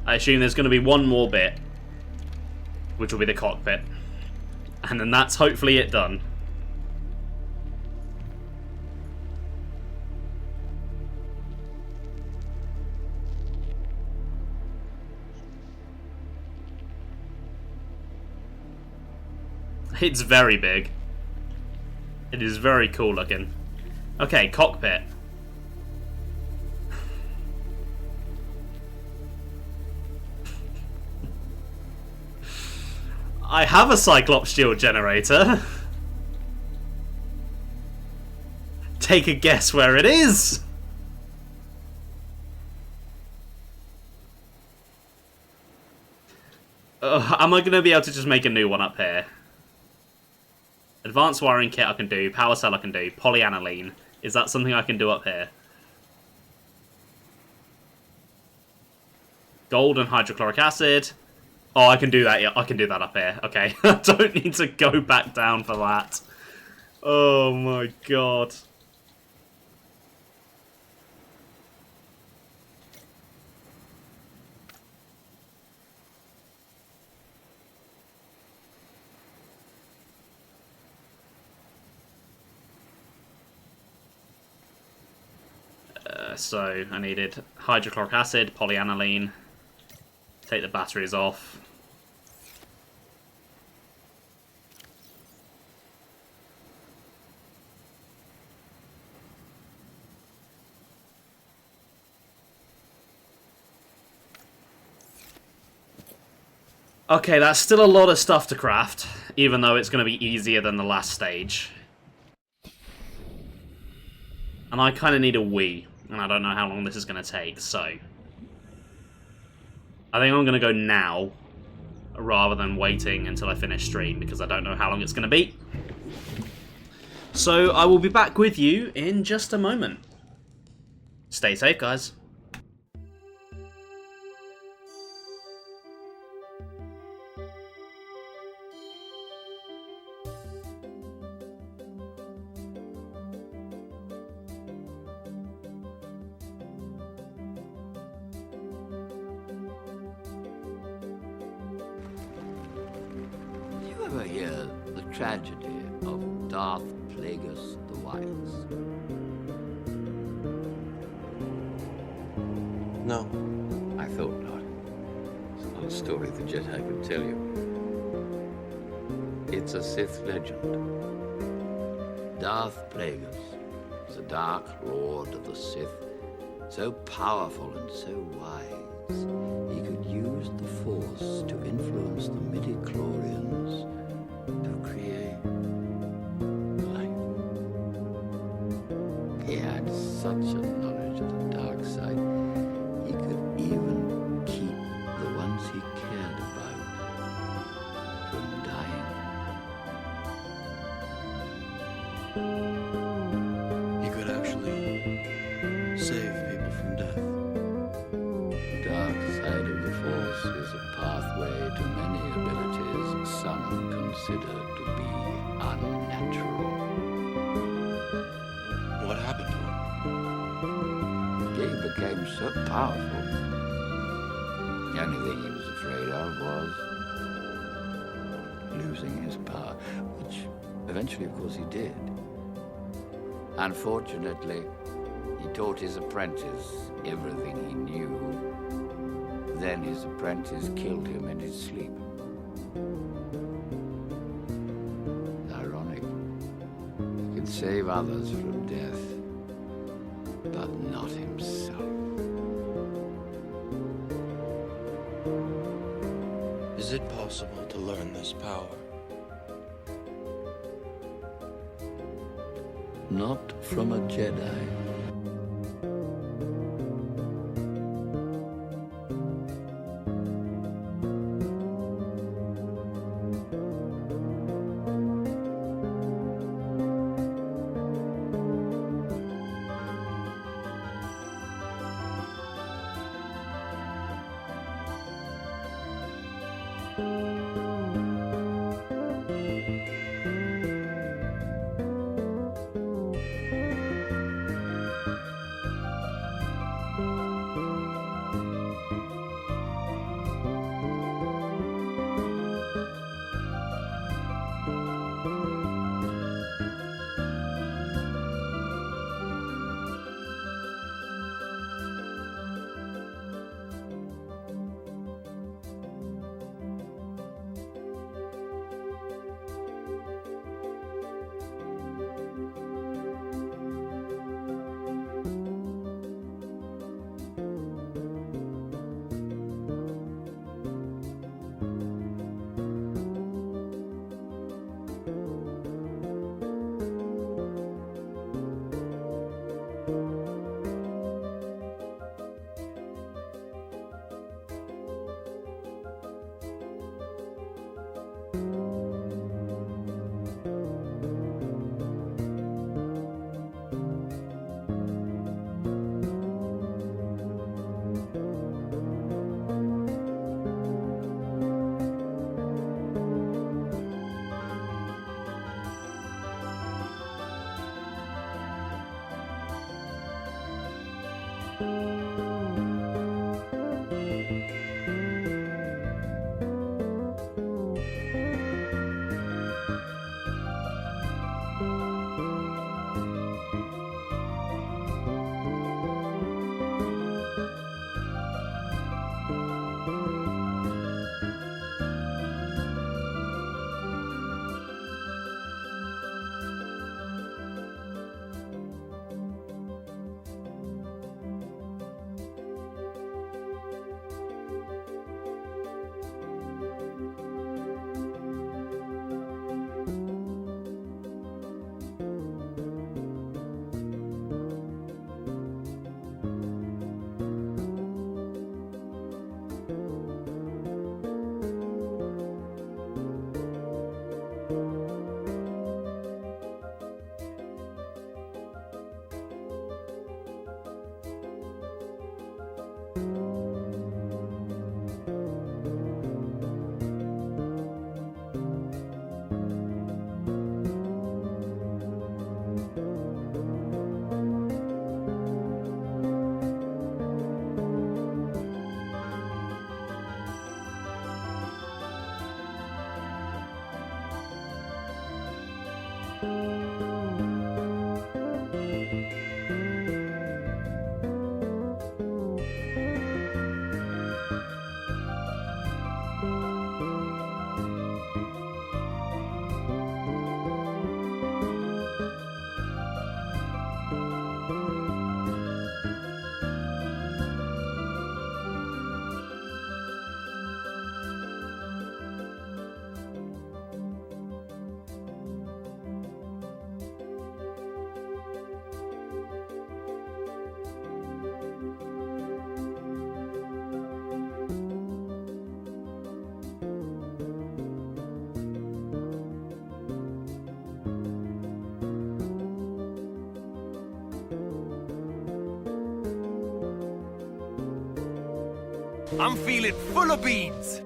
I assume there's going to be one more bit, which will be the cockpit. And then that's hopefully it done. It's very big. It is very cool looking. Okay, cockpit. I have a Cyclops shield generator. Take a guess where it is. Am I going to be able to just make a new one up here? Advanced wiring kit I can do, power cell I can do, polyaniline. Is that something I can do up here? Gold and hydrochloric acid. Oh, I can do that, yeah, I can do that up here. Okay, I don't need to go back down for that. Oh my god. so I needed hydrochloric acid, polyaniline, take the batteries off. Okay, that's still a lot of stuff to craft, even though it's going to be easier than the last stage. And I kind of need a wee, and I don't know how long this is going to take, so... I think I'm going to go now, rather than waiting until I finish stream, because I don't know how long it's going to be. So I will be back with you in just a moment. Stay safe, guys. Ever hear the tragedy of Darth Plagueis the Wise? No. I thought not. It's not a story the Jedi could tell you. It's a Sith legend. Darth Plagueis was a dark lord of the Sith, so powerful and so wise, he could use the Force to influence the midi-chlorians to create life. He had such a knowledge of the dark side, he could even keep the ones he cared about from dying. He could actually save people from death. The dark side of the Force is a pathway to many abilities some consider to be unnatural. What happened to him? He became so powerful. The only thing he was afraid of was losing his power, which eventually, of course, he did. Unfortunately, he taught his apprentice everything he knew. Then his apprentice killed him in his sleep. It's ironic. He can save others from death, but not himself. Is it possible to learn this power? Not from a Jedi. I'm feeling full of beans.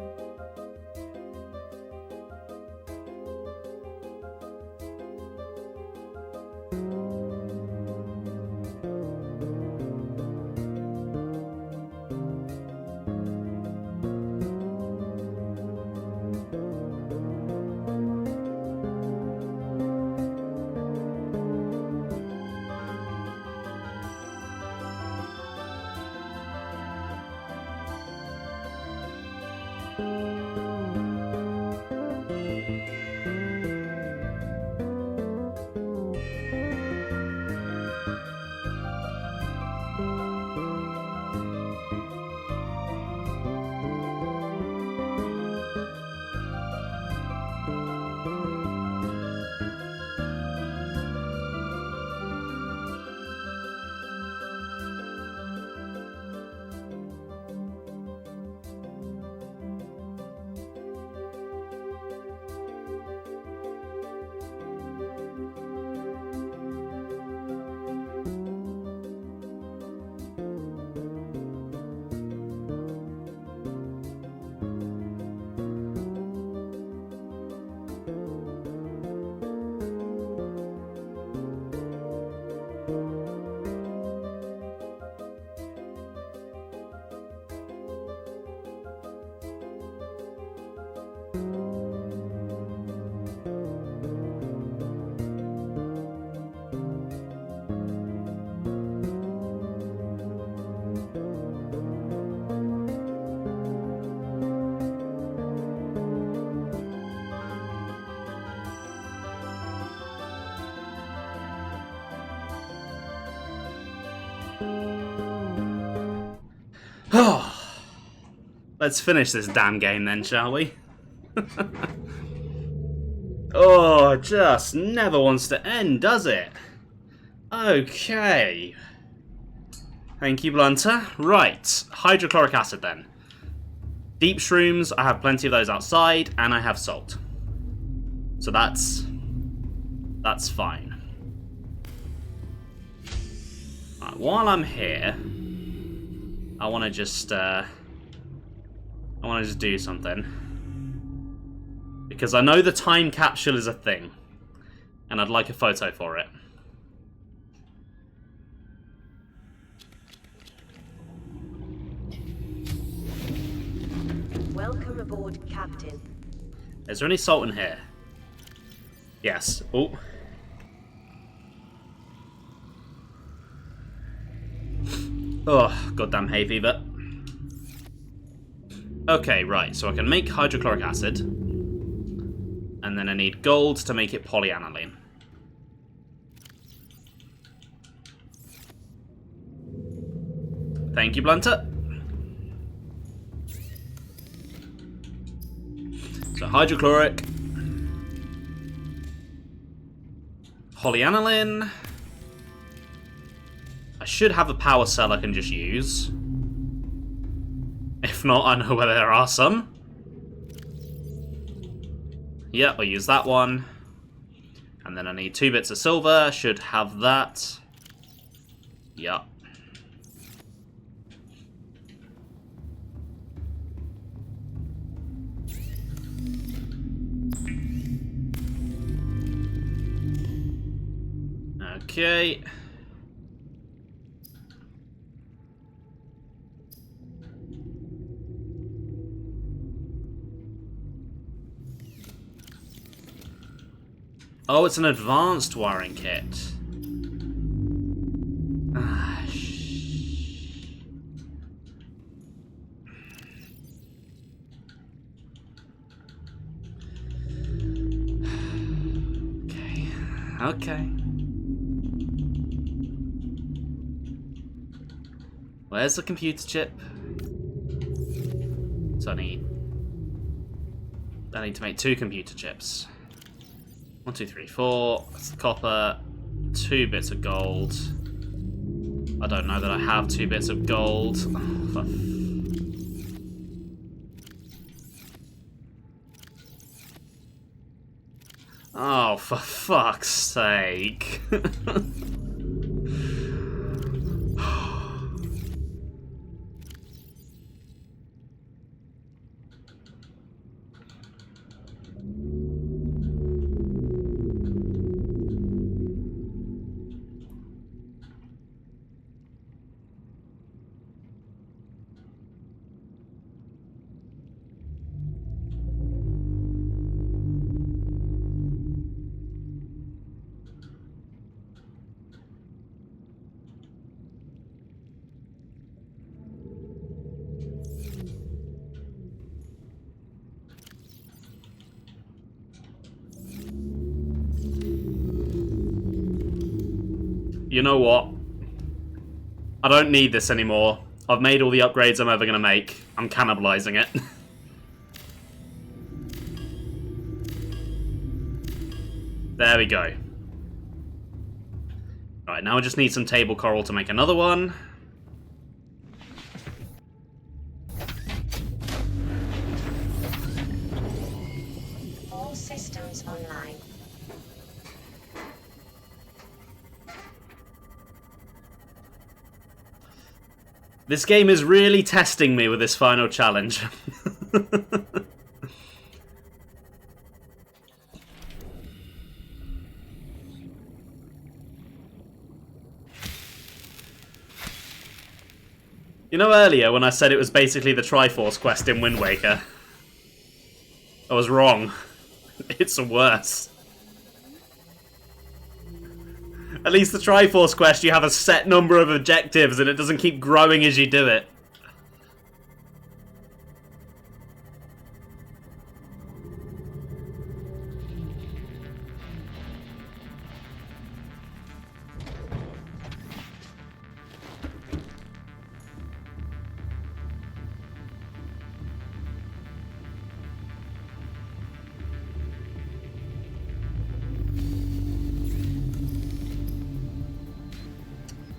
Let's finish this damn game then, shall we? Oh, it just never wants to end, does it? Okay. Thank you, Blunter. Right, hydrochloric acid then. Deep shrooms, I have plenty of those outside, and I have salt. So that's fine. Right, while I'm here, I want to just do something. Because I know the time capsule is a thing. And I'd like a photo for it. Welcome aboard, Captain. Is there any salt in here? Yes. Oh. Oh, goddamn hay fever. Okay, right, so I can make hydrochloric acid. And then I need gold to make it polyaniline. Thank you, Blunter. So hydrochloric. Polyaniline. I should have a power cell I can just use. If not, I know where there are some. Yep, I'll use that one. And then I need 2 bits of silver. Should have that. Yep. Okay. Oh, it's an advanced wiring kit. Ah, okay. Where's the computer chip? So I need to make 2 computer chips. 1, 2, 3, 4. That's the copper. 2 bits of gold. I don't know that I have 2 bits of gold. Oh, for fuck's sake. You know what? I don't need this anymore. I've made all the upgrades I'm ever going to make. I'm cannibalizing it. There we go. Right, now I just need some table coral to make another one. All systems online. This game is really testing me with this final challenge. You know earlier when I said it was basically the Triforce quest in Wind Waker? I was wrong. It's worse. At least the Triforce quest, you have a set number of objectives and it doesn't keep growing as you do it.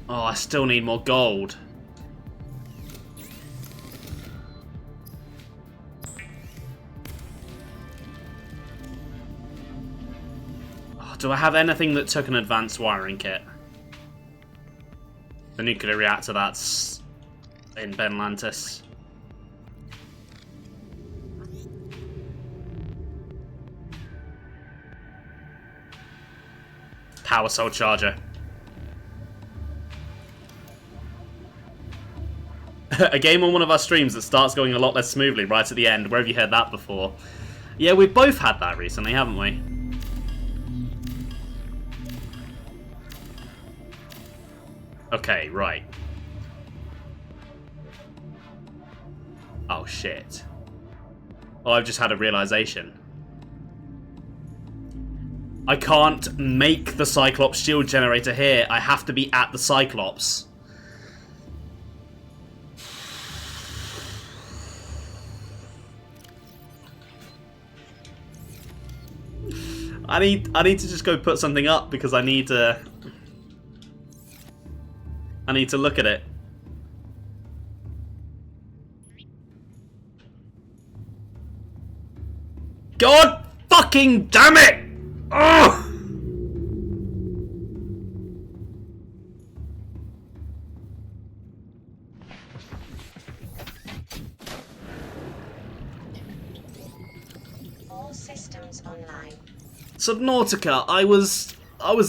Oh, I still need more gold. Oh, do I have anything that took an advanced wiring kit? The nuclear reactor that's in Benlantis. Power cell charger. A game on one of our streams that starts going a lot less smoothly right at the end. Where have you heard that before? Yeah, we've both had that recently, haven't we? Okay, right. Oh, shit. Oh, I've just had a realization. I can't make the Cyclops shield generator here. I have to be at the Cyclops. I need to just go put something up because I need to look at it. God fucking damn it! Ugh! All systems online. Subnautica, I was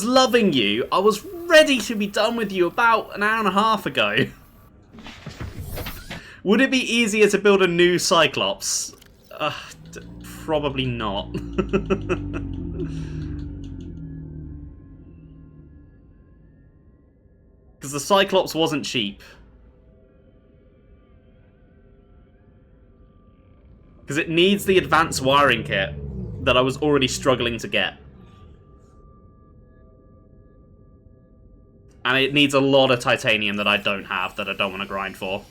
loving you. I was ready to be done with you about an hour and a half ago. Would it be easier to build a new Cyclops? Probably not. Because the Cyclops wasn't cheap. Because it needs the advanced wiring kit that I was already struggling to get. And it needs a lot of titanium that I don't have, that I don't want to grind for.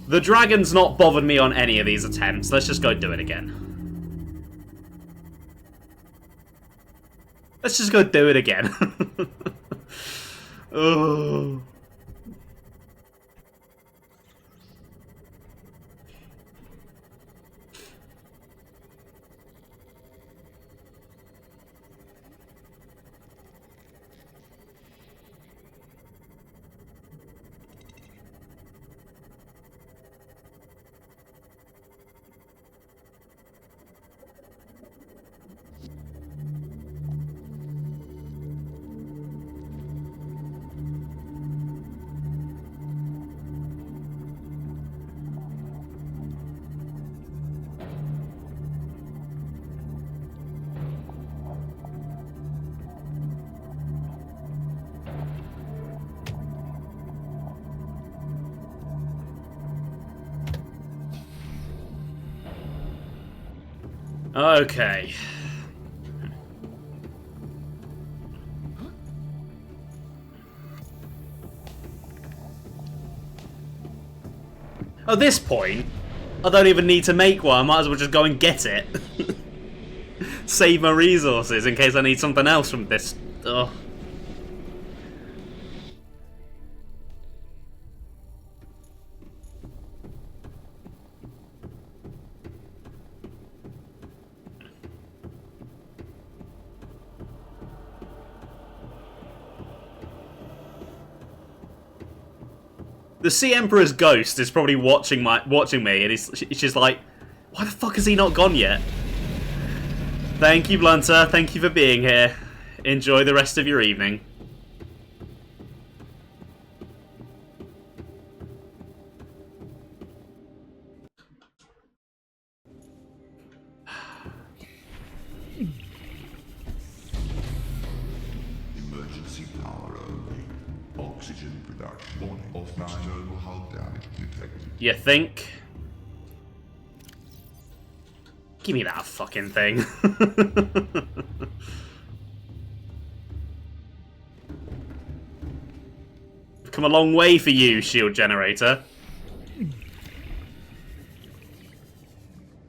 The dragon's not bothered me on any of these attempts. Let's just go do it again. Let's just go do it again. Oh. Okay. At this point, I don't even need to make one. I might as well just go and get it. Save my resources in case I need something else from this. Ugh. The Sea Emperor's ghost is probably watching me, and he's just like, why the fuck has he not gone yet? Thank you, Blunter. Thank you for being here. Enjoy the rest of your evening. Emergency power only. Oxygen production. Warning. External hull damage detected. You think? Give me that fucking thing. Come a long way for you, shield generator.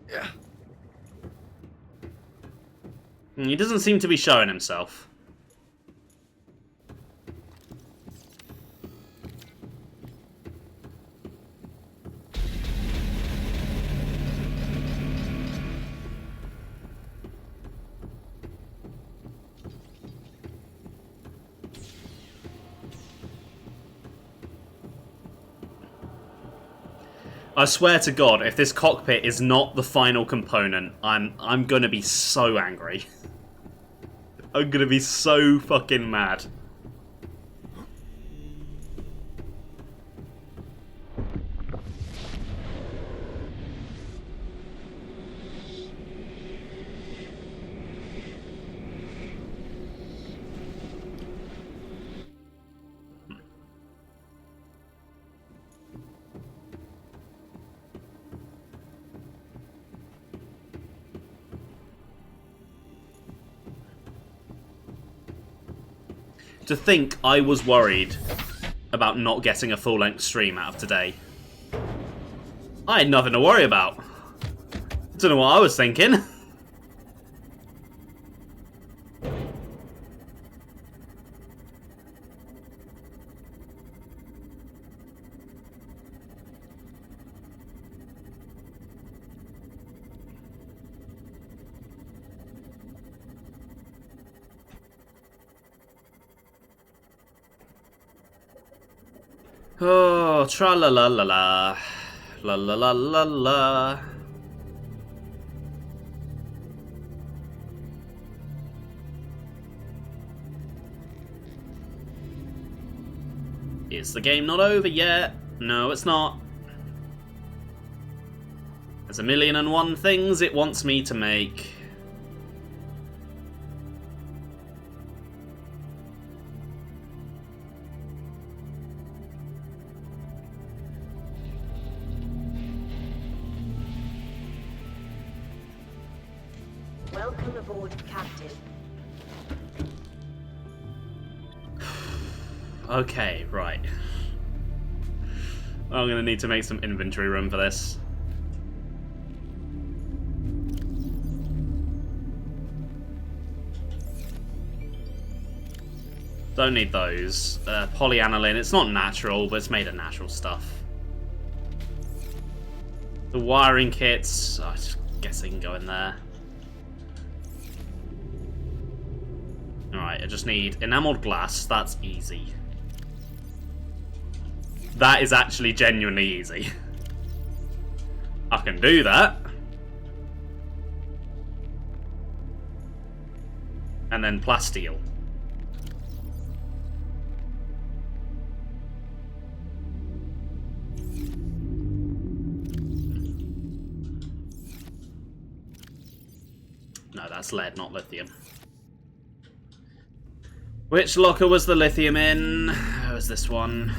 Yeah. He doesn't seem to be showing himself. I swear to God, if this cockpit is not the final component, I'm gonna be so angry. I'm gonna be so fucking mad. To think I was worried about not getting a full-length stream out of today. I had nothing to worry about. Don't know what I was thinking. Oh, tra-la-la-la-la. La-la-la-la-la. Is the game not over yet? No, it's not. There's 1,000,001 things it wants me to make. Welcome aboard, Captain. Okay, right. I'm gonna need to make some inventory room for this. Don't need those. Polyaniline, it's not natural, but it's made of natural stuff. The wiring kits, I guess they can go in there. Alright, I just need enameled glass, that's easy. That is actually genuinely easy. I can do that. And then plasteel. No, that's lead, not lithium. Which locker was the lithium in? It was this one.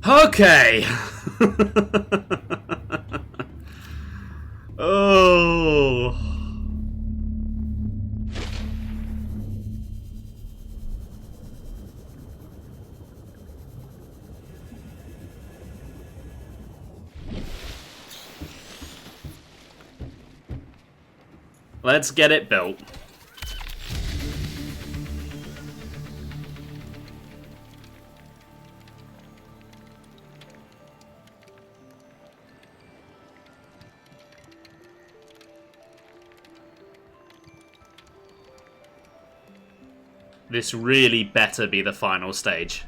Okay. Oh. Let's get it built. This really better be the final stage.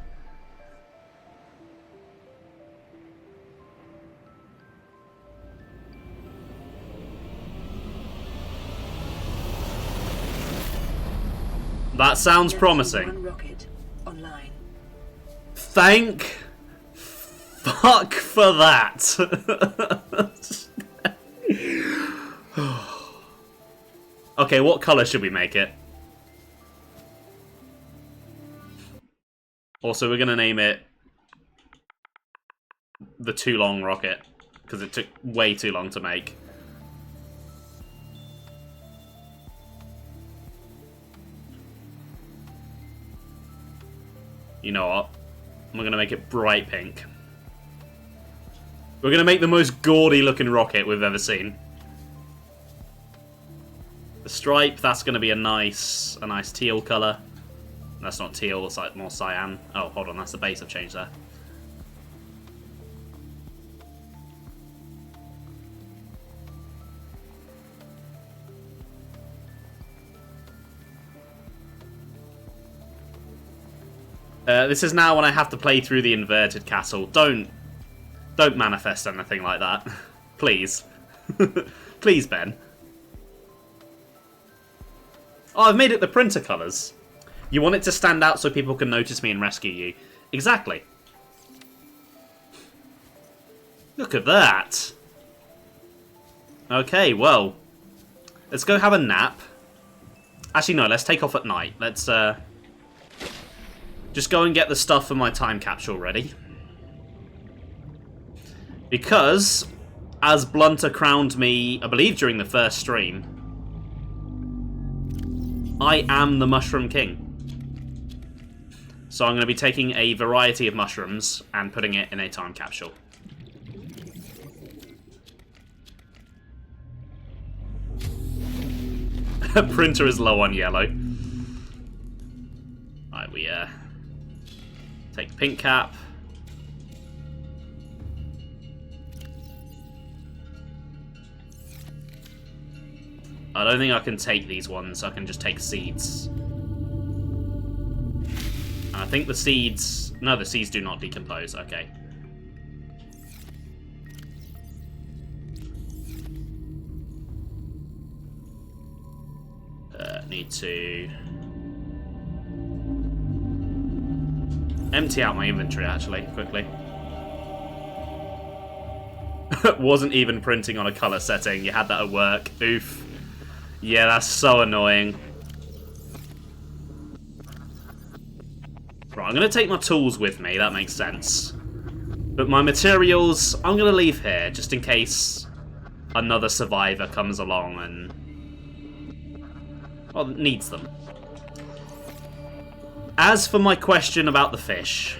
That sounds promising. One rocket online. Thank fuck for that. Okay, what color should we make it? Also, we're going to name it the Too Long Rocket, because it took way too long to make. You know what? We're going to make it bright pink. We're going to make the most gaudy looking rocket we've ever seen. The stripe, that's going to be a nice teal colour. That's not teal, it's like more cyan. Oh, hold on, that's the base I've changed there. This is now when I have to play through the inverted castle. Don't manifest anything like that. Please. Please, Ben. Oh, I've made it the printer colours. You want it to stand out so people can notice me and rescue you. Exactly. Look at that. Okay, well. Let's go have a nap. Actually, no, let's take off at night. Let's just go and get the stuff for my time capsule ready. Because, as Blunter crowned me, I believe during the first stream, I am the Mushroom King. So I'm going to be taking a variety of mushrooms and putting it in a time capsule. Printer is low on yellow. Alright, we take pink cap. I don't think I can take these ones. I can just take seeds. And I think the seeds... No, the seeds do not decompose. Okay. Need to... empty out my inventory, actually, quickly. Wasn't even printing on a colour setting. You had that at work. Oof. Yeah, that's so annoying. Right, I'm going to take my tools with me. That makes sense. But my materials, I'm going to leave here, just in case another survivor comes along and... well, needs them. As for my question about the fish,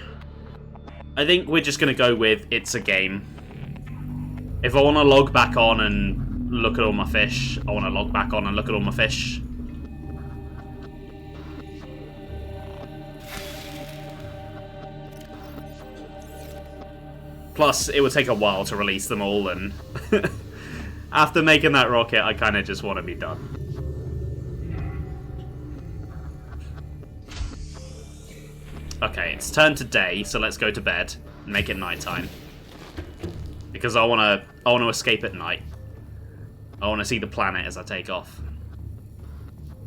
I think we're just going to go with it's a game. If I want to log back on and look at all my fish, I want to log back on and look at all my fish. Plus, it would take a while to release them all, and after making that rocket, I kind of just want to be done. Okay, it's turned to day, so let's go to bed and make it nighttime. Because I want to escape at night. I want to see the planet as I take off.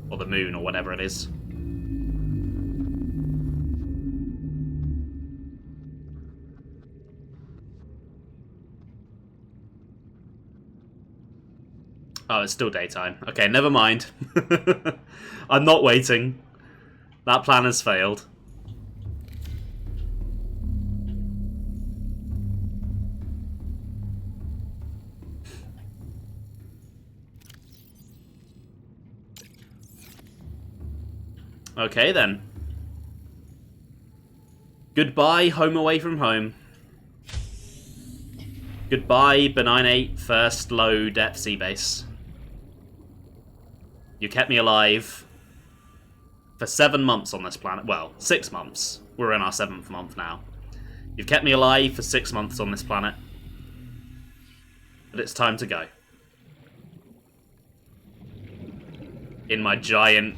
Or the moon, or whatever it is. Oh, it's still daytime. Okay, never mind. I'm not waiting. That plan has failed. Okay, then. Goodbye, home away from home. Goodbye, Benign 8 first low depth sea base. You kept me alive for 7 months on this planet. Well, 6 months. We're in our 7th month now. You've kept me alive for 6 months on this planet. But it's time to go. In my giant,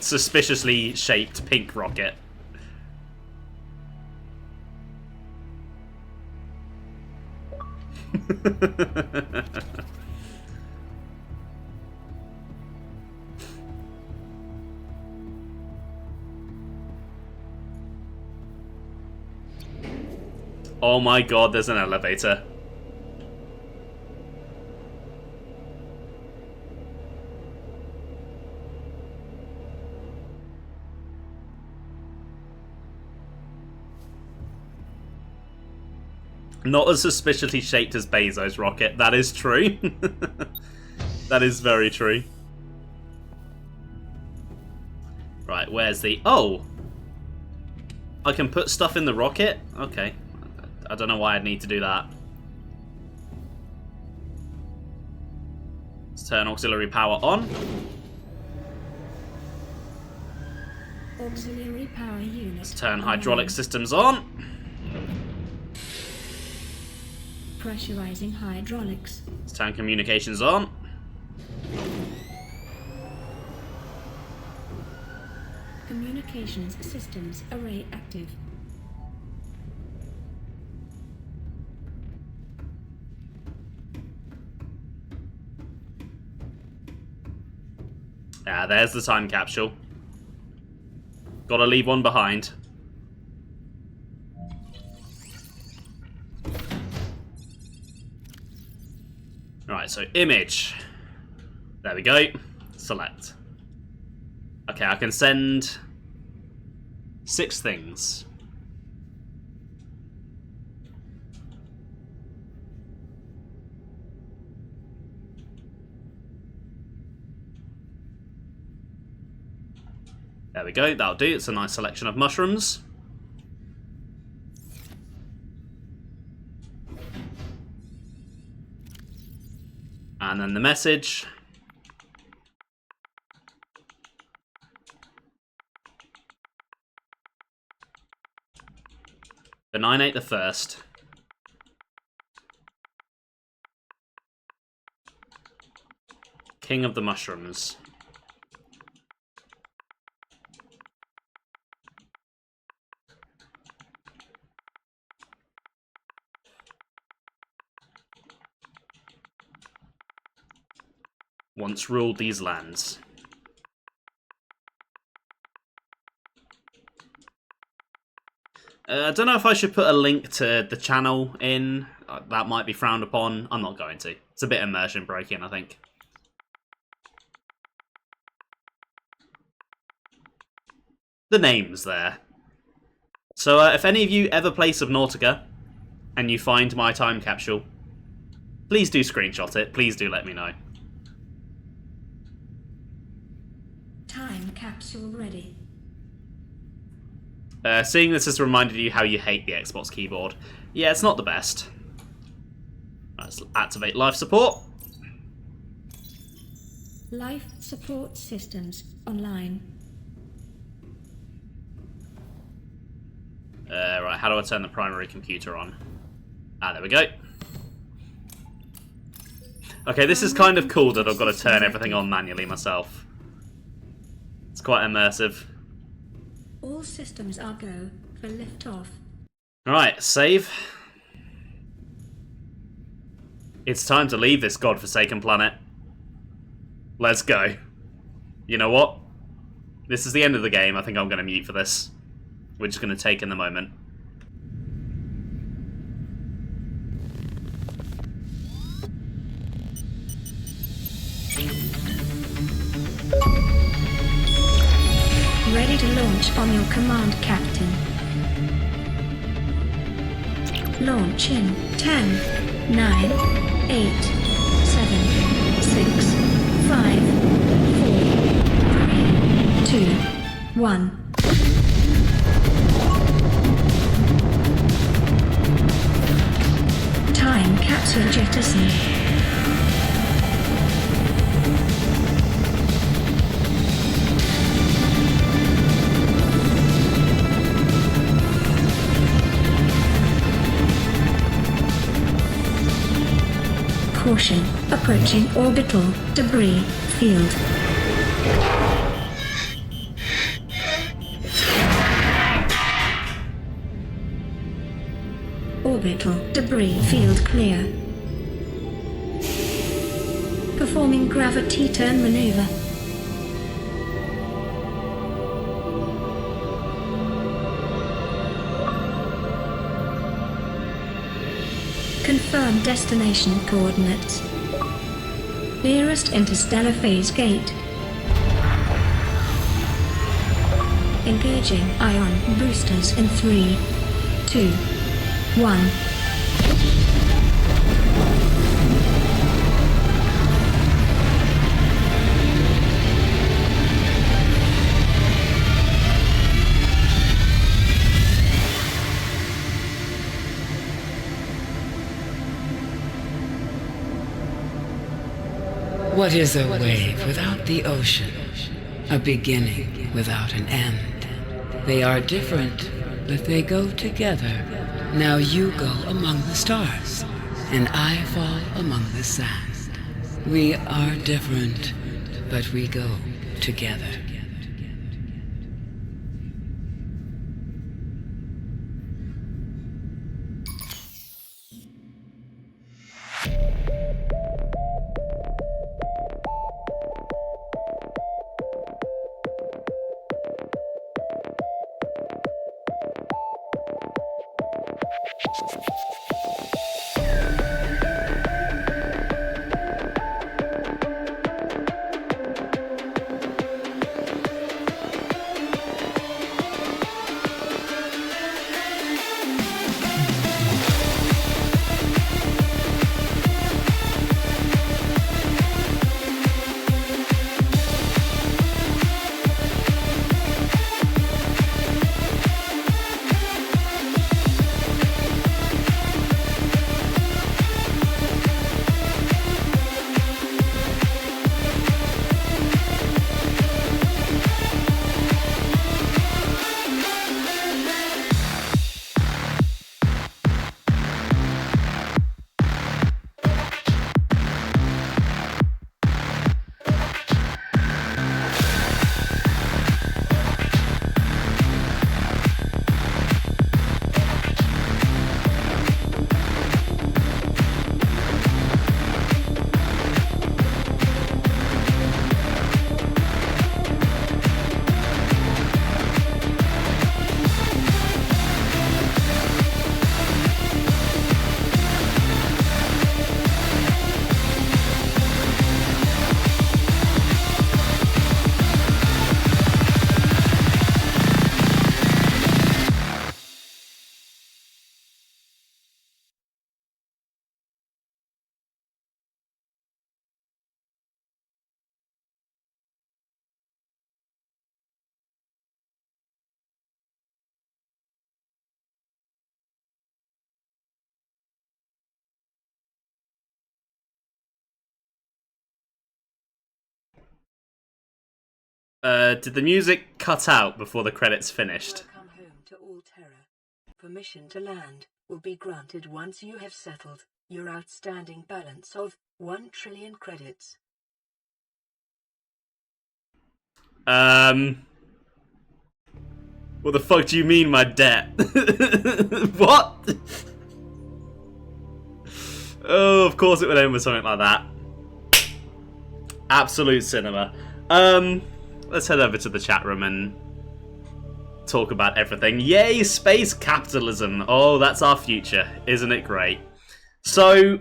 suspiciously shaped pink rocket. Oh my god, there's an elevator. Not as suspiciously shaped as Bezos' rocket, that is true. That is very true. Right, where's the... oh! I can put stuff in the rocket? Okay. I don't know why I'd need to do that. Let's turn auxiliary power on. Auxiliary power unit. Let's turn hydraulic systems on. Pressurizing hydraulics. Let's turn communications on. Communications systems array active. Ah, there's the time capsule. Gotta leave one behind. Right, so image. There we go. Select. Okay, I can send 6 things. There we go, that'll do. It's a nice selection of mushrooms. And then the message. The 9-8 the first. King of the Mushrooms. Once ruled these lands. I don't know if I should put a link to the channel in. That might be frowned upon. I'm not going to. It's a bit immersion breaking, I think. The name's there. So if any of you ever play Subnautica and you find my time capsule, please do screenshot it. Please do let me know. Time capsule ready. Seeing this has reminded you how you hate the Xbox keyboard. Yeah, it's not the best. Let's activate life support. Life support systems online. Right, how do I turn the primary computer on? Ah, there we go. Okay, this is kind of cool that I've got to turn everything on manually myself. It's quite immersive. All systems are go for liftoff. Alright, save. It's time to leave this godforsaken planet. Let's go. You know what? This is the end of the game. I think I'm going to mute for this. We're just going to take in the moment. Ready to launch on your command, Captain. Launch in 10, 9, 8, 7, 6, 5, 4, 3, 2, 1. Time capsule jettison. Caution, approaching orbital debris field. Orbital debris field clear. Performing gravity turn maneuver. Confirm destination coordinates. Nearest interstellar phase gate. Engaging ion boosters in 3, 2, 1. What is a wave without the ocean? A beginning without an end. They are different, but they go together. Now you go among the stars, and I fall among the sand. We are different, but we go together. Did the music cut out before the credits finished? Welcome home to Alterra. Permission to land will be granted once you have settled your outstanding balance of 1 trillion credits. What the fuck do you mean, my debt? What? Oh, of course it would end with something like that. Absolute cinema. Let's head over to the chat room and talk about everything. Yay, space capitalism. Oh, that's our future. Isn't it great? So,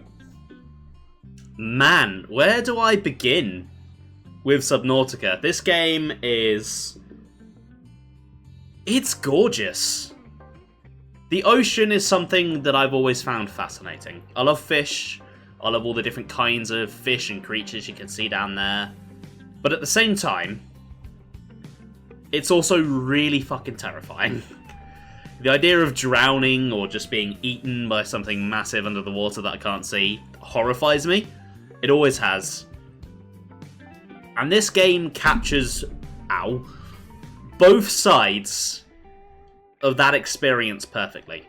man, where do I begin with Subnautica? This game is... it's gorgeous. The ocean is something that I've always found fascinating. I love fish. I love all the different kinds of fish and creatures you can see down there. But at the same time, it's also really fucking terrifying. The idea of drowning or just being eaten by something massive under the water that I can't see horrifies me. It always has. And this game captures, both sides of that experience perfectly.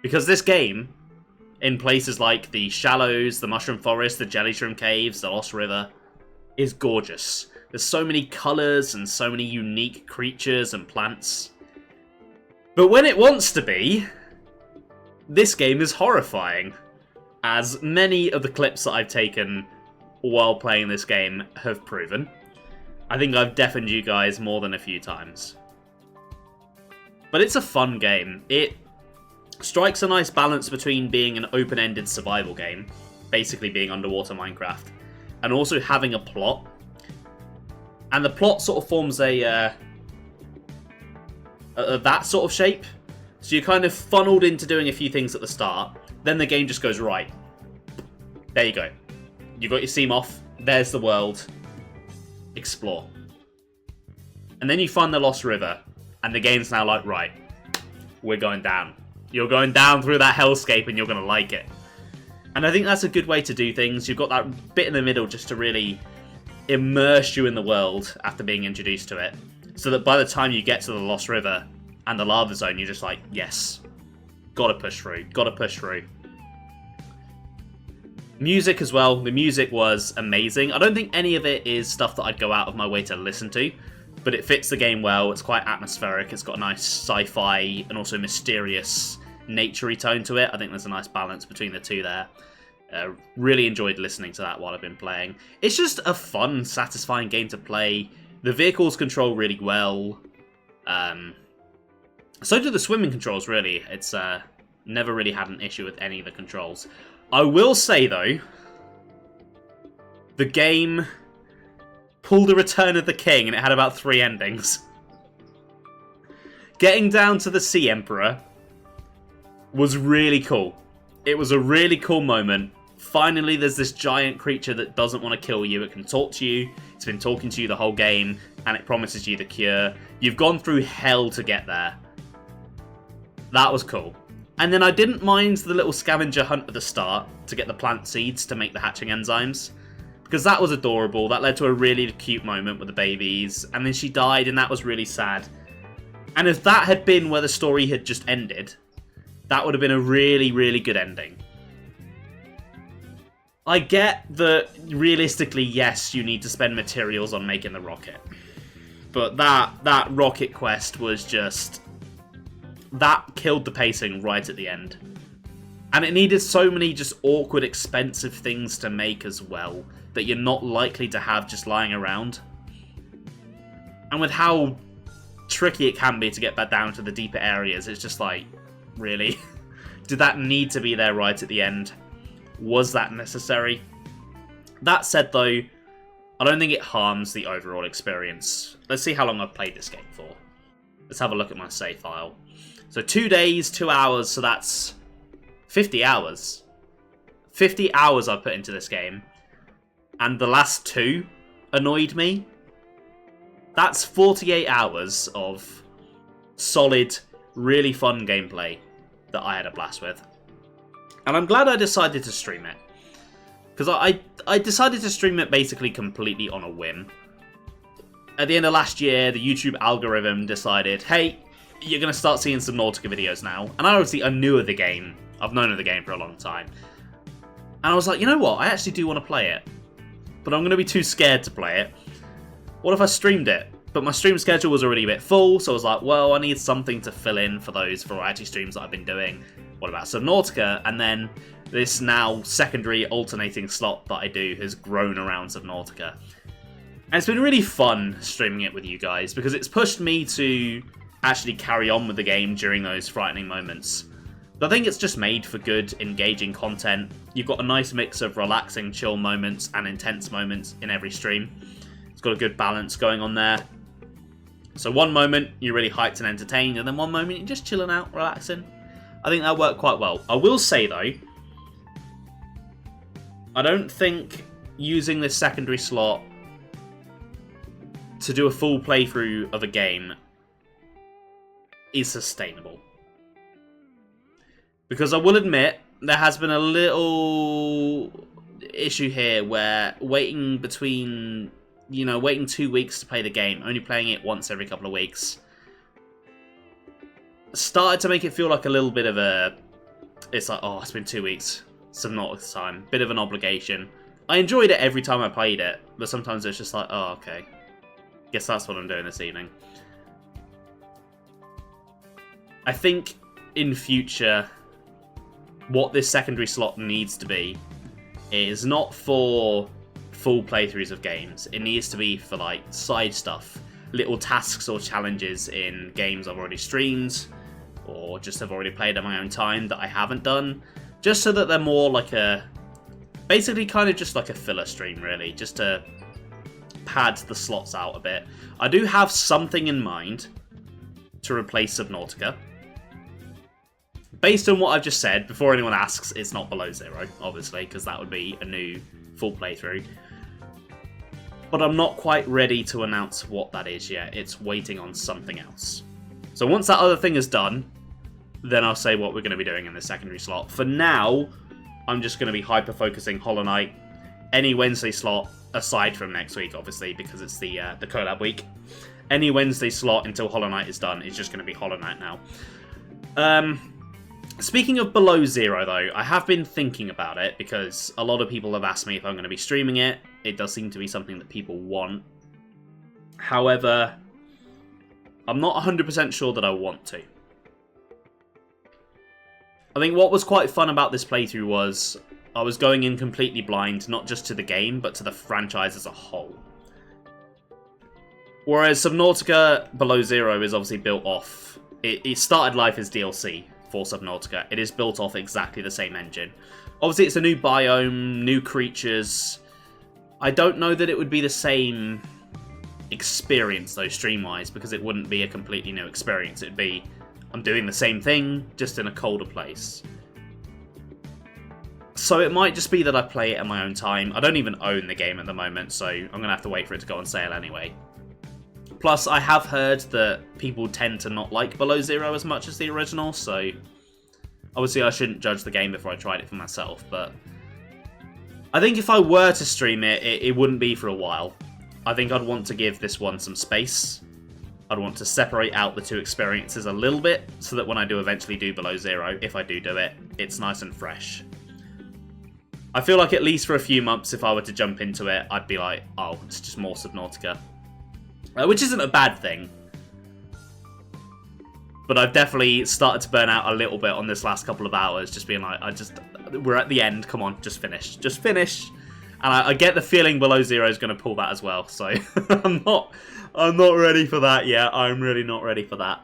Because this game, in places like the Shallows, the Mushroom Forest, the Jelly Shroom Caves, the Lost River, is gorgeous. There's so many colours and so many unique creatures and plants. But when it wants to be, this game is horrifying. As many of the clips that I've taken while playing this game have proven. I think I've deafened you guys more than a few times. But it's a fun game. It strikes a nice balance between being an open-ended survival game, basically being underwater Minecraft, and also having a plot. And the plot sort of forms that sort of shape. So you're kind of funneled into doing a few things at the start, then the game just goes, right, there you go. You got your seam off, there's the world, explore. And then you find the Lost River, and the game's now like, right, we're going down. You're going down through that hellscape and you're going to like it. And I think that's a good way to do things. You've got that bit in the middle just to really immerse you in the world after being introduced to it. So that by the time you get to the Lost River and the lava zone, you're just like, yes, gotta push through, gotta push through. Music as well. The music was amazing. I don't think any of it is stuff that I'd go out of my way to listen to, but it fits the game well. It's quite atmospheric. It's got a nice sci-fi and also mysterious, nature-y tone to it. I think there's a nice balance between the two there. Really enjoyed listening to that while I've been playing. It's just a fun, satisfying game to play. The vehicles control really well. So do the swimming controls, really. It's never really had an issue with any of the controls. I will say, though, the game pulled a Return of the King, and it had about 3 endings. Getting down to the Sea Emperor was really cool. It was a really cool moment. Finally, there's this giant creature that doesn't want to kill you. It can talk to you. It's been talking to you the whole game, and it promises you the cure. You've gone through hell to get there. That was cool. And then I didn't mind the little scavenger hunt at the start to get the plant seeds to make the hatching enzymes. Because that was adorable. That led to a really cute moment with the babies. And then she died, and that was really sad. And if that had been where the story had just ended, that would have been a really, really good ending. I get that, realistically, yes, you need to spend materials on making the rocket. But that rocket quest was just... that killed the pacing right at the end. And it needed so many just awkward, expensive things to make as well that you're not likely to have just lying around. And with how tricky it can be to get back down to the deeper areas, it's just like, really? Did that need to be there right at the end? Was that necessary? That said, though, I don't think it harms the overall experience. Let's see how long I've played this game for. Let's have a look at my save file. So 2 days, 2 hours, so that's 50 hours. 50 hours I've put into this game. And the last 2 annoyed me. That's 48 hours of solid, really fun gameplay that I had a blast with. And I'm glad I decided to stream it. Because I decided to stream it basically completely on a whim. at the end of last year, the YouTube algorithm decided, hey, you're going to start seeing Subnautica videos now. And I knew of the game. I've known of the game for a long time. And I was like, you know what? I actually do want to play it. But I'm going to be too scared to play it. What if I streamed it? But my stream schedule was already a bit full, so I was like, well, I need something to fill in for those variety streams that I've been doing. What about Subnautica? And then this now secondary alternating slot that I do has grown around Subnautica. And it's been really fun streaming it with you guys, because it's pushed me to actually carry on with the game during those frightening moments. But I think it's just made for good, engaging content. You've got a nice mix of relaxing, chill moments and intense moments in every stream. It's got a good balance going on there. So one moment, you're really hyped and entertained, and then one moment, you're just chilling out, relaxing. I think that worked quite well. I will say, though, I don't think using this secondary slot to do a full playthrough of a game is sustainable. Because I will admit, there has been a little issue here where waiting 2 weeks to play the game, only playing it once every couple of weeks, started to make it feel like a little bit of a... It's like, oh, it's been 2 weeks. Subnautica time. Bit of an obligation. I enjoyed it every time I played it, but sometimes it's just like, oh, okay. Guess that's what I'm doing this evening. I think in future, what this secondary slot needs to be is not for full playthroughs of games. It needs to be for like side stuff, little tasks or challenges in games I've already streamed or just have already played at my own time that I haven't done, just so that they're more like basically kind of just like a filler stream, really, just to pad the slots out a bit. I do have something in mind to replace Subnautica. Based on what I've just said, before anyone asks, it's not Below Zero, obviously, because that would be a new full playthrough. But I'm not quite ready to announce what that is yet. It's waiting on something else. So once that other thing is done, then I'll say what we're going to be doing in the secondary slot. For now, I'm just going to be hyper-focusing Hollow Knight. Any Wednesday slot, aside from next week, obviously, because it's the collab week. Any Wednesday slot until Hollow Knight is done is just going to be Hollow Knight now. Speaking of Below Zero, though, I have been thinking about it, because a lot of people have asked me if I'm going to be streaming it. It does seem to be something that people want. However, I'm not 100% sure that I want to. I think what was quite fun about this playthrough was I was going in completely blind, not just to the game, but to the franchise as a whole. Whereas Subnautica Below Zero is obviously built off... It started life as DLC for Subnautica. It is built off exactly the same engine. Obviously, it's a new biome, new creatures. I don't know that it would be the same experience, though, stream-wise, because it wouldn't be a completely new experience. It'd be, I'm doing the same thing, just in a colder place. So it might just be that I play it at my own time. I don't even own the game at the moment, so I'm going to have to wait for it to go on sale anyway. Plus, I have heard that people tend to not like Below Zero as much as the original, so obviously I shouldn't judge the game before I tried it for myself, but I think if I were to stream it, it wouldn't be for a while. I think I'd want to give this one some space. I'd want to separate out the two experiences a little bit, so that when I do eventually do Below Zero, if I do it, it's nice and fresh. I feel like at least for a few months, if I were to jump into it, I'd be like, oh, it's just more Subnautica. Which isn't a bad thing. But I've definitely started to burn out a little bit on this last couple of hours, just being like, we're at the end, come on, just finish. Just finish. And I get the feeling Below Zero is going to pull that as well, so I'm not ready for that yet. I'm really not ready for that.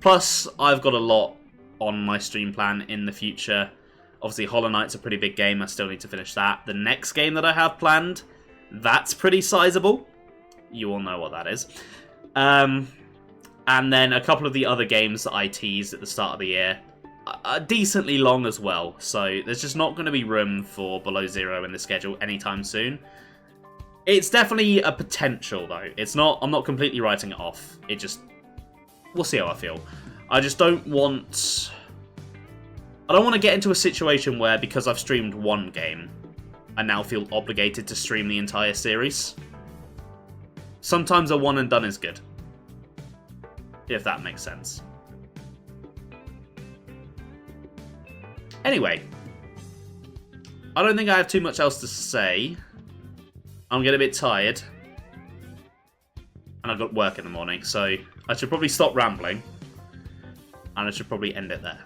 Plus, I've got a lot on my stream plan in the future. Obviously, Hollow Knight's a pretty big game. I still need to finish that. The next game that I have planned, that's pretty sizable. You all know what that is. And then a couple of the other games that I teased at the start of the year are decently long as well. So there's just not going to be room for Below Zero in the schedule anytime soon. It's definitely a potential, though. It's not. I'm not completely writing it off. It just... We'll see how I feel. I just don't want... I don't want to get into a situation where, because I've streamed one game, I now feel obligated to stream the entire series. sometimes a one and done is good. If that makes sense. Anyway, I don't think I have too much else to say. I'm getting a bit tired. And I've got work in the morning, so I should probably stop rambling. And I should probably end it there.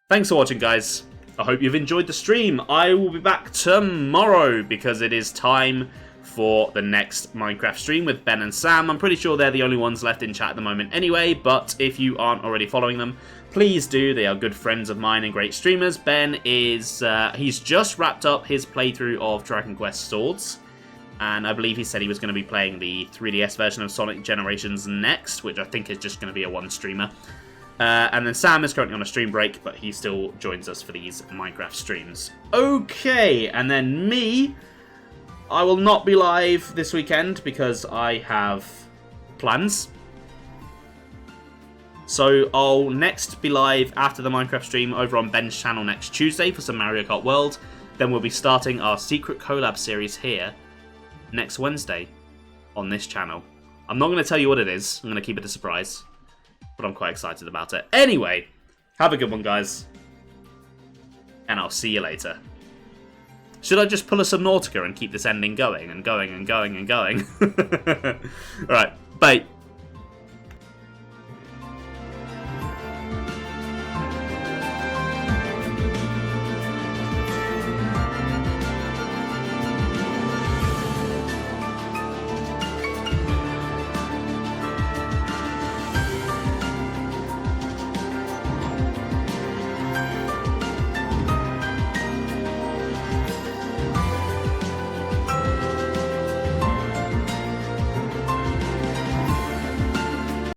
Thanks for watching, guys. I hope you've enjoyed the stream. I will be back tomorrow because it is time for the next Minecraft stream with Ben and Sam. I'm pretty sure they're the only ones left in chat at the moment anyway, but if you aren't already following them, please do. They are good friends of mine and great streamers. Ben is, he's just wrapped up his playthrough of Dragon Quest Swords, and I believe he said he was going to be playing the 3DS version of Sonic Generations next, which I think is just going to be a one streamer. And then Sam is currently on a stream break, but he still joins us for these Minecraft streams. Okay, and then me, I will not be live this weekend because I have plans. So I'll next be live after the Minecraft stream over on Ben's channel next Tuesday for some Mario Kart World. Then we'll be starting our secret collab series here next Wednesday on this channel. I'm not going to tell you what it is. I'm going to keep it a surprise. But I'm quite excited about it. Anyway, have a good one, guys. And I'll see you later. Should I just pull a Subnautica and keep this ending going and going and going and going? Alright, bye.